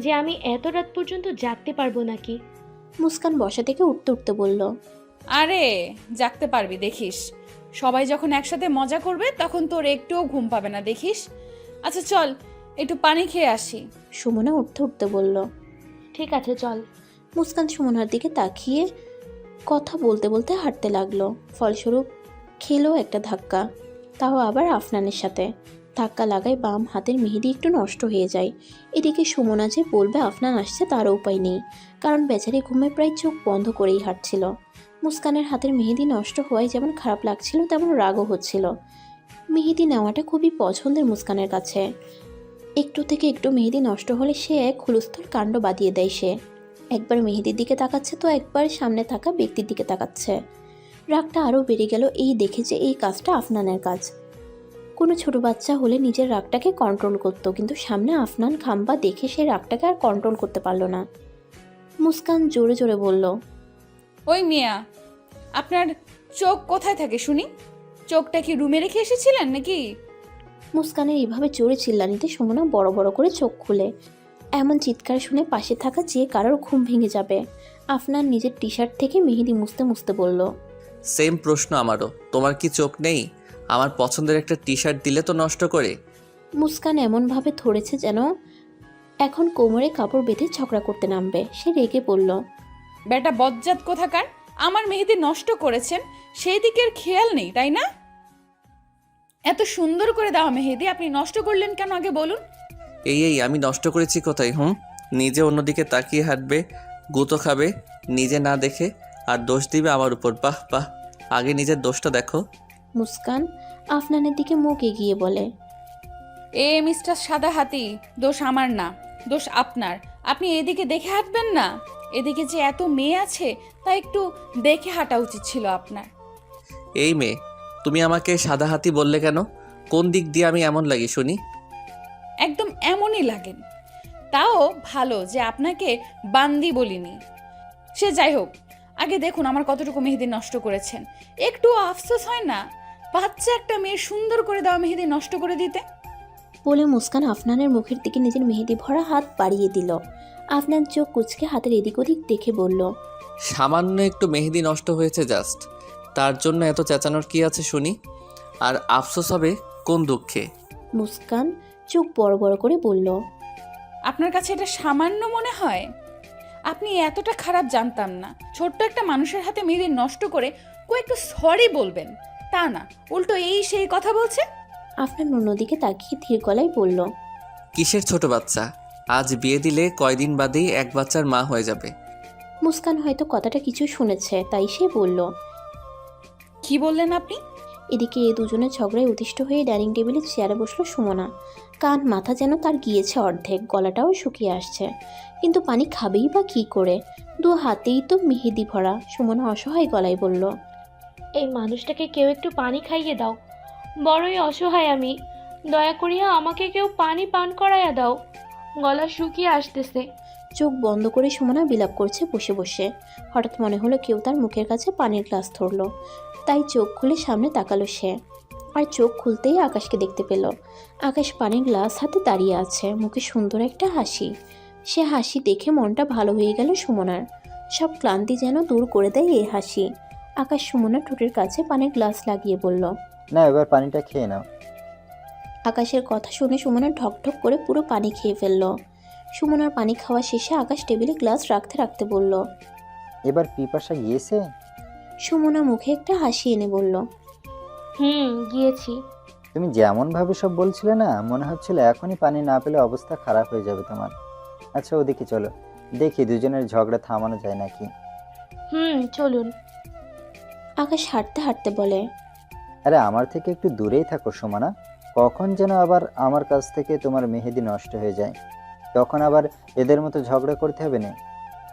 যে আমি এত রাত পর্যন্ত জাগতে পারবো নাকি। মুস্কান বসা থেকে উঠতে উঠতে বলল, আরে জাগতে পারবি, দেখিস। সবাই যখন একসাথে মজা করবে তখন তোর একটুও ঘুম পাবে না, দেখিস। আচ্ছা চল একটু পানি খেয়ে আসি। সুমনা উঠতে উঠতে বলল, ঠিক আছে চল। মুস্কান সুমনার দিকে তাকিয়ে কথা বলতে বলতে হাঁটতে লাগলো। ফলস্বরূপ খেলো একটা ধাক্কা, তাও আবার আফনানের সাথে। ধাক্কা লাগায় বাম হাতের মেহেদি একটু নষ্ট হয়ে যায়। এদিকে সুমনা যে বলবে আফনান আসছে তারও উপায় নেই, কারণ বেচারি ঘুমে প্রায় চোখ বন্ধ করেই হাঁটছিল। মুস্কানের হাতের মেহেদি নষ্ট হওয়ায় যেমন খারাপ লাগছিল তেমন রাগও হচ্ছিল। মেহেদি নেওয়াটা খুবই পছন্দের মুস্কানের কাছে। একটু থেকে একটু মেহেদি নষ্ট হলে সে এক হুলস্থুল কাণ্ড বাঁধিয়ে দেয় সে। একবার মেহেদির দিকে তাকাচ্ছে তো একবার সামনে থাকা ব্যক্তির দিকে তাকাচ্ছে। রাগটা আরও বেড়ে গেল এই দেখে যে এই কাজটা আফনানের কাজ। কোনো ছোট বাচ্চা হলে নিজের রাগটাকে কন্ট্রোল করতো, কিন্তু সামনে আফনান খাম্বা দেখে সে রাগটাকে আর কন্ট্রোল করতে পারলো না। মুস্কান জোরে জোরে বলল, ওই মিয়া, আপনার চোখ কোথায় থাকে শুনি? চোখটা কি রুমে রেখে এসেছিলেন নাকি? মুস্কানের এইভাবে জোরে চিল্লানিতে সুমনা বড় বড় করে চোখ খুলে। এমন চিৎকার শুনে পাশে থাকা যে কারোর ঘুম ভেঙে যাবে। আফনান নিজের টি শার্ট থেকে মেহেদি মুছতে মুছতে বলল, সেম প্রশ্ন আমারও। তোমার কি চোখ নেই? আমার পছন্দের একটা টি শার্ট দিলে তো নষ্ট করে। মুস্কান এমনভাবে ধরেছে যেন এখন কোমরে কাপড় বেঁধে ঝগড়া করতে নামবে। সে রেগে বলল, বেটা বজ্জাত কোথাকার, আমার মেহেদি নষ্ট করেছেন সেই দিকের খেয়াল নেই তাই না? এত সুন্দর করে দেওয়া মেহেদি আপনি নষ্ট করলেন কেন আগে বলুন। এই আমি নষ্ট করেছি কোথায়? নিজে অন্যদিকে তাকিয়ে হাঁটবে, গুঁতো খাবে নিজে না দেখে, আর দোষ দিবে আমার উপর। বাহ বাহ, আগে নিজের দোষটা দেখো। মুস্কান আফনানের দিকে মুখ এগিয়ে বলে, মিস্টার সাদা হাতি, দোষ আমার না, দোষ আপনার। আপনি এদিকে দেখে হাঁটবেন না? এদিকে যে এত মেয়ে আছে তা একটু দেখে হাঁটা উচিত ছিল আপনার। এই মেয়ে, তুমি আমাকে সাদা হাতি বললে কেন? কোন দিক দিয়ে আমি এমন লাগি শুনি? একদম এমনই লাগেন। তাও ভালো যে আপনাকে বান্দি বলিনি। সে যাই হোক, আগে দেখুন আমার কতটুকু মেহেদি নষ্ট করেছেন। একটু আফসোস হয় না বাচ্চা একটা মেয়ে সুন্দর করে দেওয়া মেহেদি নষ্ট করে দিতে? বলে মুস্কান আফনানের মুখের দিকে নিজের মেহেদি ভরা হাত বাড়িয়ে দিল। আফনান চোখ কুঁচকে হাতের এদিক ওদিক দেখে বলল, সামান্য একটু মেহেদি নষ্ট হয়েছে জাস্ট, তার জন্য এত চেঁচানোর কি আছে শুনি? আর আফসোস হবে কোন দুঃখে? মুস্কান চোখ বড় বড় করে বলল, আপনার কাছে এটা সামান্য মনে হয়? আপনি এতটা খারাপ জানতাম না। ছোট্ট একটা মানুষের হাতে মেহেদি নষ্ট করে একটু সরি বলবেন, তা না, উল্টো এই সেই কথা বলছে। আফনান অন্যদিকে তাকিয়ে ধীর গলায় বলল, কিসের ছোট বাচ্চা? আজ বিয়ে দিলে কয়দিন বাদেই এক বাচ্চার মা হয়ে যাবে। মুস্কান হয়তো কথাটা কিছু শুনেছে, তাই সে বলল, কি বললেন আপনি? এদিকে এই দুজনের ঝগড়ায় অতিষ্ঠ হয়ে ডাইনিং টেবিলে চেয়ারে বসলো সুমনা। কান মাথা যেন তার গিয়েছে অর্ধেক, গলাটাও শুকিয়ে আসছে, কিন্তু পানি খাবেই বা কী করে? 2 হাতেই তো মেহেদি ভরা। সুমনা অসহায় গলায় বলল, এই মানুষটাকে কেউ একটু পানি খাইয়ে দাও, বড়ই অসহায় আমি। দয়া করিয়া আমাকে কেউ পানি পান করাইয়া দাও, গলা শুকিয়ে আসতেছে। চোখ বন্ধ করে সুমনা বিলাপ করছে বসে বসে। হঠাৎ মনে হলো কেউ তার মুখের কাছে পানির গ্লাস ধরলো, তাই চোখ খুলে সামনে তাকালো সে। আর চোখ খুলতেই আকাশকে দেখতে পেল। আকাশ পানির গ্লাস হাতে দাঁড়িয়ে আছে, মুখে সুন্দর একটা হাসি। সে হাসি দেখে মনটা ভালো হয়ে গেল সুমনার। সব ক্লান্তি যেন দূর করে দেয় এই হাসি। আকাশ সুমনার ঠোঁটের কাছে পানির গ্লাস লাগিয়ে বলল, না, এবার পানিটা খেয়ে নাও। আকাশের কথা শুনে সুমনা ঢকঢক করে পুরো পানি খেয়ে ফেলল। সুমনার পানি খাওয়া শেষে আকাশ টেবিলে গ্লাস রাখতে রাখতে বলল, এবার পিপাসা গিয়েছে? সুমনা মুখে একটা হাসি এনে বলল, গিয়েছি। তুমি যেমনভাবে সব বলছিলে না, মনে হচ্ছিল এখনই পানি না পেলে অবস্থা খারাপ হয়ে যাবে তোমার। আচ্ছা ওদিকে চলো, দেখি দুজনের ঝগড়া থামানো যায় নাকি। চলুন। আকাশ হাঁটতে হাঁটতে বলে, আরে আমার থেকে একটু দূরেই থাকো সুমনা, কখন যেন আবার আমার কাছ থেকে তোমার মেহেদি নষ্ট হয়ে যায়, তখন আবার এদের মতো ঝগড়া করতে হবে না।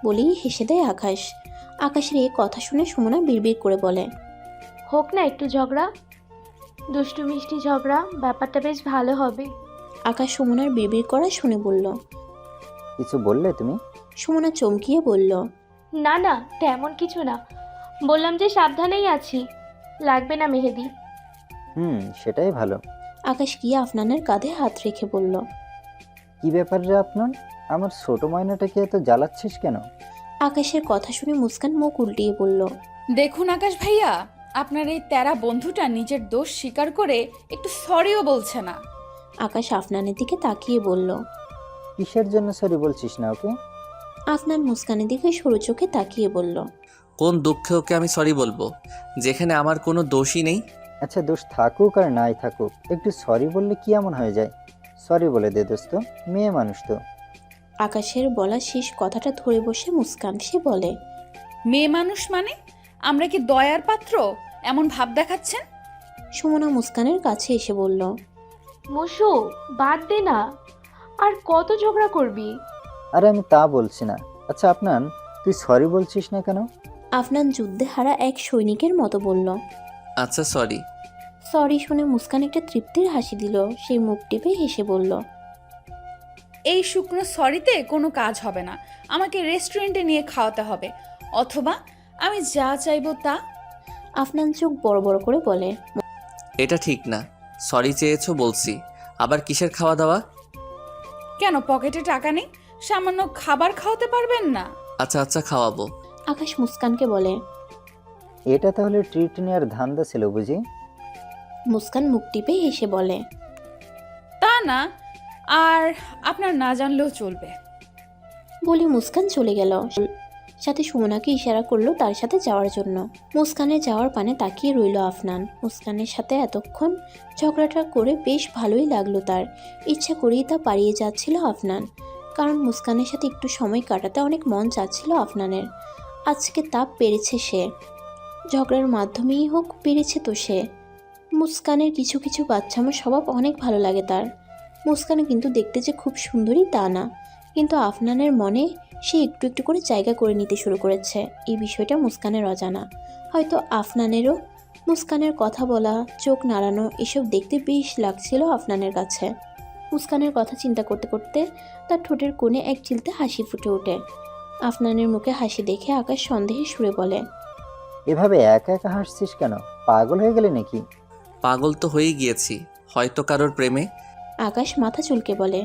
বলেই হেসে দেয় আকাশ। আকাশের এই কথা শুনে সুমনা বিড়বিড় করে বলে, হোক না একটু ঝগড়া, দুষ্টু মিষ্টি ঝগড়া, ব্যাপারটা বেশ ভালো হবে। আকাশ সুমনার বিড়বিড় করা শুনে বলল। কিছু বললে তুমি? সুমনা চমকিয়ে বলল, না না, তেমন কিছু না, বললাম যে সাবধানেই আছি, লাগবে না মেহেদি। সেটাই ভালো। আকাশ গিয়ে আফনানের কাঁধে হাত রেখে বলল, কি ব্যাপার রে আপনার, আমার ছোট ময়নাটাকে এত জ্বালাচ্ছিস কেন? আকাশের কথা শুনে মুস্কান মুখ উল্টিয়ে বলল, দেখুন আকাশ ভাইয়া, আপনার এই তেরা বন্ধুটা নিজের দোষ স্বীকার করে একটু সরিও বলছে না। আকাশ আফনানের দিকে তাকিয়ে বলল, কিসের জন্য সরি বলছিস না ওকে? আফনান মুস্কানের দিকে সরু চোখে তাকিয়ে বলল, কোন দুঃখে ওকে আমি সরি বলবো, যেখানে আমার কোনো দোষই নেই? আচ্ছা, দোষ থাকুক আর নাই থাকুক, একটু সরি বললে কি এমন হয়ে যায়? সরি বলে দে দোস্ত, মেয়ে মানুষ তো। আকাশের বলা শেষ কথাটা ধরে বসে মুস্কান। সে বলে, মেয়ে মানুষ মানে? আমরা কি দয়ার পাত্র এমন ভাব দেখাচ্ছেন? সুমনা মুস্কানের কাছে এসে বলল, মুসু, বাদ দে না, আর কত ঝগড়া করবি? আরে আমি তা বলছি না। আচ্ছা আপনার, তুই সরি বলছিস না কেন? আফনান যুদ্ধে হারা এক সৈনিকের মতো বলল, আচ্ছা সরি। সরি শুনে মুস্কান একটা তৃপ্তির হাসি দিল। সেই মুখ টিপে হেসে বলল, এই শুকনো সরিতে কোনো কাজ হবে না, আমাকে রেস্টুরেন্টে নিয়ে খাওয়াতে হবে, অথবা আমি যা চাইবো তা। আফনান চোখ বড় বড় করে বলে, এটা ঠিক না, সরি চেয়েছো বলছি, আবার কিসের খাওয়া দাওয়া? কেন, পকেটে টাকা নেই? সামান্য খাবার খাওয়াতে পারবেন না? আচ্ছা আচ্ছা, খাওয়াবো। আকাশ মুস্কানকে বলে, এটা তাহলে ট্রিট নেওয়ার ধান্দা ছিল বুঝি? মুস্কান মুখ টিপে হেসে বলে, তা না, আর আপনার না জানলেও চলবে। বলে মুস্কান চলে গেল। সাথে সুমনাকে ইশারা করলো তার সাথে যাওয়ার জন্য। মুস্কানের যাওয়ার পানে তাকিয়ে রইল আফনান। মুস্কানের সাথে এতক্ষণ ঝগড়াটা করে বেশ ভালোই লাগলো তার। ইচ্ছা করেই তা পালিয়ে যাচ্ছিল আফনান, কারণ মুস্কানের সাথে একটু সময় কাটাতে অনেক মন চাচ্ছিল আফনানের। আজকে তা পেরেছে সে, ঝগড়ার মাধ্যমেই হোক পেরেছে তো সে। মুস্কানের কিছু কিছু বাচ্চামো স্বভাব অনেক ভালো লাগে তার। মুস্কান কিন্তু দেখতে যে খুব সুন্দরী তা না, কিন্তু আফনানের মনে সে একটু একটু করে জায়গা করে নিতে শুরু করেছে। এই বিষয়টা মুস্কানের অজানা। হয়তো আফনানেরও মুস্কানের কথা বলা, চোখ নাড়ানো এসব দেখতে বেশ লাগছিল আফনানের কাছে। মুস্কানের কথা চিন্তা করতে করতে তার ঠোঁটের কোণে এক চিলতে হাসি ফুটে ওঠে। আফনানের মুখে হাসি দেখে আকাশ সন্দেহে সুরে বলে, এভাবে একা একা হাসছিস কেন? পাগল হয়ে গেলি নাকি? পাগল তো হয়েই গিয়েছি, হয়তো কারোর প্রেমে। আকাশ মাথা চুলকে বলে,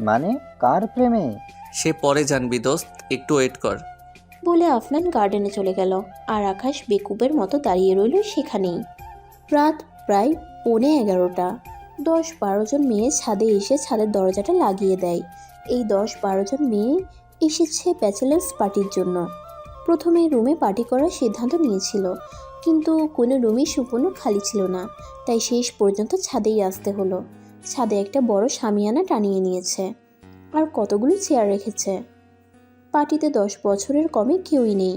মানে কার প্রেমে? সে পরে জানবি দোস্ত, একটু ওয়েট কর। বলে আফনান গার্ডেনে চলে গেল, আর আকাশ বেকুবের মতো দাঁড়িয়ে রইল সেখানেই। রাত প্রায় 11:15। 10-12 জন মেয়ে ছাদে এসে ছাদের দরজাটা লাগিয়ে দেয়। এই 10-12 জন মেয়ে এসেছে ব্যাচেলার্স পার্টির জন্য। প্রথমে রুমে পার্টি করার সিদ্ধান্ত নিয়েছিল, কিন্তু কোনো রুমই সম্পূর্ণ খালি ছিল না, তাই শেষ পর্যন্ত ছাদেই আসতে হলো। ছাদে একটা বড় শামিয়ানা টানিয়ে নিয়েছে, আর কতগুলো চেয়ার রেখেছে। পার্টিতে 10 বছরের কমে কেউই নেই।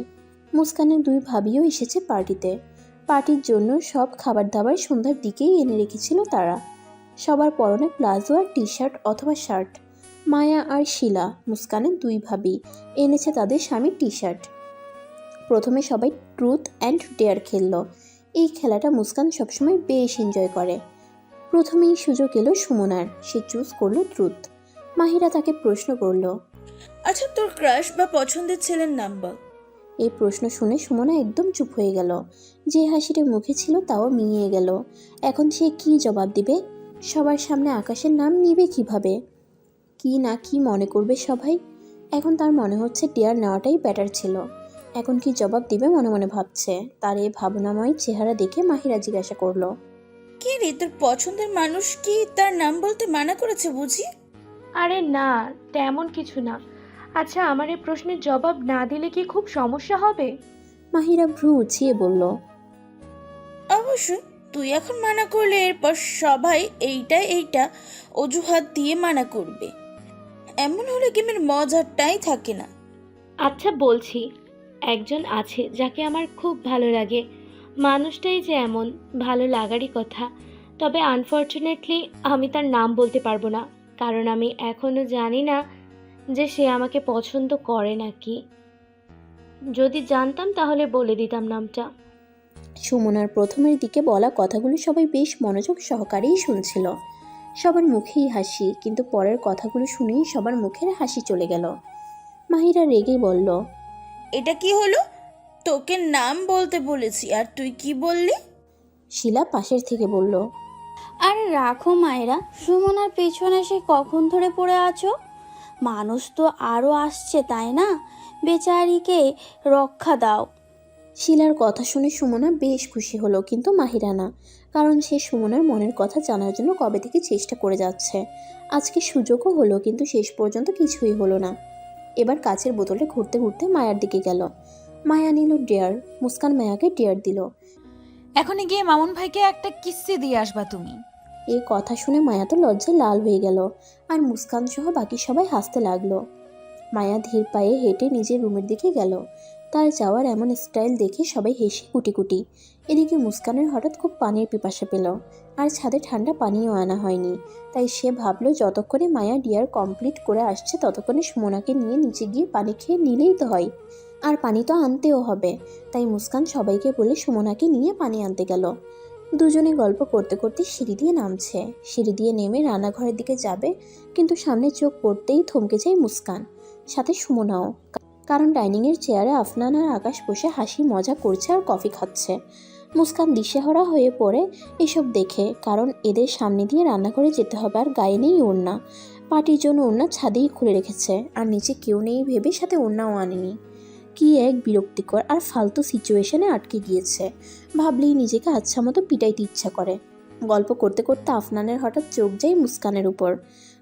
মুস্কানের 2 ভাবিও এসেছে পার্টিতে। পার্টির জন্য সব খাবার দাবার সন্ধ্যার দিকেই এনে রেখেছিল তারা। সবার পরনে প্লাজো আর টি শার্ট অথবা শার্ট। মায়া আর শিলা, মুস্কানের 2 ভাবি, এনেছে তাদের স্বামীর টি শার্ট। প্রথমে সবাই ট্রুথ অ্যান্ড ডেয়ার খেললো। এই খেলাটা মুস্কান সবসময় বেশ এনজয় করে। প্রথমেই সুযোগ এলো সুমনার, সে চুজ করলো ট্রুথ। মাহিরা তাকে প্রশ্ন করলো, আচ্ছা তোর ক্রাশ বা পছন্দের ছেলের নাম বল। এই প্রশ্ন শুনে সুমনা একদম চুপ হয়ে গেল। যে হাসিটা মুখে ছিল তাও মিলিয়ে গেল। এখন সে কি জবাব দিবে? সবার সামনে আকাশের নাম নিবে কিভাবে? কি না কি মনে করবে সবাই? এখন তার মনে হচ্ছে ডেয়ার নেওয়াটাই বেটার ছিল। এখন কি জবাব দিবে মনে মনে ভাবছে। তার এই ভাবনাময় চেহারা দেখে মাহিরা জিজ্ঞাসা করলো, কি রে, তোর পছন্দের মানুষ কি তার নাম বলতে মানা করেছে বুঝি? আরে না, তেমন কিছু না। আচ্ছা, আমার এই প্রশ্নের জবাব না দিলে কি খুব সমস্যা হবে? মাহিরা ভ্রু উঁচিয়ে বলল, অবশ্যই, তুই এখন মানা করলে এরপর সবাই এইটা অজুহাত দিয়ে মানা করবে। এমন হলে গেমের মজাটাই থাকে না। আচ্ছা বলছি, একজন আছে যাকে আমার খুব ভালো লাগে। মানুষটাই যে এমন, ভালো লাগারই কথা। তবে আনফর্চুনেটলি আমি তার নাম বলতে পারবো না, কারণ আমি এখনো জানি না যে সে আমাকে পছন্দ করে নাকি। যদি জানতাম তাহলে বলে দিতাম নামটা। সুমনার প্রথমের দিকে বলা কথাগুলো সবাই বেশ মনোযোগ সহকারেই শুনছিল। সবার মুখেই হাসি, কিন্তু পরের কথাগুলো শুনেই সবার মুখের হাসি চলে গেল। মাহিরা রেগে বলল, এটা কি হলো? তোকে নাম বলতে বলেছি আর তুই কি বললি? শিলা পাশের থেকে বলল, আরে রাখো মায়েরা, সুমনার পেছনে সে কখন ধরে পড়ে আছো? মানুষ তো আরও আসছে তাই না, বেচারিকে রক্ষা দাও। শিলার কথা শুনে সুমনা বেশ খুশি হলো, কিন্তু মাহিরা না, কারণ সে সুমনার মনের কথা জানার জন্য কবে থেকে চেষ্টা করে যাচ্ছে। আজকে সুযোগও হলো, কিন্তু শেষ পর্যন্ত কিছুই হলো না। এবার কাচের বোতলে ঘুরতে ঘুরতে মায়ার দিকে গেল। মায়া নিল ডেয়ার, মুস্কান মায়াকে ডেয়ার দিল। এখনই গিয়ে মামুন ভাইকে একটা কিস্সি দিয়ে আসবা তুমি। এই কথা শুনে মায়া তো লজ্জায় লাল হয়ে গেল, আর মুস্কান সহ বাকি সবাই হাসতে লাগলো। মায়া ধীর পায়ে হেঁটে নিজের রুমের দিকে গেল। তার যাওয়ার এমন স্টাইল দেখে সবাই হেসে কুটি কুটি। এদিকে মুস্কানের হঠাৎ খুব পানির পিপাসা পেল, আর ছাদে ঠান্ডা পানিও আনা হয়নি। তাই সে ভাবলো যতক্ষণে মায়া ডিয়ার কমপ্লিট করে আসছে ততক্ষণে সুমনাকে নিয়ে নিচে গিয়ে পানি খেয়ে নিলেই তো হয়, আর পানি তো আনতেও হবে। তাই মুস্কান সবাইকে বলে সুমনাকে নিয়ে পানি আনতে গেল। দুজনে গল্প করতে করতে সিঁড়ি দিয়ে নামছে। সিঁড়ি দিয়ে নেমে রান্নাঘরের দিকে যাবে, কিন্তু সামনে চোখ পড়তেই থমকে যায় মুস্কান, সাথে সুমনাও। কারণ ডাইনিংয়ের চেয়ারে আফনান আর আকাশ বসে হাসি মজা করছে আর কফি খাচ্ছে। মুস্কান দিশেহারা হয়ে পড়ে এসব দেখে, কারণ এদের সামনে দিয়ে রান্নাঘরে যেতে হবে, আর গায়ে নেই ওড়না। পার্টির জন্য ওড়না ছাদেই খুলে রেখেছে, আর নিচে কেউ নেই ভেবে সাথে ওড়নাও আনেনি। কি এক বিরক্তিকর আর ফালতু সিচুয়েশনে আটকে গিয়েছে, ভাবলেই নিজেকে আচ্ছা মতো পিটাইতে ইচ্ছা করে। গল্প করতে করতে আফনানের হঠাৎ চোখ যায় মুস্কানের উপর।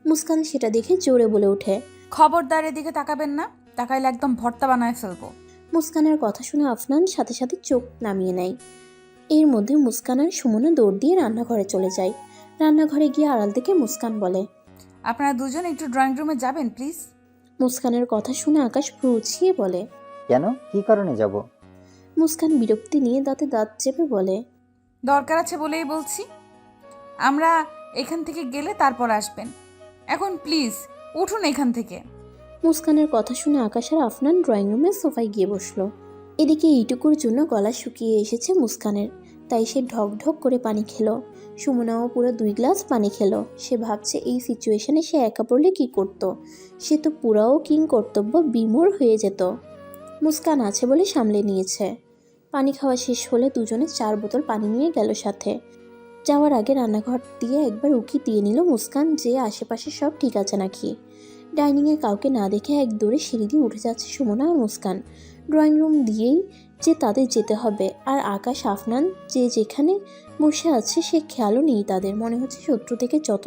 মুস্কান সেটা দেখে জোরে বলে ওঠে, খবরদার এদিকে তাকাবেন না, তাকাইলে একদম ভর্তা বানায় ফেলবো। মুস্কানের কথা শুনে আফনান সাথে সাথে চোখ নামিয়ে নেয়। এর মধ্যে মুস্কান আর সুমনা দৌড় দিয়ে রান্নাঘরে চলে যায়। রান্নাঘরে গিয়ে আড়াল থেকে মুস্কান বলে, আপনারা দুজন একটু ড্রয়িং রুমে যাবেন প্লিজ। মুস্কানের কথা শুনে আকাশ ভ্রু উঁচিয়ে বলে, কেন, কি কারণে যাব? মুস্কান বিরক্তি নিয়ে দাঁতে দাঁত চেপে বলে, দরকার আছে বলেই বলছি। আমরা এখান থেকে গেলে তারপর আসবেন। এখন প্লিজ উঠুন এখান থেকে। মুস্কানের কথা শুনে আকাশ আর আফনান ড্রয়িং রুমের সোফায় গিয়ে বসলো। এদিকে এইটুকুর জন্য গলা শুকিয়ে এসেছে মুস্কানের, তাই সে ঢক ঢক করে পানি খেলো। সুমনাও পুরো 2 গ্লাস পানি খেলো। সে ভাবছে এই সিচুয়েশনে সে একা পড়লে কী করতো। সে তো পুরাও কিং কর্তব্য বিমূঢ় হয়ে যেত। মুস্কান আছে বলে সামলে নিয়েছে। পানি খাওয়া শেষ হলে দুজনে 4 বোতল পানি নিয়ে গেল সাথে। যাওয়ার আগে রান্নাঘর দিয়ে একবার উকি দিয়ে নিল মুস্কান যে আশেপাশে সব ঠিক আছে নাকি। ডাইনিংয়ে কাউকে না দেখে এক দৌড়ে সিঁড়ি দিয়ে উঠে যাচ্ছে সুমনা আর মুস্কান। ড্রয়িং রুম দিয়েই যে তাদের যেতে হবে, আর আকাশ আফনান যে যেখানে বসে আছে সে খেয়ালও নেই তাদের। মনে হচ্ছে শত্রু থেকে যত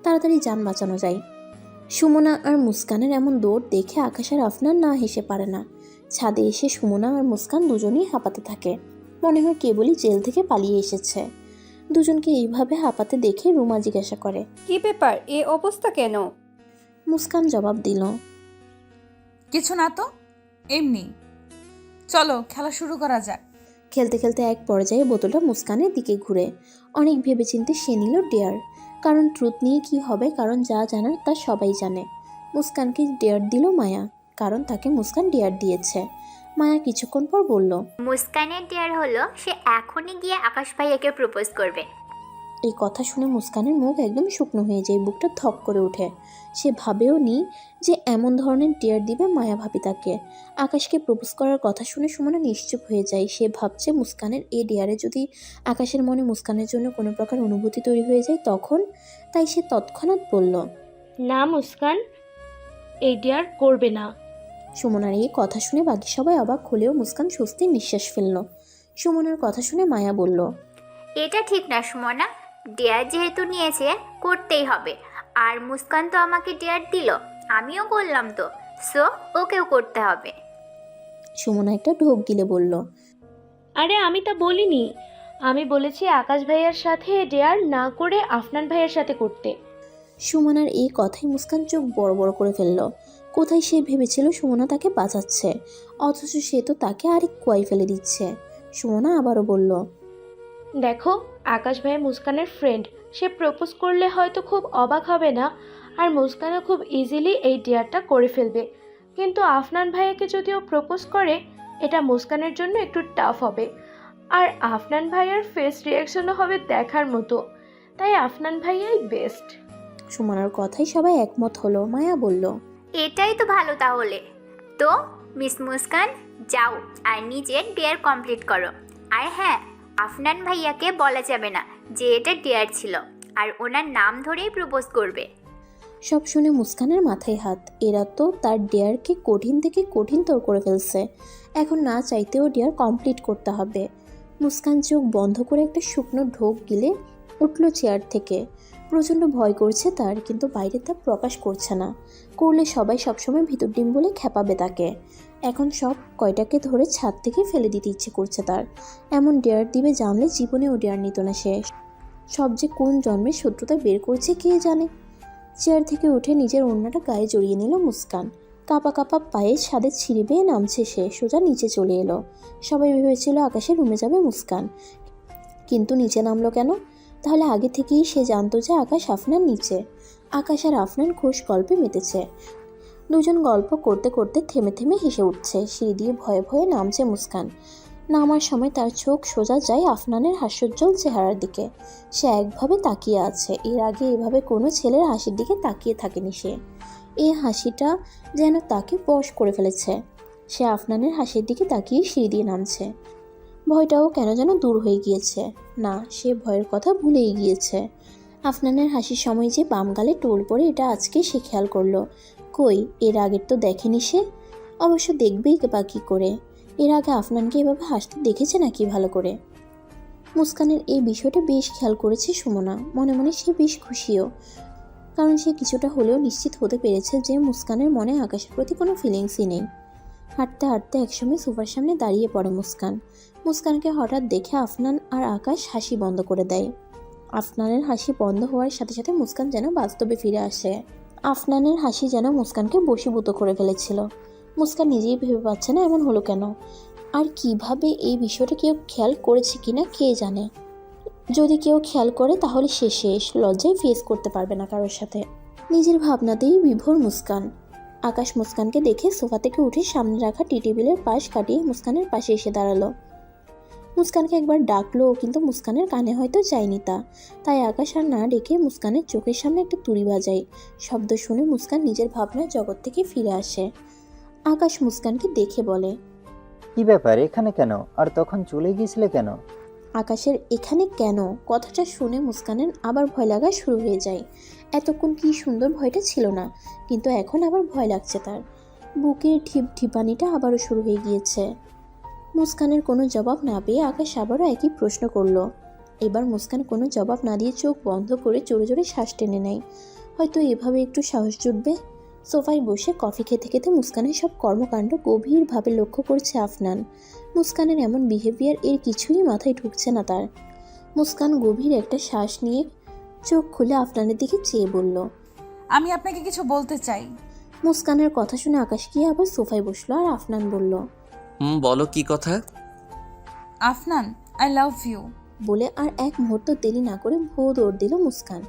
তাড়াতাড়ি যান বাঁচানো যায়। সুমনা আর মুস্কানের এমন দৌড় দেখে আকাশ আর আফনান না হেসে পারে না। ছাদে এসে সুমনা আর মুস্কান দুজনেই হাঁপাতে থাকে, মনে হয় কেবলই জেল থেকে পালিয়ে এসেছে। দুজনকে এইভাবে হাঁপাতে দেখে রুমা জিজ্ঞাসা করে, কি ব্যাপার, এ অবস্থা কেন? মুস্কান জবাব দিল, কিছু না তো, এমনি। চলো খেলা শুরু করা যাক। খেলতে খেলতে এক পর্যায়ে বোতলটা মুস্কানের দিকে ঘুরে। অনেক ভেবেচিন্তে সে নিল ডেয়ার, কারণ ট্রুথ নিয়ে কি হবে, কারণ যা জানার তা সবাই জানে। মুস্কানকে ডেয়ার দিল মায়া, কারণ তাকে মুস্কান ডেয়ার দিয়েছে। মায়া কিছুক্ষণ পর বলল, মুস্কানের ডেয়ার হলো সে এখনই গিয়ে আকাশ ভাইয়াকে প্রপোজ করবে। এই কথা শুনে মুস্কানের মুখ একদম শুকনো হয়ে যায়, বুকটা থক করে ওঠে। সে ভাবেও নি যে এমন ধরনের ডেয়ার দিবে মায়া ভাবি তাকে। আকাশকে প্রপোজ করার কথা শুনে সুমনা নিশ্চুপ হয়ে যায়। সে ভাবছে মুস্কানের এই ডেয়ারে যদি আকাশের মনে মুস্কানের জন্য কোনো প্রকার অনুভূতি তৈরি হয়ে যায় তখন। তাই সে তৎক্ষণাৎ বলল, না মুস্কান, এই ডেয়ার করবে না। সুমনার এই কথা শুনে বাকি সবাই অবাক হলেও মুস্কান স্বস্তির নিঃশ্বাস ফেলল। সুমনার কথা শুনে মায়া বলল, এটা ঠিক না সুমনা, ডেয়ার যেহেতু নিয়েছে করতেই হবে। আর মুস্কান তো আমাকে ডেয়ার দিল, আমিও করলাম তো, সো ওকেও করতে হবে। সুমনা একটা ঢোক গিলে বলল, আরে আমি তা বলিনি, আমি বলেছি আকাশ ভাইয়ার সাথে ডেয়ার না করে আফনান ভাইয়ের সাথে করতে। সুমনার এই কথাই মুস্কান চোখ বড় বড় করে ফেলল। কোথায় সে ভেবেছিল সুমনা তাকে বাঁচাচ্ছে, অথচ সে তো তাকে আরেক কুয়াই ফেলে দিচ্ছে। সুমনা আবারও বলল, দেখো আকাশ ভাই মুস্কানের ফ্রেন্ড, সে প্রপোজ করলে হয়তো খুব অবাক হবে না, আর মুস্কানও খুব ইজিলি এই ডেয়ারটা করে ফেলবে। কিন্তু আফনান ভাইয়াকে যদি ও প্রপোজ করে এটা মুস্কানের জন্য একটু টাফ হবে। আর আফনান ভাইয়ার ফেস রিয়াকশনও হবে দেখার মতো, তাই আফনান ভাইয়াই বেস্ট। সুমনার কথাই সবাই একমত হলো। মায়া বলল, এটাই তো ভালো তাহলে। তো মিস মুস্কান, যাও আর নিজের ডেয়ার কমপ্লিট করো। আর হ্যাঁ, আফনান ভাইয়াকে বলা যাবে না যে এটা ডেয়ার ছিল, আর ওনার নাম ধরেই প্রপোজ করবে। সব শুনে মুস্কানের মাথায় হাত। এরা তো তার ডেয়ারকে কঠিন থেকে কঠিনতর করে ফেলছে। এখন না চাইতেও ডেয়ার কমপ্লিট করতে হবে। মুস্কান চোখ বন্ধ করে একটা শুকনো ঢোক গিলে উঠল চেয়ার থেকে। প্রচণ্ড ভয় করছে তার, কিন্তু বাইরে তা প্রকাশ করছে না। করলে সবাই সবসময় ভিতর ডিম বলে খেপাবে তাকে। এখন সব কয়টাকে ধরে ছাদ থেকে ফেলে দিতে ইচ্ছে করছে তার। এমন ডেয়ার দিবে জানলে জীবনেও ডেয়ার নিত না সে। সব যে কোন জন্মের শত্রুতা বের করছে কে জানে। চেয়ার থেকে উঠে নিজের ওড়নাটা গায়ে জড়িয়ে নিল মুস্কান। কাপা কাপা পায়ে ছাদে ছিঁড়ে বেয়ে নামছে সে, সোজা নিচে চলে এলো। সবাই ভেবেছিল আকাশের রুমে যাবে মুস্কান, কিন্তু নিচে নামলো কেন? তাহলে আগে থেকেই সে জানতো যে আকাশ আফনান নিচে। আকাশ আর আফনান খোশ গল্পে মেতেছে। দুজন গল্প করতে করতে থেমে থেমে হেসে উঠছে। সিঁড়ি দিয়ে ভয়ে ভয়ে নামছে মুস্কান। নামার সময় তার চোখ সোজা যায় আফনানের হাস্যোজ্জ্বল চেহারার দিকে। সে একভাবে তাকিয়ে আছে। এর আগে এভাবে কোনো ছেলের হাসির দিকে তাকিয়ে থাকেনি সে। এই হাসিটা যেন তাকে বশ করে ফেলেছে। সে আফনানের হাসির দিকে তাকিয়ে সিঁড়ি দিয়ে নামছে। ভয়টাও কেন যেন দূর হয়ে গিয়েছে। না, সে ভয়ের কথা ভুলেই গিয়েছে। আফনানের হাসির সময় যে বাম গালে টোল পড়ে, এটা আজকে সে খেয়াল করলো। কই, এর আগের তো দেখেনি সে। অবশ্য দেখবেই বা কী করে? এর আগে আফনানকে এভাবে হাসতে দেখেছে নাকি ভালো করে? মুস্কানের এই বিষয়টা বেশ খেয়াল করেছে সুমনা। মনে মনে সে বেশ খুশিও, কারণ সে কিছুটা হলেও নিশ্চিত হতে পেরেছে যে মুস্কানের মনে আকাশের প্রতি কোনো ফিলিংসই নেই। হাঁটতে হাঁটতে একসময় সোফার সামনে দাঁড়িয়ে পড়ে মুস্কান। মুস্কানকে হঠাৎ দেখে আফনান আর আকাশ হাসি বন্ধ করে দেয়। আফনানের হাসি বন্ধ হওয়ার সাথে সাথে মুস্কান যেন বাস্তবে ফিরে আসে। আফনানের হাসি যেন মুস্কানকে বশীভূত করে ফেলেছিল। মুস্কান নিজেই ভেবে পাচ্ছে না এমন হলো কেন, আর কিভাবে এই বিষয়টা কেউ খেয়াল করেছে কিনা কে জানে। যদি কেউ খেয়াল করে তাহলে সে শেষ, লজ্জায় ফেস করতে পারবে না কারোর সাথে। নিজের ভাবনাতেই বিভোর মুস্কান। আকাশ মুস্কানকে দেখে সোফা থেকে উঠে সামনে রাখা টি টেবিলের পাশ কাটিয়ে মুস্কানের পাশে এসে দাঁড়ালো। মুস্কানকে একবার ডাকলো, কিন্তু মুস্কানের কানে হয়তো যায়নি তা। তাই আকাশ আর না ডেকে মুস্কানের চোখের সামনে একটা তুড়ি বাজায়। শব্দ শুনে মুস্কান নিজের ভাবনার জগৎ থেকে ফিরে আসে। আকাশ মুস্কানকে দেখে বলে, কি ব্যাপার, এখানে কেন? আর তখন চলে গিয়েছিলে কেন? আকাশের এখানে কেন কথাটা শুনে মুস্কানের আবার ভয় লাগা শুরু হয়ে যায়। এতক্ষণ কি সুন্দর ভয়টা ছিল না, কিন্তু এখন আবার ভয় লাগছে তার। বুকের ঢিপ ঢিপানিটা আবারও শুরু হয়ে গিয়েছে। মুস্কানের কোনো জবাব না পেয়ে আকাশ আবারও একই প্রশ্ন করলো। এবার মুস্কান কোনো জবাব না দিয়ে চোখ বন্ধ করে জোরে জোরে শ্বাস টেনে নেয়। হয়তো এভাবে একটু সাহস জুটবে। সোফায় বসে কফি খেতে খেতে মুস্কানের সব কর্মকাণ্ড গভীরভাবে লক্ষ্য করছে আফনান। মুস্কানের এমন বিহেভিয়ার এর কিছুই মাথায় ঢুকছে না তার। মুস্কান গভীর একটা শ্বাস নিয়ে চোখ খুলে আফনানের দিকে চেয়ে বলল, আমি আপনাকে কিছু বলতে চাই। মুস্কানের কথা শুনে আকাশ গিয়ে আবার সোফায় বসলো আর আফনান বলল, বলো কি কথা? আফনান, আই লাভ ইউ বলে আর এক মুহূর্ত দেরি না করে ভোঁ দৌড় দিল মুস্কান।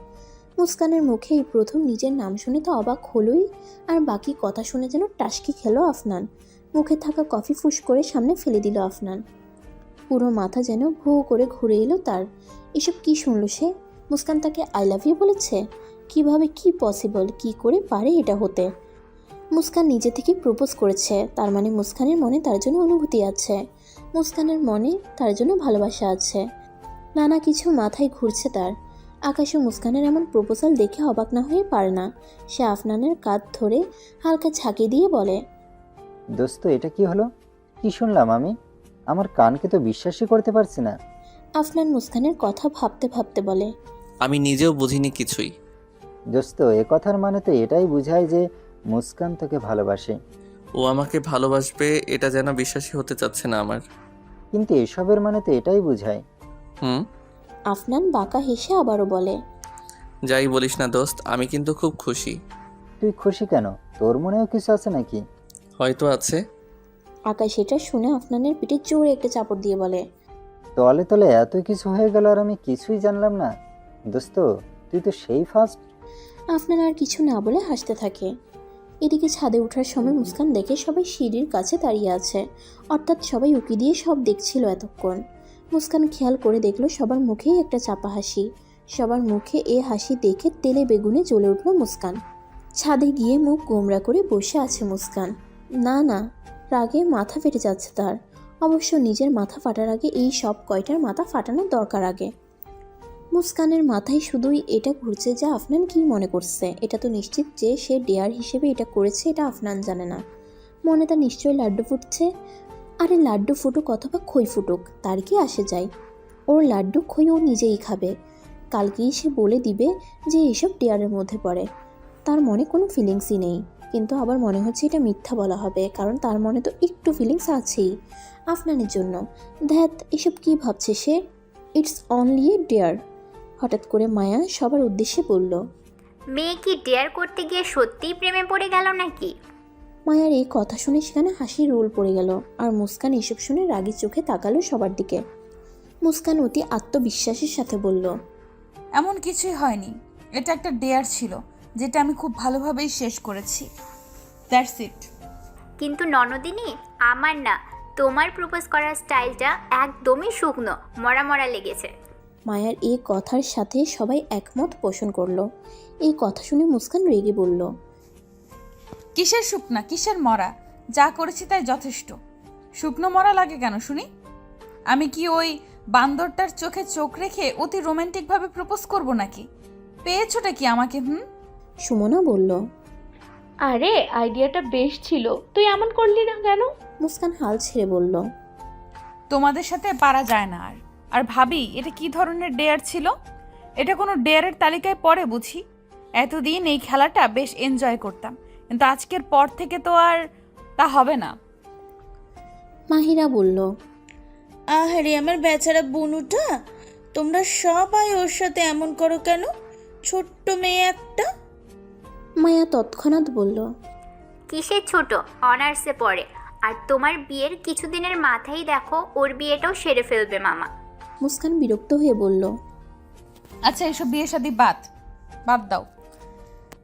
মুস্কানের মুখে এই প্রথম নিজের নাম শুনে তো অবাক হলোই, আর বাকি কথা শুনে যেন টাসকি খেলো আফনান। মুখে থাকা কফি ফুস করে সামনে ফেলে দিল আফনান। পুরো মাথা যেন ভো করে ঘুরে এলো তার। এসব কি শুনলো সে? মুস্কান তাকে আই লাভ ইউ বলেছে? কিভাবে, কি পসিবল, কি করে পারে এটা হতে? মুস্কান নিজে থেকে প্রপোজ করেছে, তার মানে মুস্কানের মনে তার জন্য অনুভূতি আছে। মুস্কানের মনে তার জন্য ভালোবাসা আছে। নানা কিছু মাথায় ঘুরছে তার। আকাশে মুস্কানের এমন প্রপোজাল দেখে অবাক না হয়ে পারে না। সে আফনানের কাঁধ ধরে হালকা ঝাঁকি দিয়ে বলে, দোস্ত, এটা কি হলো? কি শুনলাম আমি? আমার কানকে তো বিশ্বাসই করতে পারছি না। আফনান মুস্কানের কথা ভাবতে ভাবতে বলে, আমি নিজেও বুঝিনি কিছুই। দোস্ত, এ কথার মানে তো এটাই বোঝায় যে মুস্কান তোকে ভালোবাসে। ও আমাকে ভালোবাসবে এটা যেন বিশ্বাসই হতে চাচ্ছে না আমার। কিন্তু এসবের মানে তো এটাই বোঝায়। আফনান বাঁকা হেসে আবারও বলে, যাই বলিস না দোস্ত, আমি কিন্তু খুব খুশি। তুই খুশি কেন? তোর মনেও কিছু আছে নাকি? হয়তো আছে। আকাশ এটা শুনে আফনানের পিঠে জোরে একটা চাপড় দিয়ে বলে, তলে তলে এত কিছু হয়ে গেল আর আমি কিছুই জানলাম না। দোস্ত, তুই তো সেই ফার্স্ট। আফনান আর কিছু না বলে হাসতে থাকে। এদিকে ছাদে ওঠার সময় মুস্কান দেখে সবাই সিঁড়ির কাছে দাঁড়িয়ে আছে, অর্থাৎ সবাই উকি দিয়ে সব দেখছিল এতক্ষণ। মুস্কান খেয়াল করে দেখলো সবার মুখেই একটা চাপা হাসি। সবার মুখে এ হাসি দেখে তেলে বেগুনে জ্বলে উঠল মুস্কান। ছাদে গিয়ে মুখ গোমরা করে বসে আছে মুস্কান। না না, রাগে মাথা ফেটে যাচ্ছে তার। অবশ্য নিজের মাথা ফাটার আগে এই সব কয়টার মাথা ফাটানোর দরকার আগে। মুস্কানের মাথায় শুধুই এটা ঘুরছে যে আফনান কি মনে করছে। এটা তো নিশ্চিত যে সে ডেয়ার হিসেবে এটা করেছে, এটা আফনান জানে না। মনে তার নিশ্চয়ই লাড্ডু ফুটছে। আরে লাড্ডু ফুটুক অথবা খই ফুটুক, তার কি আসে যায়? ওর লাড্ডু খই ও নিজেই খাবে। কালকেই সে বলে দিবে যে এসব ডেয়ারের মধ্যে পড়ে। তার মনে কোনো ফিলিংসই নেই, কিন্তু আবার মনে হচ্ছে এটা মিথ্যা বলা হবে, কারণ তার মনে তো একটু ফিলিংস আছেই আফনানের জন্য। ধ্যাত, এসব কি ভাবছে সে? It's only a dare. হঠাৎ করে মায়া সবার উদ্দেশ্যে বলল, মেয়ে কি ডেয়ার করতে গিয়ে সত্যিই প্রেমে পড়ে গেল নাকি? মায়ার এই কথা শুনে সেখানে হাসির রোল পড়ে গেল, আর মুস্কান এসব শুনে রাগী চোখে তাকালো সবার দিকে। মুস্কান অতি আত্মবিশ্বাসের সাথে বলল, এমন কিছুই হয়নি, এটা একটা ডেয়ার ছিল যেটা আমি খুব ভালোভাবেই শেষ করেছি। That's it. কিন্তু ননদিনী, আমার না তোমার প্রপোজ করার স্টাইলটা একদমই শুকনো, মরা মরা লেগেছে। মায়ার এই কথার সাথে সবাই একমত পোষণ করলো। এই কথা শুনে মুস্কান রেগে বলল, কিসের শুকনা, কিসের মরা? যা করেছি তাই যথেষ্ট। শুকনো মরা লাগে কেন শুনি? আমি কি ওই বান্দরটার চোখে চোখ রেখে অতি রোমান্টিকভাবে প্রপোজ করব নাকি? পেয়েছোটা কি আমাকে? সুমনা বলল, আরে আইডিয়াটা বেশ ছিল, তুই এমন করলি না কেন? মুস্কান হাল ছেড়ে বলল, তোমাদের সাথে পারা যায় না। আর ভাবি, এটা কি ধরনের ডেয়ার ছিল? এটা কোনো ডেয়ারের তালিকায় পড়ে বুঝি? এতদিন এই খেলাটা বেশ এনজয় করতাম, কিন্তু আজকের পর থেকে তো আর তা হবে না। মাহিরা বলল, আহারে আমার বেচারা বুনুটা, তোমরা সবাই ওর সাথে এমন করো কেন? ছোট্ট মেয়ে একটা। মায়া তৎক্ষণাৎ বলল, কিসের ছোট, অনার্সে পড়ে। আর তোমার বিয়ের কিছুদিনের মাথায় দেখো ওর বিয়েটাও সেরে ফেলবে মামা। মুস্কান বিরক্ত হয়ে বলল, আচ্ছা এসব বিয়ে শাদী বাদ দাও।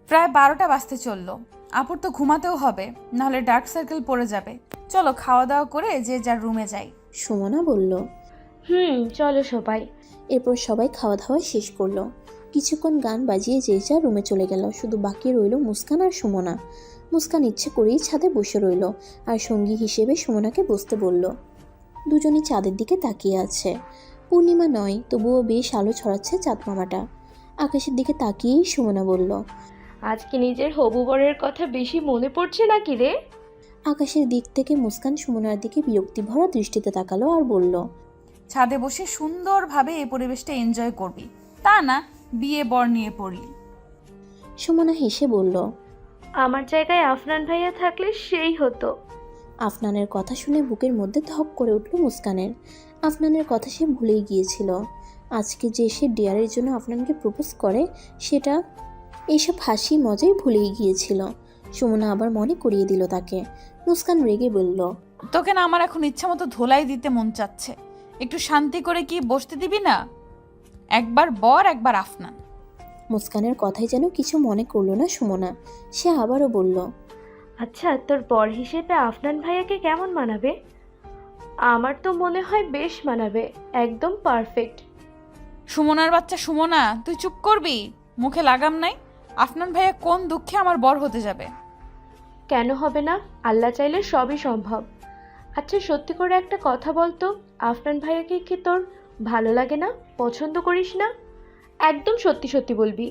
প্রায় 12টা বাজতে চললো, আপুর তো ঘুমাতেও হবে, নাহলে ডার্ক সার্কেল পড়ে যাবে। চলো খাওয়া দাওয়া করে যে যার রুমে যাই। সুমনা বলল, চলো সবাই। এরপর সবাই খাওয়া দাওয়া শেষ করলো। কিছুক্ষণ গান বাজিয়ে যে যার রুমে চলে গেল। শুধু বাকি রইল মুস্কান আর সুমনা। মুস্কান ইচ্ছে করেই ছাদে বসে রইল, আর সঙ্গী হিসেবে সুমনাকে বসতে বলল। দুজনই চাঁদের দিকে তাকিয়ে আছে। পূর্ণিমা নয়, তবুও বেশ আলো ছড়াচ্ছে চাঁদ মামাটা। আকাশের দিকে তাকিয়েই সুমনা বলল, আজকে নিজের হবু বরের কথা বেশি মনে পড়ছে নাকি রে? আকাশের দিক থেকে মুস্কান সুমনার দিকে বিরক্তি ভরা দৃষ্টিতে তাকালো আর বলল, ছাদে বসে সুন্দরভাবে এই পরিবেশটা এনজয় করবি, তা না বিয়ে বর নিয়ে পড়লি। সুমনা হেসে বলল, আমার জায়গায় আফনান ভাইয়া থাকলে সেই হতো। আফনানের কথা শুনে বুকের মধ্যে ধক করে উঠল মুস্কানের। আফনানের কথা সে ভুলেই গিয়েছিল। আজকে যে সে ডেয়ারের জন্য আফনানকে প্রপোজ করে, সেটা এইসব হাসি মজাই ভুলেই গিয়েছিল। সুমনা আবার মনে করিয়ে দিল তাকে। মুস্কান রেগে বলল, তোকে না আমার এখন ইচ্ছা মতো ধোলাই দিতে মন চাচ্ছে, একটু শান্তি করে কি বসতে দিবি না? একবার বর একবার আফনান। মুস্কানের কথাই যেন কিছু মনে করলো না সুমনা। সে আবারও বলল, আচ্ছা তোর বর হিসেবে আফনান ভাইয়াকে কেমন মানাবে? আমার তো মনে হয় বেশ মানাবে, একদম পারফেক্ট। সুমনার বাচ্চা সুমনা, তুই চুপ করবি? মুখে লাগাম নাই? আফনান ভাইয়া কোন দুঃখে আমার বর হতে যাবে? কেন হবে না? আল্লাহ চাইলে সবই সম্ভব। আচ্ছা সত্যি করে একটা কথা বলতো, আফনান ভাইয়াকে কি তোর ভালো লাগে না, পছন্দ করিস না? একদম সত্যি সত্যি বলবি।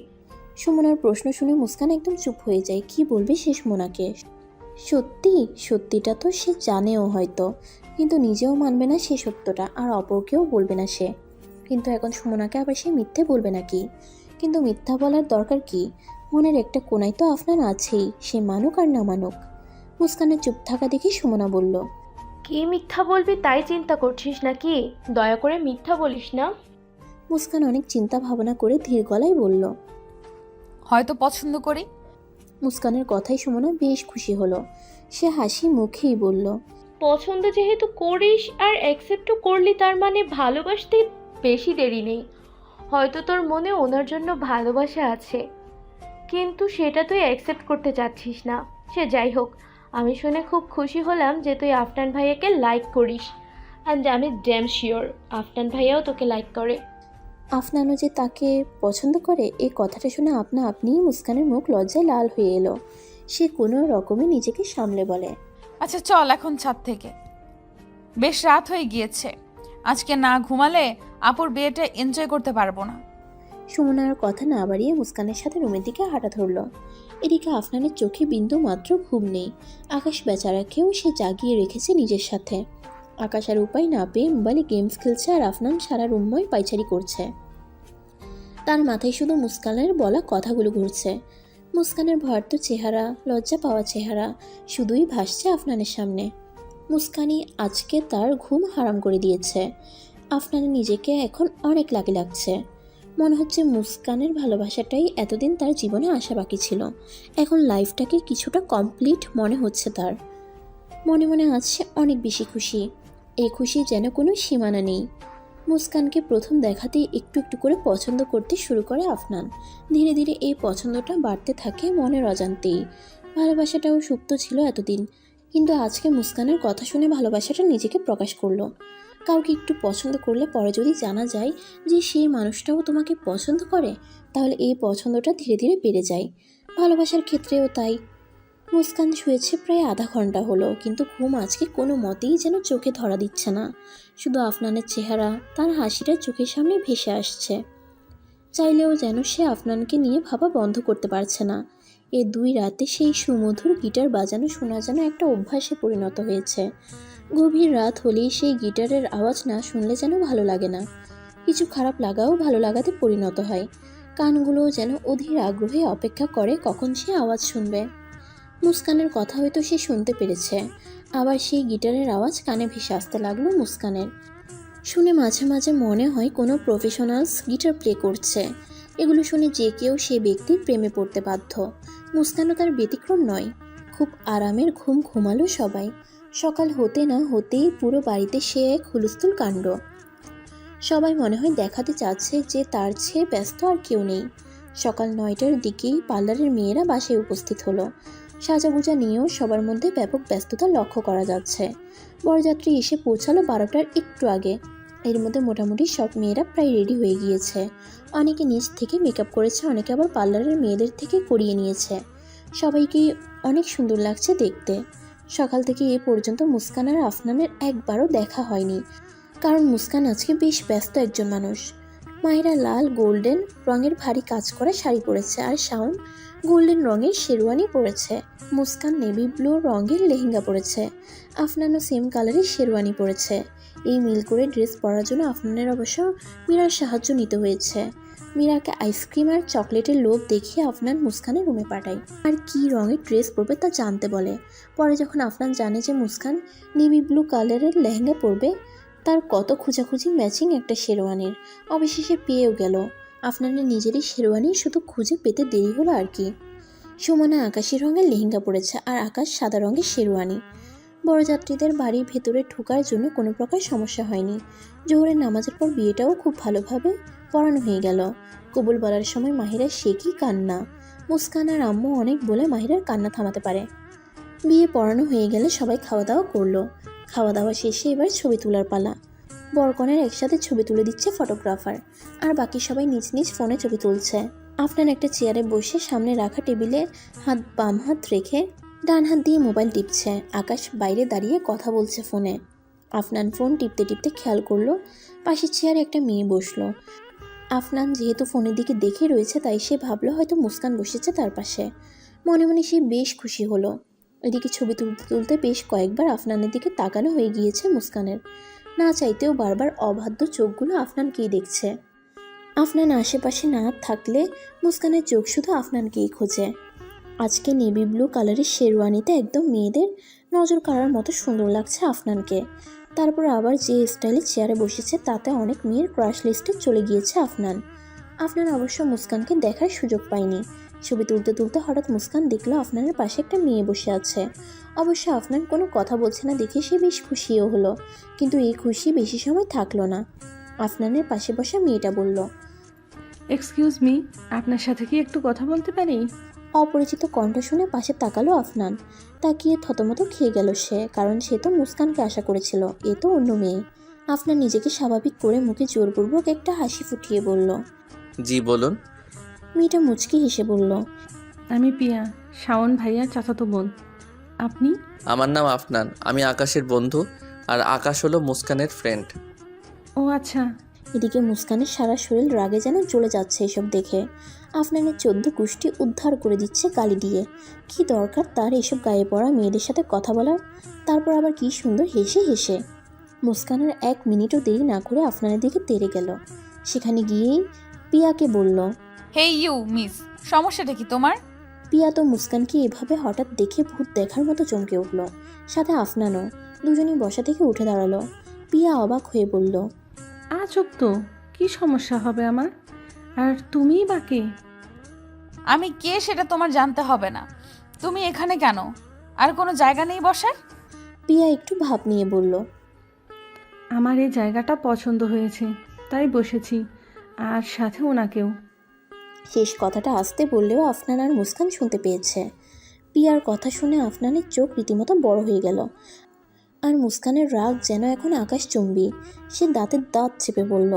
সুমনার প্রশ্ন শুনে মুস্কান একদম চুপ হয়ে যায়। কি বলবে সে সুমনাকে? সত্যিটা তো সে জানেও হয়তো, কিন্তু নিজেও মানবে না সে সত্যটা, আর অপরকেও বলবে না সে। কিন্তু এখন সুমনাকে আবার সে মিথ্যে বলবে নাকি? কিন্তু মিথ্যা বলার দরকার কি? মনের একটা কোনায় তো আফনান আছেই, সে মানুক আর না মানুক। মুস্কানের চুপ থাকা দেখে সুমনা বলল, কি মিথ্যা বলবি তাই চিন্তা করছিস নাকি? দয়া করে মিথ্যা বলিস না। মুস্কান অনেক চিন্তা ভাবনা করে ধীর গলায় বলল, হয়তো পছন্দ করি। মুস্কানের কথাই সুমনা বেশ খুশি হলো। সে হাসি মুখেই বলল, পছন্দ যেহেতু করিস আর অ্যাকসেপ্টও করলি, তার মানে ভালোবাসতে বেশি দেরি নেই। হয়তো তোর মনে ওনার জন্য ভালোবাসা আছে, কিন্তু সেটা তুই অ্যাকসেপ্ট করতে চাচ্ছিস না। সে যাই হোক, আমি শুনে খুব খুশি হলাম যে তুই আফনান ভাইয়াকে লাইক করিস। অ্যান্ড আমি ড্যাম শিওর আফনান ভাইয়াও তোকে লাইক করে। আফনানও যে তাকে পছন্দ করে এই কথাটা শুনে আপনিই মুস্কানের মুখ লজ্জায় লাল হয়ে এলো। সে কোনো রকমে নিজেকে সামলে বলে, আচ্ছা চল এখন ছাদ থেকে, বেশ রাত হয়ে গিয়েছে, আজকে না ঘুমালে আপুর বিয়েটা এনজয় করতে পারবো না। সুমনার কথা না বাড়িয়ে মুস্কানের সাথে রুমের দিকে হাঁটা ধরলো। এদিকে আফনানের চোখে বিন্দু মাত্র ঘুম নেই। আকাশ বেচারাকেও সে জাগিয়ে রেখেছে নিজের সাথে। আকাশ আর উপায় না পেয়ে মোবাইলে গেমস খেলছে আর আফনান সারা রুমময় পাইচারি করছে। তার মাথায় শুধু মুস্কানের বলা কথাগুলো ঘুরছে। মুস্কানের ভয়ার্ত চেহারা, লজ্জা পাওয়া চেহারা শুধুই ভাসছে আফনানের সামনে। মুস্কানই আজকে তার ঘুম হারাম করে দিয়েছে। আফনানের নিজেকে এখন অনেক লাগে লাগছে। মনে হচ্ছে মুস্কানের ভালোবাসাটাই এতদিন তার জীবনে আসা বাকি ছিল। এখন লাইফটাকে কিছুটা কমপ্লিট মনে হচ্ছে তার। মনে মনে আছে অনেক বেশি খুশি। এই খুশি যেন কোনো সীমানা নেই। মুস্কানকে প্রথম দেখাতেই একটু একটু করে পছন্দ করতে শুরু করে আফনান। ধীরে ধীরে এই পছন্দটা বাড়তে থাকে মনের অজান্তেই। ভালোবাসাটাও সুপ্ত ছিল এতদিন, কিন্তু আজকে মুস্কানের কথা শুনে ভালোবাসাটা নিজেকে প্রকাশ করলো। কাউকে একটু পছন্দ করলে পরে যদি জানা যায় যে সেই মানুষটাও তোমাকে পছন্দ করে, তাহলে এই পছন্দটা ধীরে ধীরে বেড়ে যায়। ভালোবাসার ক্ষেত্রেও তাই। মুস্কান শুয়েছে প্রায় আধা ঘন্টা হলো, কিন্তু ঘুম আজকে কোনো মতেই যেন চোখে ধরা দিচ্ছে না। শুধু আফনানের চেহারা, তার হাসিটা চোখের সামনে ভেসে আসছে। চাইলেও যেন সে আফনানকে নিয়ে ভাবা বন্ধ করতে পারছে না। এ 2 রাতে সেই সুমধুর গিটার বাজানো শোনা যেন একটা অভ্যাসে পরিণত হয়েছে। গভীর রাত হলেই সেই গিটারের আওয়াজ না শুনলে যেন ভালো লাগে না। কিছু খারাপ লাগাও ভালো লাগাতে পরিণত হয়। কানগুলোও যেন অধীর আগ্রহে অপেক্ষা করে কখন সে আওয়াজ শুনবে। মুস্কানের কথা হয়তো সে শুনতে পেরেছে, আবার সেই গিটারের আওয়াজ কানে ভেসে আসতে লাগলো মুস্কানের। শুনে মাঝে মাঝে মনে হয় কোনো প্রফেশনালস গিটার প্লে করছে। এগুলো শুনে যে কেউ সে ব্যক্তির প্রেমে পড়তে বাধ্য। মুস্কানও তার ব্যতিক্রম নয়। খুব আরামের ঘুম ঘুমালো সবাই। সকাল হতে না হতেই পুরো বাড়িতে সে এক হুলস্থুল কাণ্ড। সবাই মনে হয় দেখাতে চাচ্ছে যে তার চেয়ে ব্যস্ত আর কেউ নেই। সকাল 9টার দিকেই পার্লারের মেয়েরা বাসায় উপস্থিত হলো। সাজাগুজা নিয়েও সবার মধ্যে ব্যাপক ব্যস্ততা লক্ষ্য করা যাচ্ছে। বরযাত্রী এসে পৌঁছালো 12টার একটু আগে। এর মধ্যে মোটামুটি সব মেয়েরা প্রায় রেডি হয়ে গিয়েছে। অনেকে নিজ থেকে মেকআপ করেছে, অনেকে আবার পার্লারের মেয়েদের থেকে করিয়ে নিয়েছে। সবাইকেই অনেক সুন্দর লাগছে দেখতে। সকাল থেকে এ পর্যন্ত মুস্কান আর আফনানের একবারও দেখা হয়নি, কারণ মুস্কান আজকে বেশ ব্যস্ত একজন মানুষ। মাহিরা লাল গোল্ডেন রঙের ভারী কাজ করা শাড়ি পরেছে আর শাওন গোল্ডেন রঙের শেরওয়ানি পরেছে। মুস্কান নেভি ব্লু রঙের লেহেঙ্গা পরেছে। আফনানও সেম কালারের শেরওয়ানি পরেছে। এই মিল করে ড্রেস পরার জন্য আফনানের অবশ্য মীরার সাহায্য নিতে হয়েছে। মীরাকে আইসক্রিম আর চকলেটের লোভ দেখিয়ে আফনান মুস্কানের রুমে পাঠায় আর কি রঙের ড্রেস পরবে তা জানতে বলে। পরে যখন আফনান জানে যে মুস্কান নেভি ব্লু কালারের লেহেঙ্গা পরবে, তার কত খোঁজাখুঁজি ম্যাচিং একটা শেরওয়ানির, অবশেষে পেয়েও গেল। আফনানের নিজেরই শেরওয়ানি, শুধু খুঁজে পেতে দেরি হলো আর কি। সুমনা আকাশি রঙের লেহেঙ্গা পরেছে আর আকাশ সাদা রঙের শেরওয়ানি। বরযাত্রীদের বাড়ির ভেতরে ঢোকার জন্য কোনো প্রকার সমস্যা হয়নি। জোহরের নামাজের পর বিয়েটাও খুব ভালোভাবে পড়ানো হয়ে গেল। কবুল বলার সময় মাহিরার সে কি কান্না! মুস্কান আর আম্মু অনেক বলে মাহিরার কান্না থামাতে পারে। বিয়ে পড়ানো হয়ে গেলে সবাই খাওয়া দাওয়া করলো। খাওয়া দাওয়া শেষে এবার ছবি তোলার পালা। বরকনের একসাথে ছবি তুলে দিচ্ছে ফটোগ্রাফার, আর বাকি সবাই নিজ নিজ ফোনে ছবি তুলছে। আফনান একটা চেয়ারে বসে সামনে রাখা টেবিলে বাম হাত রেখে ডান হাত দিয়ে মোবাইল টিপছে। আকাশ বাইরে দাঁড়িয়ে কথা বলছে ফোনে। আফনান ফোন টিপতে টিপতে খেয়াল করলো পাশের চেয়ারে একটা মেয়ে বসলো। আফনান যেহেতু ফোনের দিকে দেখে রয়েছে, তাই সে ভাবলো হয়তো মুস্কান বসেছে তার পাশে। মনে মনে সে বেশ খুশি হলো। এদিকে ছবি তুলতে তুলতে বেশ কয়েকবার আফনানের দিকে তাকানো হয়ে গিয়েছে মুস্কানের। না চাইতেও বারবার অবাধ্য চোখগুলো আফনানকেই দেখছে। আফনান আশেপাশে না থাকলে মুস্কানের চোখ শুধু আফনানকেই খোঁজে। আজকে নেভি ব্লু কালারের শেরওয়ানিতে একদম মেয়েদের নজর কাড়ার মতো সুন্দর লাগছে আফনানকে। তারপর আবার যে স্টাইলে চেয়ারে বসেছে তাতে অনেক মেয়ের ক্রাশ লিস্টে চলে গিয়েছে আফনান। আফনান অবশ্য মুস্কানকে দেখার সুযোগ পায়নি। ছবি তুলতে তুলতে হঠাৎ মুস্কান দেখলো আফনানের পাশে একটা মেয়ে বসে আছে। অবশ্য আফনান কোনো কথা বলছে না দেখে সে বেশ খুশিও হলো, কিন্তু এই খুশি বেশি সময় থাকলো না। আফনানের পাশে বসা মেয়েটা বলল, এক্সকিউজ মি, আপনার সাথে কি একটু কথা বলতে পারি? অপরিচিত কণ্ঠ শুনে পাশে তাকালো আফনান। তাকিয়ে থতমত খেয়ে গেল সে, কারণ সে তো মুস্কানকে আশা করেছিল, এ তো অন্য মেয়ে। আফনান নিজেকে স্বাভাবিক করে মুখে জোরপূর্বক একটা হাসি ফুটিয়ে বলল। জি বলুন। মেয়েটা মুচকি হেসে বলল, আমি পিয়া, শাওন ভাইয়ার চাচাতো বোন। আপনি? আমার নাম আফনান, আমি আকাশের বন্ধু, আর আকাশ হলো মুস্কানের ফ্রেন্ড। ও আচ্ছা। এদিকে মুস্কানের সারা শরীর রাগে যেন জ্বলে যাচ্ছে এসব দেখে। আফনানের 14 কুষ্টি উদ্ধার করে দিচ্ছে গালি দিয়ে। কি দরকার তার এসব গায়ে পড়া মেয়েদের সাথে কথা বলার, তারপর আবার কি সুন্দর হেসে হেসে। মুস্কানের 1 মিনিটও দেরি না করে আফনানের দিকে তেড়ে গেল। সেখানে গিয়েই পিয়াকে বলল, হে ইউ মিস, সমস্যাটা কি তোমার? পিয়া তো মুস্কানকে এভাবে হঠাৎ দেখে ভূত দেখার মতো চমকে উঠল, সাথে আফনানও। দুজনেই বসা থেকে উঠে দাঁড়ালো। পিয়া অবাক হয়ে বলল, চুপ তো, কি সমস্যা হবে আমার? আর তুমিই বা কে? আমি কে সেটা তোমার জানতে হবে না। তুমি এখানে কেন? আর কোনো জায়গা নেই বসার? পিয়া একটু ভাব নিয়ে বলল, আমার এই জায়গাটা পছন্দ হয়েছে, তাই বসেছি, আর সাথে ওনাকেও। শেষ কথাটা আসতে বললেও আফনান আর মুস্কান শুনতে পেয়েছে। পিয়ার কথা শুনে আফনানের চোখ রীতিমতো বড় হয়ে গেল, আর মুস্কানের রাগ যেন এখন আকাশচুম্বী। সে দাঁতের দাঁত চেপে বলল,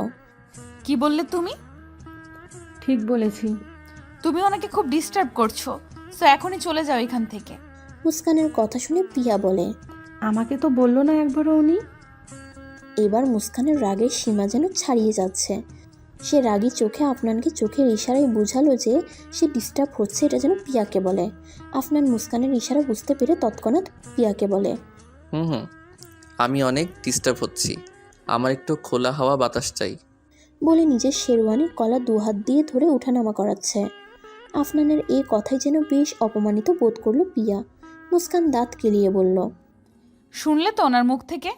কি বললে তুমি? ঠিক বলেছি। তুমি ওনাকে খুব ডিস্টার্ব করছো, সো এখনই চলে যাও এখান থেকে। মুস্কানের কথা শুনে পিয়া বলে, আমাকে তো বললো না একবারও উনি। এবার মুস্কানের রাগের সীমা যেন ছাড়িয়ে যাচ্ছে। সে রাগী চোখে আফনানকে চোখের ইশারায় বুঝালো যে সে ডিস্টার্ব হচ্ছে, এটা যেন পিয়াকে বলে। আফনান মুস্কানের ইশারা বুঝতে পেরে তৎক্ষণাৎ পিয়াকে বলে, হুম, আমি অনেক ডিস্টার্ব হচ্ছি, আমার একটু খোলা হাওয়া বাতাস চাই। বলে নিজের শেরওয়ানির কলা 2 হাত দিয়ে ধরে ওঠানামা করাচ্ছে। আফনানের এই কথাই যেন বেশ অপমানিত বোধ করলো পিয়া। মুস্কান দাঁত কেলিয়ে বলল, শুনলে তো ওনার মুখ থেকে?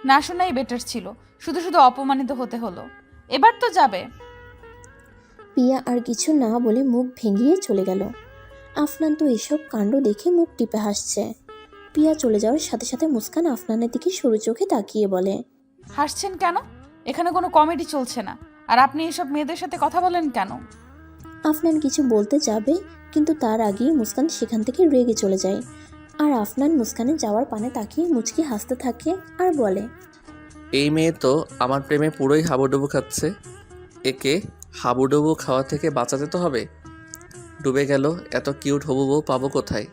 না শোনাই বেটার ছিল, শুধু শুধু অপমানিত হতে হলো। এবার তো যাবে। পিয়া আর কিছু না বলে মুখ ভেঙিয়ে চলে গেল। আফনান তো এসব কাণ্ড দেখে মুখ টিপে হাসছে। পিয়া চলে যাওয়ার সাথে সাথে মুস্কান আফনানের দিকে সরু চোখে তাকিয়ে বলে, হাসছেন কেন? এখানে কোনো কমেডি চলছে না। আর আপনি এসব মেয়েদের সাথে কথা বলেন কেন? আফনান কিছু বলতে যাবে, কিন্তু তার আগেই মুস্কান সেখান থেকে রেগে চলে যায়। আর আফনান মুস্কানের যাওয়ার পানে তাকিয়ে মুচকি হাসতে থাকে আর বলে, এই মেয়ে তো আমার প্রেমে পুরোই হাবুডুবু খাচ্ছে, একে হাবুডুবু খাওয়া থেকে বাঁচাতে তো হবে। ডুবে গেল, এত কিউট হবু বউ পাবো কোথায়?